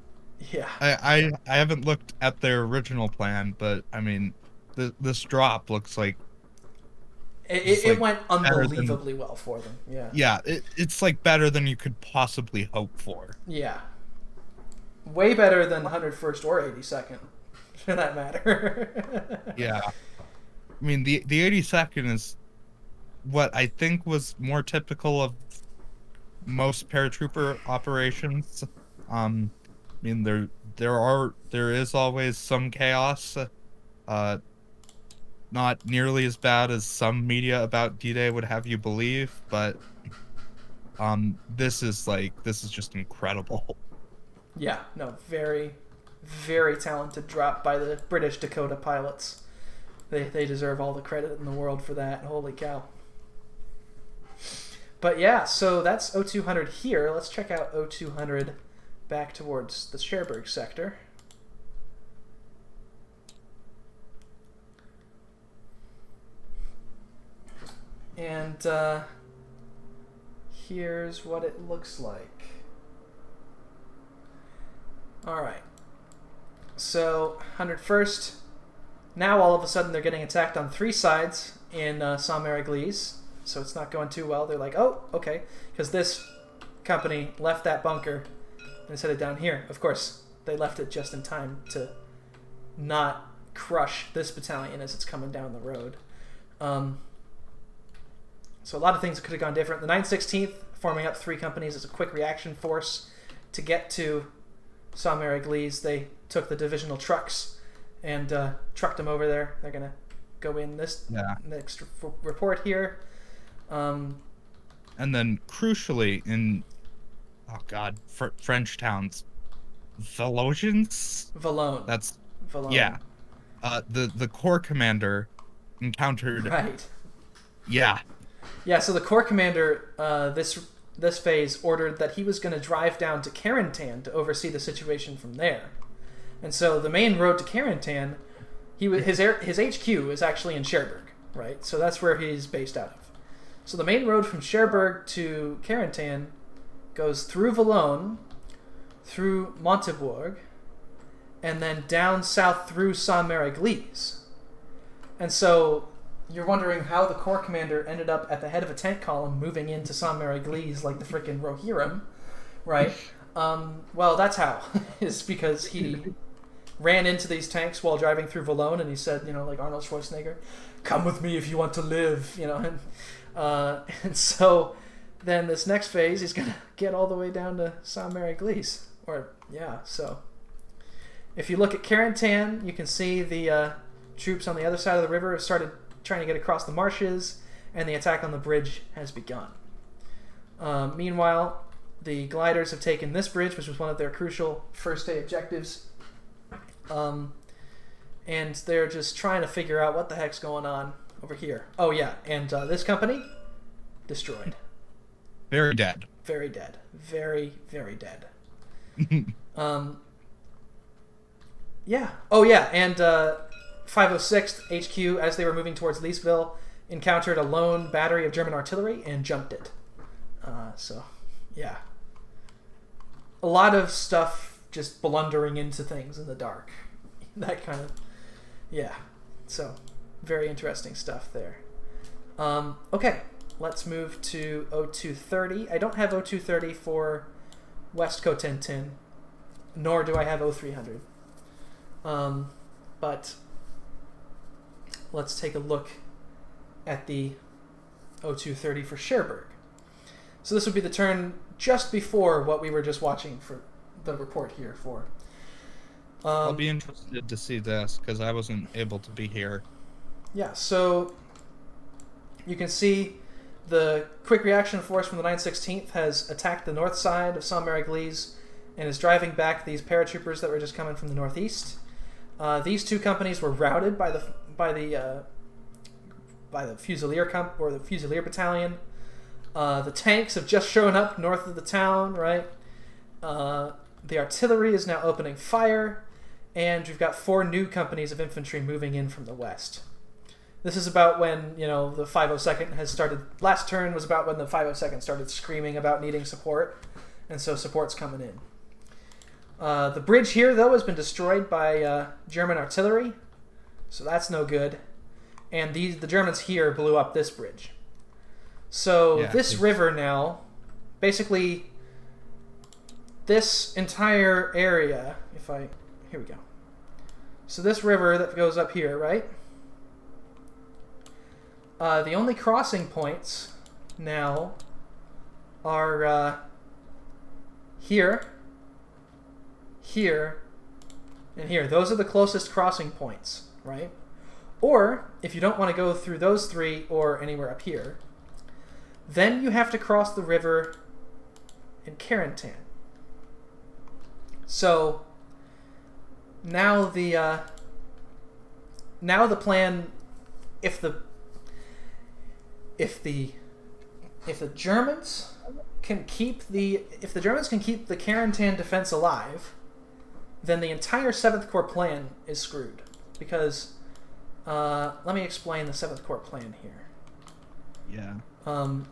yeah. I haven't looked at their original plan, but I mean, this drop looks like It went unbelievably well for them. Yeah. Yeah, it's like better than you could possibly hope for. Yeah. Way better than 101st or 82nd, for that matter. Yeah. I mean, the 82nd is what I think was more typical of most paratrooper operations. I mean, there is always some chaos. Not nearly as bad as some media about D-Day would have you believe, but this is just incredible. Yeah, no, very, very talented drop by the British Dakota pilots. They deserve all the credit in the world for that. Holy cow. But yeah, so that's O200 here. Let's check out O200 back towards the Cherbourg sector. And here's what it looks like. Alright. So, 101st. Now all of a sudden they're getting attacked on 3 sides in Saint-Mary-Église. So it's not going too well. They're like, oh, okay. Because this company left that bunker and is headed down here. Of course, they left it just in time to not crush this battalion as it's coming down the road. So a lot of things could have gone different. The 916th forming up 3 companies as a quick reaction force to get to Saint-Mary-Église. They took the divisional trucks and trucked them over there. They're going to go in this next report here. And then crucially in French towns, Valognes. That's Valognes. Yeah. The corps commander encountered. Right. Yeah. Yeah. So the corps commander this phase ordered that he was going to drive down to Carentan to oversee the situation from there, and so the main road to Carentan, his HQ is actually in Cherbourg, right? So that's where he's based out of. So the main road from Cherbourg to Carentan goes through Valognes, through Montebourg, and then down south through Saint-Mary-Église. And so you're wondering how the corps commander ended up at the head of a tank column moving into Saint-Mary-Église like the frickin' Rohirrim, right? Well, that's how. It's because he ran into these tanks while driving through Valognes, and he said, like Arnold Schwarzenegger, "Come with me if you want to live," and so then this next phase, he's going to get all the way down to Saint-Mary-Église. So if you look at Carentan, you can see the troops on the other side of the river have started trying to get across the marshes, and the attack on the bridge has begun. Meanwhile, the gliders have taken this bridge, which was one of their crucial first-day objectives, and they're just trying to figure out what the heck's going on over here. Oh, yeah, and this company, destroyed. Very dead. Very dead. Very, very dead. Yeah. Oh, yeah, and 506th HQ, as they were moving towards Leesville, encountered a lone battery of German artillery and jumped it. Yeah. A lot of stuff just blundering into things in the dark. That kind of... Yeah. So, very interesting stuff there. Okay, let's move to O230. I don't have O230 for West Cotentin, nor do I have O300. But let's take a look at the O230 for Cherbourg. So this would be the turn just before what we were just watching for the report here for. I'll be interested to see this because I wasn't able to be here. Yeah, so you can see the quick reaction force from the 916th has attacked the north side of Saint-Mary-Église and is driving back these paratroopers that were just coming from the northeast. These 2 companies were routed by the Fusilier or the Fusilier battalion. The tanks have just shown up north of the town, right? The artillery is now opening fire, and we've got 4 new companies of infantry moving in from the west. This is about when, the 502nd has started. Last turn was about when the 502nd started screaming about needing support, and so support's coming in. The bridge here, though, has been destroyed by German artillery, so that's no good. And the Germans here blew up this bridge. So this river now, basically, this entire area, here we go. So this river that goes up here, right? The only crossing points now are here, here, and here. Those are the closest crossing points, right? Or, if you don't want to go through those three or anywhere up here, then you have to cross the river in Carentan. So, now the plan, if the Germans can keep the Carentan defense alive, then the entire 7th Corps plan is screwed. Because, let me explain the 7th Corps plan here. Yeah.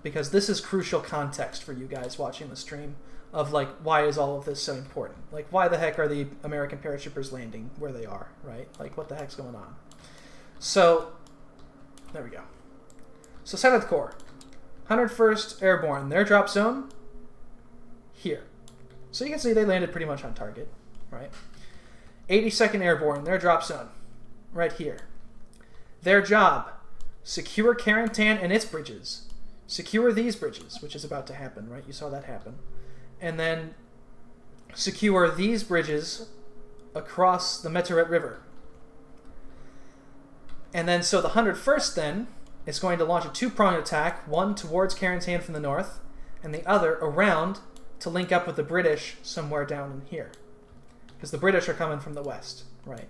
Because this is crucial context for you guys watching the stream of, like, why is all of this so important? Like, why the heck are the American paratroopers landing where they are, right? Like, what the heck's going on? So, there we go. So, 7th Corps. 101st Airborne, their drop zone, here. So you can see they landed pretty much on target, right? 82nd Airborne, their drop zone, right here. Their job, secure Carentan and its bridges. Secure these bridges, which is about to happen, right? You saw that happen. And then secure these bridges across the Meteoret River. And then, so the 101st then is going to launch a two-pronged attack, one towards Carentan from the north, and the other around to link up with the British somewhere down in here. Because the British are coming from the west, right?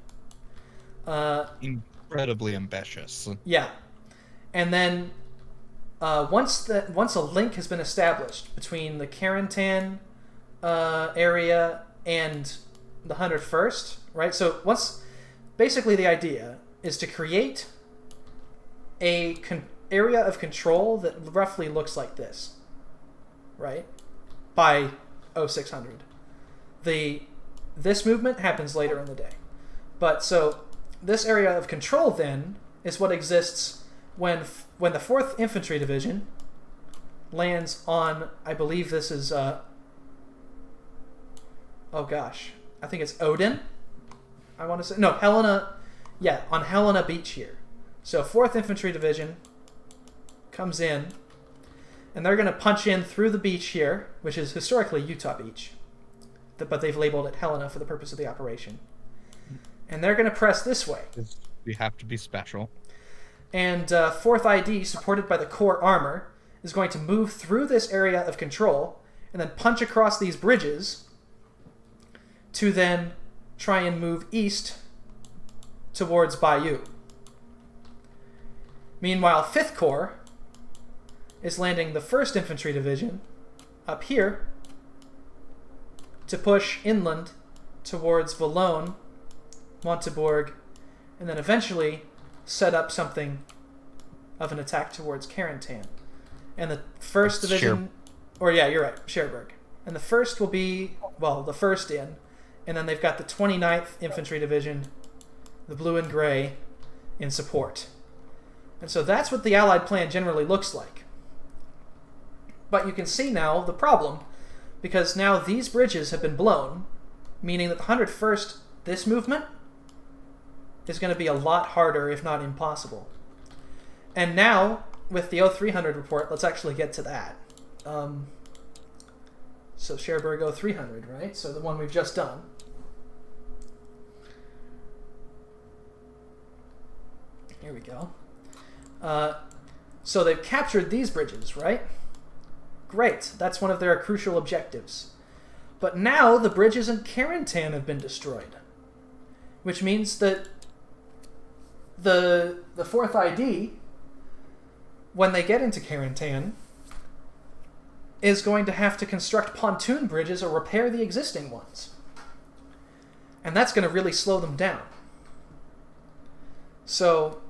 Incredibly ambitious. Yeah. And then once a link has been established between the Carentan area and the 101st, right? So basically the idea is to create a area of control that roughly looks like this, right? By 0600. This movement happens later in the day. But so this area of control then is what exists when the 4th Infantry Division lands on, I believe this is, oh gosh, I think it's Odin, I want to say. No, Helena, yeah, on Helena Beach here. So 4th Infantry Division comes in, and they're going to punch in through the beach here, which is historically Utah Beach, but they've labeled it Helena for the purpose of the operation. And they're going to press this way. We have to be special. And 4th ID, supported by the Corps Armor, is going to move through this area of control and then punch across these bridges to then try and move east towards Bayou. Meanwhile, 5th Corps is landing the 1st Infantry Division up here to push inland towards Valognes, Montebourg, and then eventually set up something of an attack towards Carentan. And the 1st Division... yeah, you're right, Cherbourg. And the 1st will be, well, the 1st in, and then they've got the 29th Infantry Division, the blue and gray, in support. And so that's what the Allied plan generally looks like. But you can see now the problem, because now these bridges have been blown, meaning that the 101st, this movement, is going to be a lot harder, if not impossible. And now, with the 0300 report, let's actually get to that. So Cherbourg 0300, right? So the one we've just done. Here we go. So they've captured these bridges, right? Great. That's one of their crucial objectives. But now the bridges in Carentan have been destroyed. Which means that the 4th ID, when they get into Carentan, is going to have to construct pontoon bridges or repair the existing ones. And that's going to really slow them down. So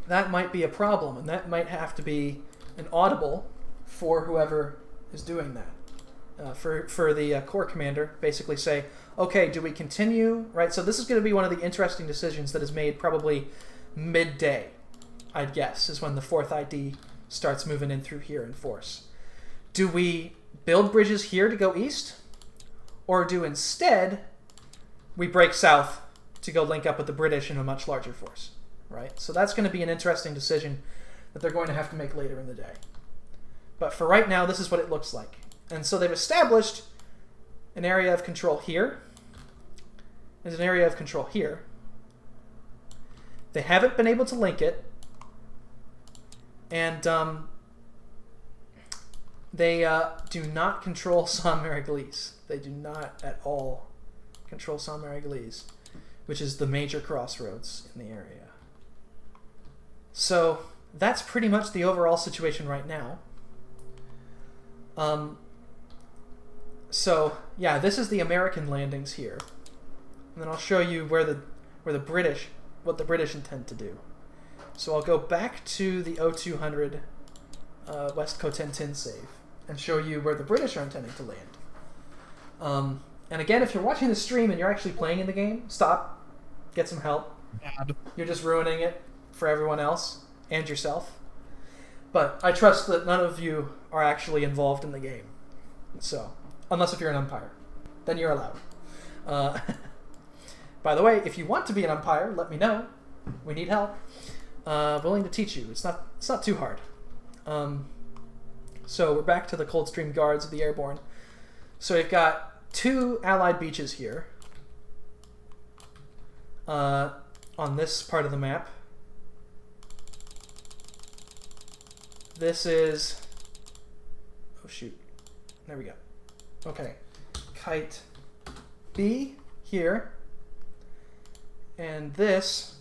that might be a problem, and that might have to be an audible for whoever is doing that. For the Corps commander, basically say, okay, do we continue? Right. So this is going to be one of the interesting decisions that is made probably midday, I'd guess, is when the 4th ID starts moving in through here in force. Do we build bridges here to go east? Or do instead we break south to go link up with the British in a much larger force? Right? So that's going to be an interesting decision that they're going to have to make later in the day. But for right now, this is what it looks like. And so they've established an area of control here. There's an area of control here. They haven't been able to link it. And they do not control Saint-Mary-Église. They do not at all control Saint-Mary-Église, which is the major crossroads in the area. So that's pretty much the overall situation right now. So yeah, this is the American landings here, and then I'll show you where the British, what the British intend to do. So I'll go back to the 0200 West Cotentin save and show you where the British are intending to land. And again, if you're watching the stream and you're actually playing in the game, stop, get some help. Bad. You're just ruining it for everyone else and yourself. But I trust that none of you are actually involved in the game. So, unless if you're an umpire, then you're allowed. By the way, if you want to be an umpire, let me know. We need help. Willing to teach you. It's not too hard. So we're back to the Coldstream Guards of the Airborne. So we've got 2 Allied beaches here on this part of the map. This is... oh, shoot. There we go. Okay. Kite B here. And this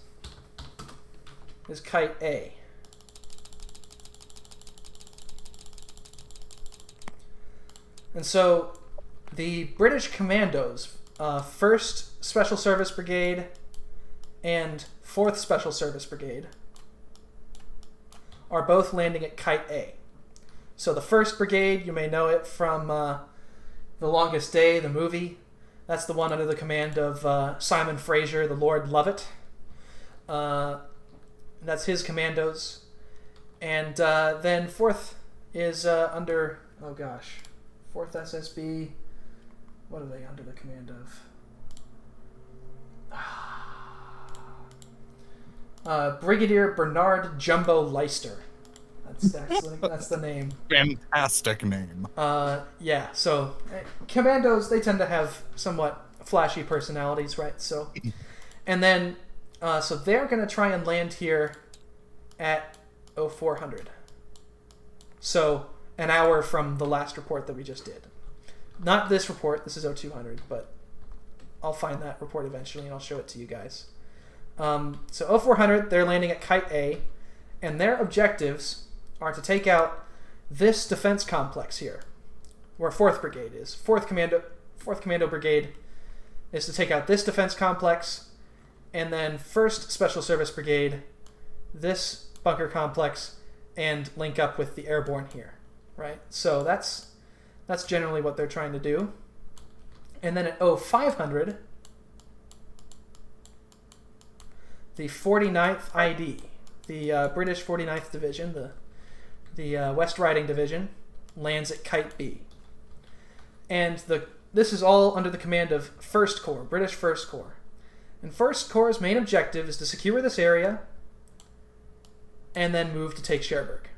is Kite A. And so the British Commandos, 1st Special Service Brigade and 4th Special Service Brigade, are both landing at Kite A. So the 1st Brigade, you may know it from The Longest Day, the movie. That's the one under the command of Simon Fraser, the Lord Lovett. That's his commandos. And then 4th is under, 4th SSB. What are they under the command of? Brigadier Bernard Jumbo Leister. That's the name. Fantastic name. Yeah, so commandos, they tend to have somewhat flashy personalities, right? So, and then, so they're going to try and land here at 0400. So, an hour from the last report that we just did. Not this report, this is 0200, but I'll find that report eventually and I'll show it to you guys. So 0400, they're landing at Kite A, and their objectives are to take out this defense complex here, where 4th Brigade is. 4th Commando Brigade is to take out this defense complex, and then 1st Special Service Brigade, this bunker complex, and link up with the Airborne here, right? So that's generally what they're trying to do. And then at 0500, the 49th ID, the British 49th Division, the West Riding Division, lands at Kite B. And this is all under the command of 1st Corps, British 1st Corps. And 1st Corps' main objective is to secure this area and then move to take Cherbourg.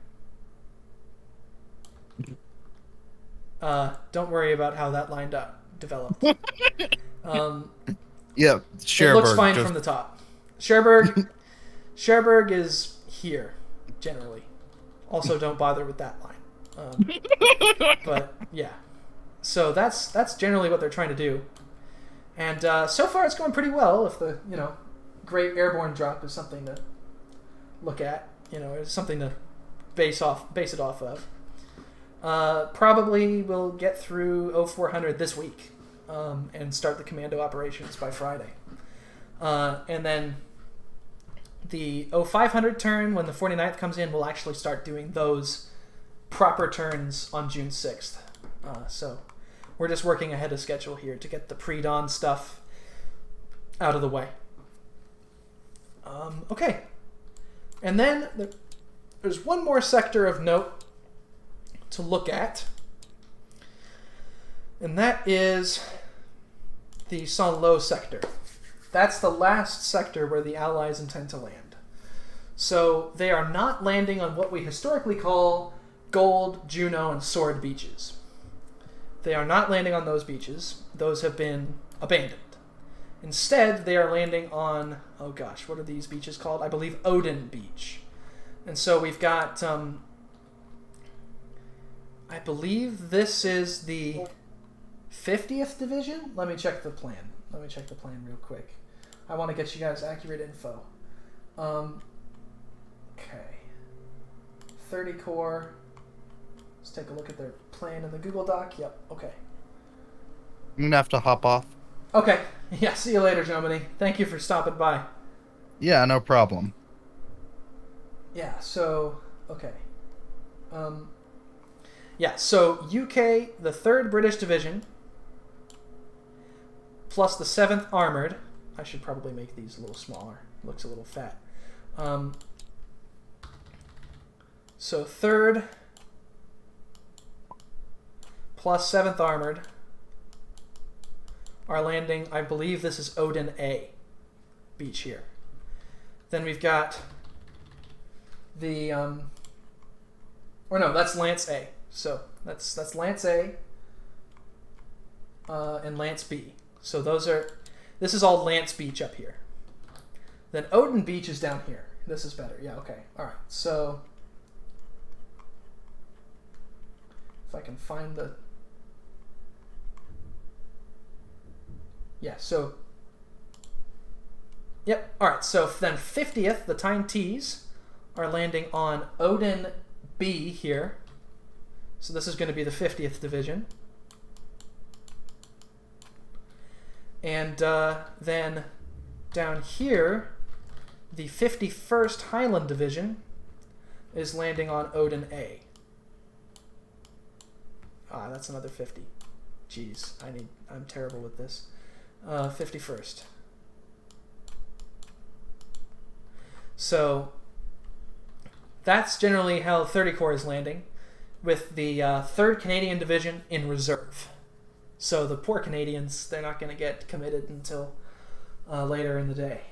Don't worry about how that lined up, developed. Yeah, Cherbourg. It looks fine from the top. Cherbourg is here, generally. Also, don't bother with that line. But yeah, so that's generally what they're trying to do, and so far it's going pretty well. If the Great Airborne Drop is something to look at, it's something to base it off of. Probably we'll get through 0400 this week and start the commando operations by Friday. And then the 0500 turn, when the 49th comes in, we'll actually start doing those proper turns on June 6th. So we're just working ahead of schedule here to get the pre-dawn stuff out of the way. Okay, And then there's one more sector of note to look at, and that is the Saint-Lô sector. That's the last sector where the Allies intend to land. So they are not landing on what we historically call Gold, Juno, and Sword beaches. They are not landing on those beaches. Those have been abandoned. Instead, they are landing on, oh gosh, what are these beaches called? I believe Odin Beach. And so we've got, I believe this is the 50th Division? Let me check the plan. Let me check the plan real quick. I want to get you guys accurate info. Okay. 30 Corps. Let's take a look at their plan in the Google Doc. Yep, okay. I'm gonna have to hop off. Okay. Yeah, see you later, Germany. Thank you for stopping by. Yeah, no problem. Yeah, so, okay. Yeah, so UK, the 3rd British Division, plus the 7th Armored. I should probably make these a little smaller. Looks a little fat. So 3rd plus 7th Armored are landing, I believe this is Odin A beach here. Then we've got the, or no, that's Lance A. So that's Lance A and Lance B. So this is all Lance Beach up here. Then Odin Beach is down here. This is better. Yeah, okay. All right. So if I can find the... Yeah, so... Yep. All right. So then 50th, the Tyne Tees, are landing on Odin B here. So this is going to be the 50th Division. And then down here, the 51st Highland Division is landing on Odin A. Ah, that's another 50. Jeez, I'm terrible with this. 51st. So that's generally how 30 Corps is landing, with the 3rd Canadian Division in reserve. So the poor Canadians, they're not going to get committed until later in the day.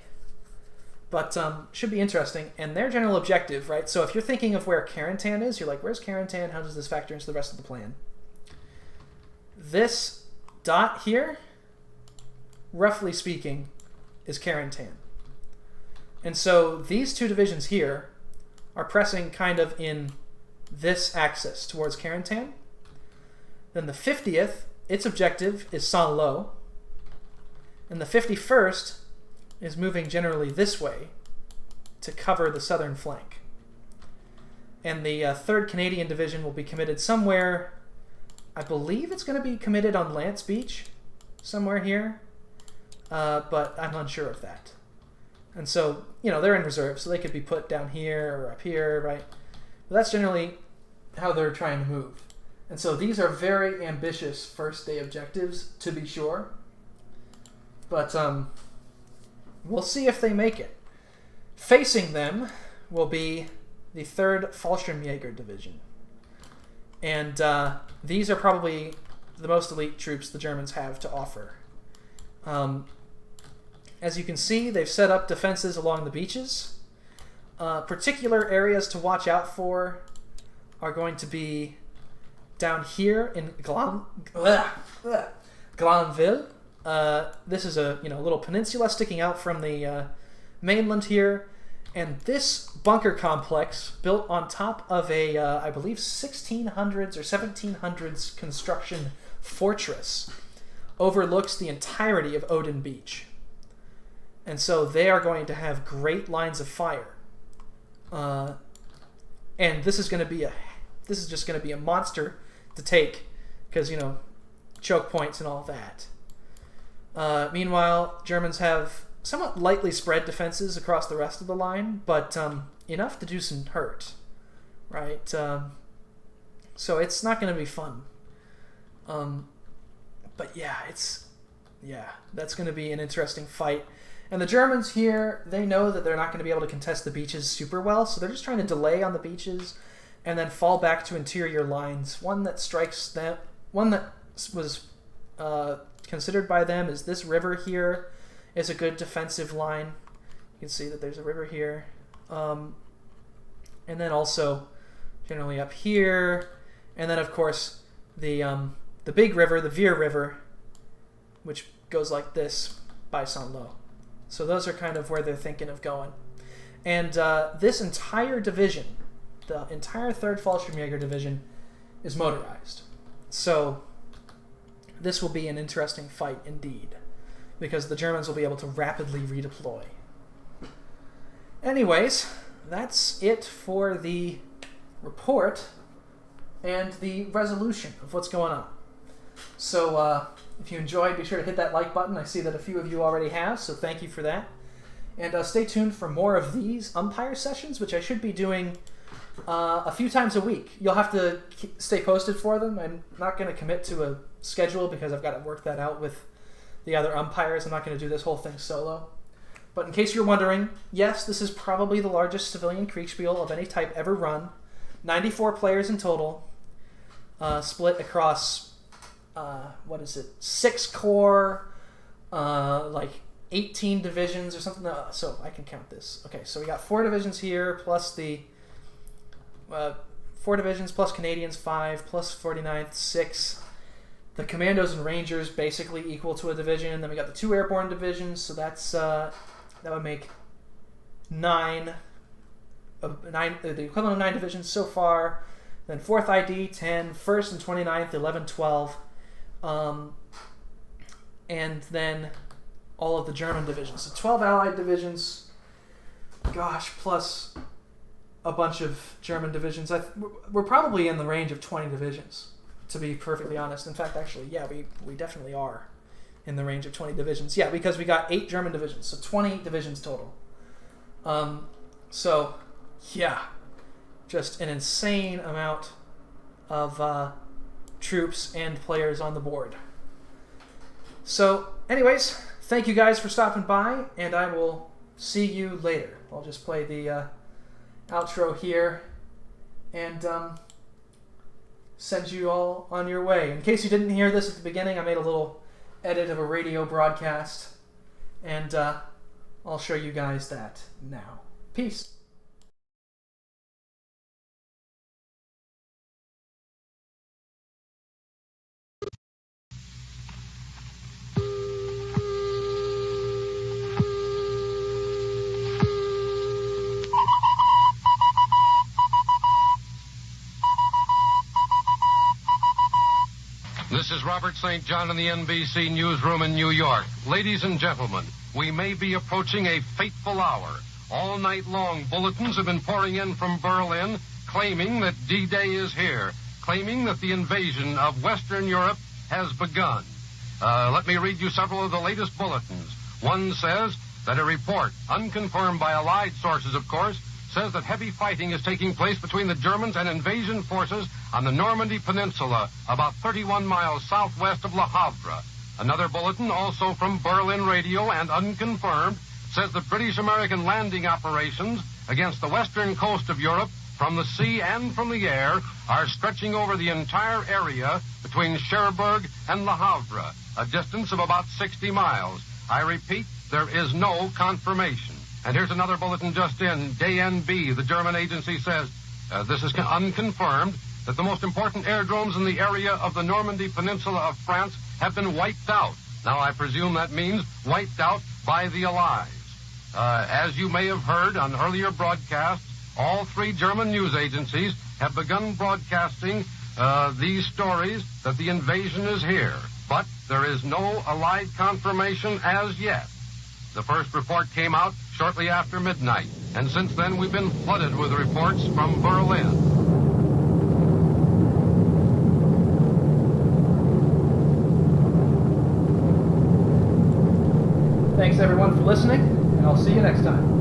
But should be interesting. And their general objective, right? So if you're thinking of where Carentan is, you're like, where's Carentan? How does this factor into the rest of the plan? This dot here, roughly speaking, is Carentan. And so these two divisions here are pressing kind of in this axis towards Carentan. Then the 50th, its objective is Saint-Lô. And the 51st is moving generally this way to cover the southern flank. And the 3rd Canadian Division will be committed somewhere, I believe it's going to be committed on Lance Beach, somewhere here, but I'm unsure of that. And so, they're in reserve, so they could be put down here or up here, right? But that's generally how they're trying to move. And so these are very ambitious first day objectives, to be sure. But we'll see if they make it. Facing them will be the 3rd Fallschirmjäger Division. And these are probably the most elite troops the Germans have to offer. As you can see, they've set up defenses along the beaches. Particular areas to watch out for are going to be down here in Glanville. This is a little peninsula sticking out from the mainland here, and this bunker complex, built on top of a, I believe, 1600s or 1700s construction fortress, overlooks the entirety of Odin Beach. And so they are going to have great lines of fire. And this is just going to be a monster to take, because choke points and all that. Meanwhile, Germans have somewhat lightly spread defenses across the rest of the line, but enough to do some hurt, right? So it's not going to be fun. But that's going to be an interesting fight. And the Germans here, they know that they're not going to be able to contest the beaches super well, so they're just trying to delay on the beaches and then fall back to interior lines. One that was considered by them is this river here is a good defensive line. You can see that there's a river here. And then also generally up here. And then, of course, the big river, the Veer River, which goes like this by Saint-Lô. So those are kind of where they're thinking of going. And this entire division, the entire 3rd Fallschirmjäger Division, is motorized. So this will be an interesting fight indeed, because the Germans will be able to rapidly redeploy. Anyways, that's it for the report and the resolution of what's going on. So if you enjoyed, be sure to hit that like button. I see that a few of you already have, so thank you for that. And stay tuned for more of these umpire sessions, which I should be doing a few times a week. You'll have to stay posted for them. I'm not going to commit to a schedule because I've got to work that out with the other umpires. I'm not going to do this whole thing solo. But in case you're wondering, yes, this is probably the largest civilian Kriegspiel of any type ever run. 94 players in total, split across 6 corps, like 18 divisions or something. So I can count this. Okay, so we got 4 divisions here, plus the 4 divisions, plus Canadians 5, plus 49th 6. The Commandos and Rangers basically equal to a division. And then we got the 2 Airborne divisions, so that's that would make 9, the equivalent of 9 divisions so far. Then 4th ID 10, 1st and 29th 11, 12. And then all of the German divisions. So 12 Allied divisions, gosh, plus a bunch of German divisions. We're probably in the range of 20 divisions, to be perfectly honest. In fact, actually, yeah, we definitely are in the range of 20 divisions. Yeah, because we got 8 German divisions, so 20 divisions total. So, yeah, just an insane amount of troops and players on the board. So, anyways, thank you guys for stopping by, and I will see you later. I'll just play the outro here and send you all on your way. In case you didn't hear this at the beginning, I made a little edit of a radio broadcast, and I'll show you guys that now. Peace. This is Robert St. John in the NBC newsroom in New York. Ladies and gentlemen, we may be approaching a fateful hour. All night long, bulletins have been pouring in from Berlin claiming that D-Day is here, claiming that the invasion of Western Europe has begun. Let me read you several of the latest bulletins. One says that a report, unconfirmed by Allied sources, of course, says that heavy fighting is taking place between the Germans and invasion forces on the Normandy Peninsula, about 31 miles southwest of Le Havre. Another bulletin, also from Berlin radio and unconfirmed, says that British-American landing operations against the western coast of Europe from the sea and from the air are stretching over the entire area between Cherbourg and Le Havre, a distance of about 60 miles. I repeat, there is no confirmation. And here's another bulletin just in. DNB, the German agency, says, this is unconfirmed, that the most important airdromes in the area of the Normandy Peninsula of France have been wiped out. Now, I presume that means wiped out by the Allies. As you may have heard on earlier broadcasts, all 3 German news agencies have begun broadcasting these stories that the invasion is here. But there is no Allied confirmation as yet. The first report came out shortly after midnight, and since then we've been flooded with reports from Berlin. Thanks everyone for listening, and I'll see you next time.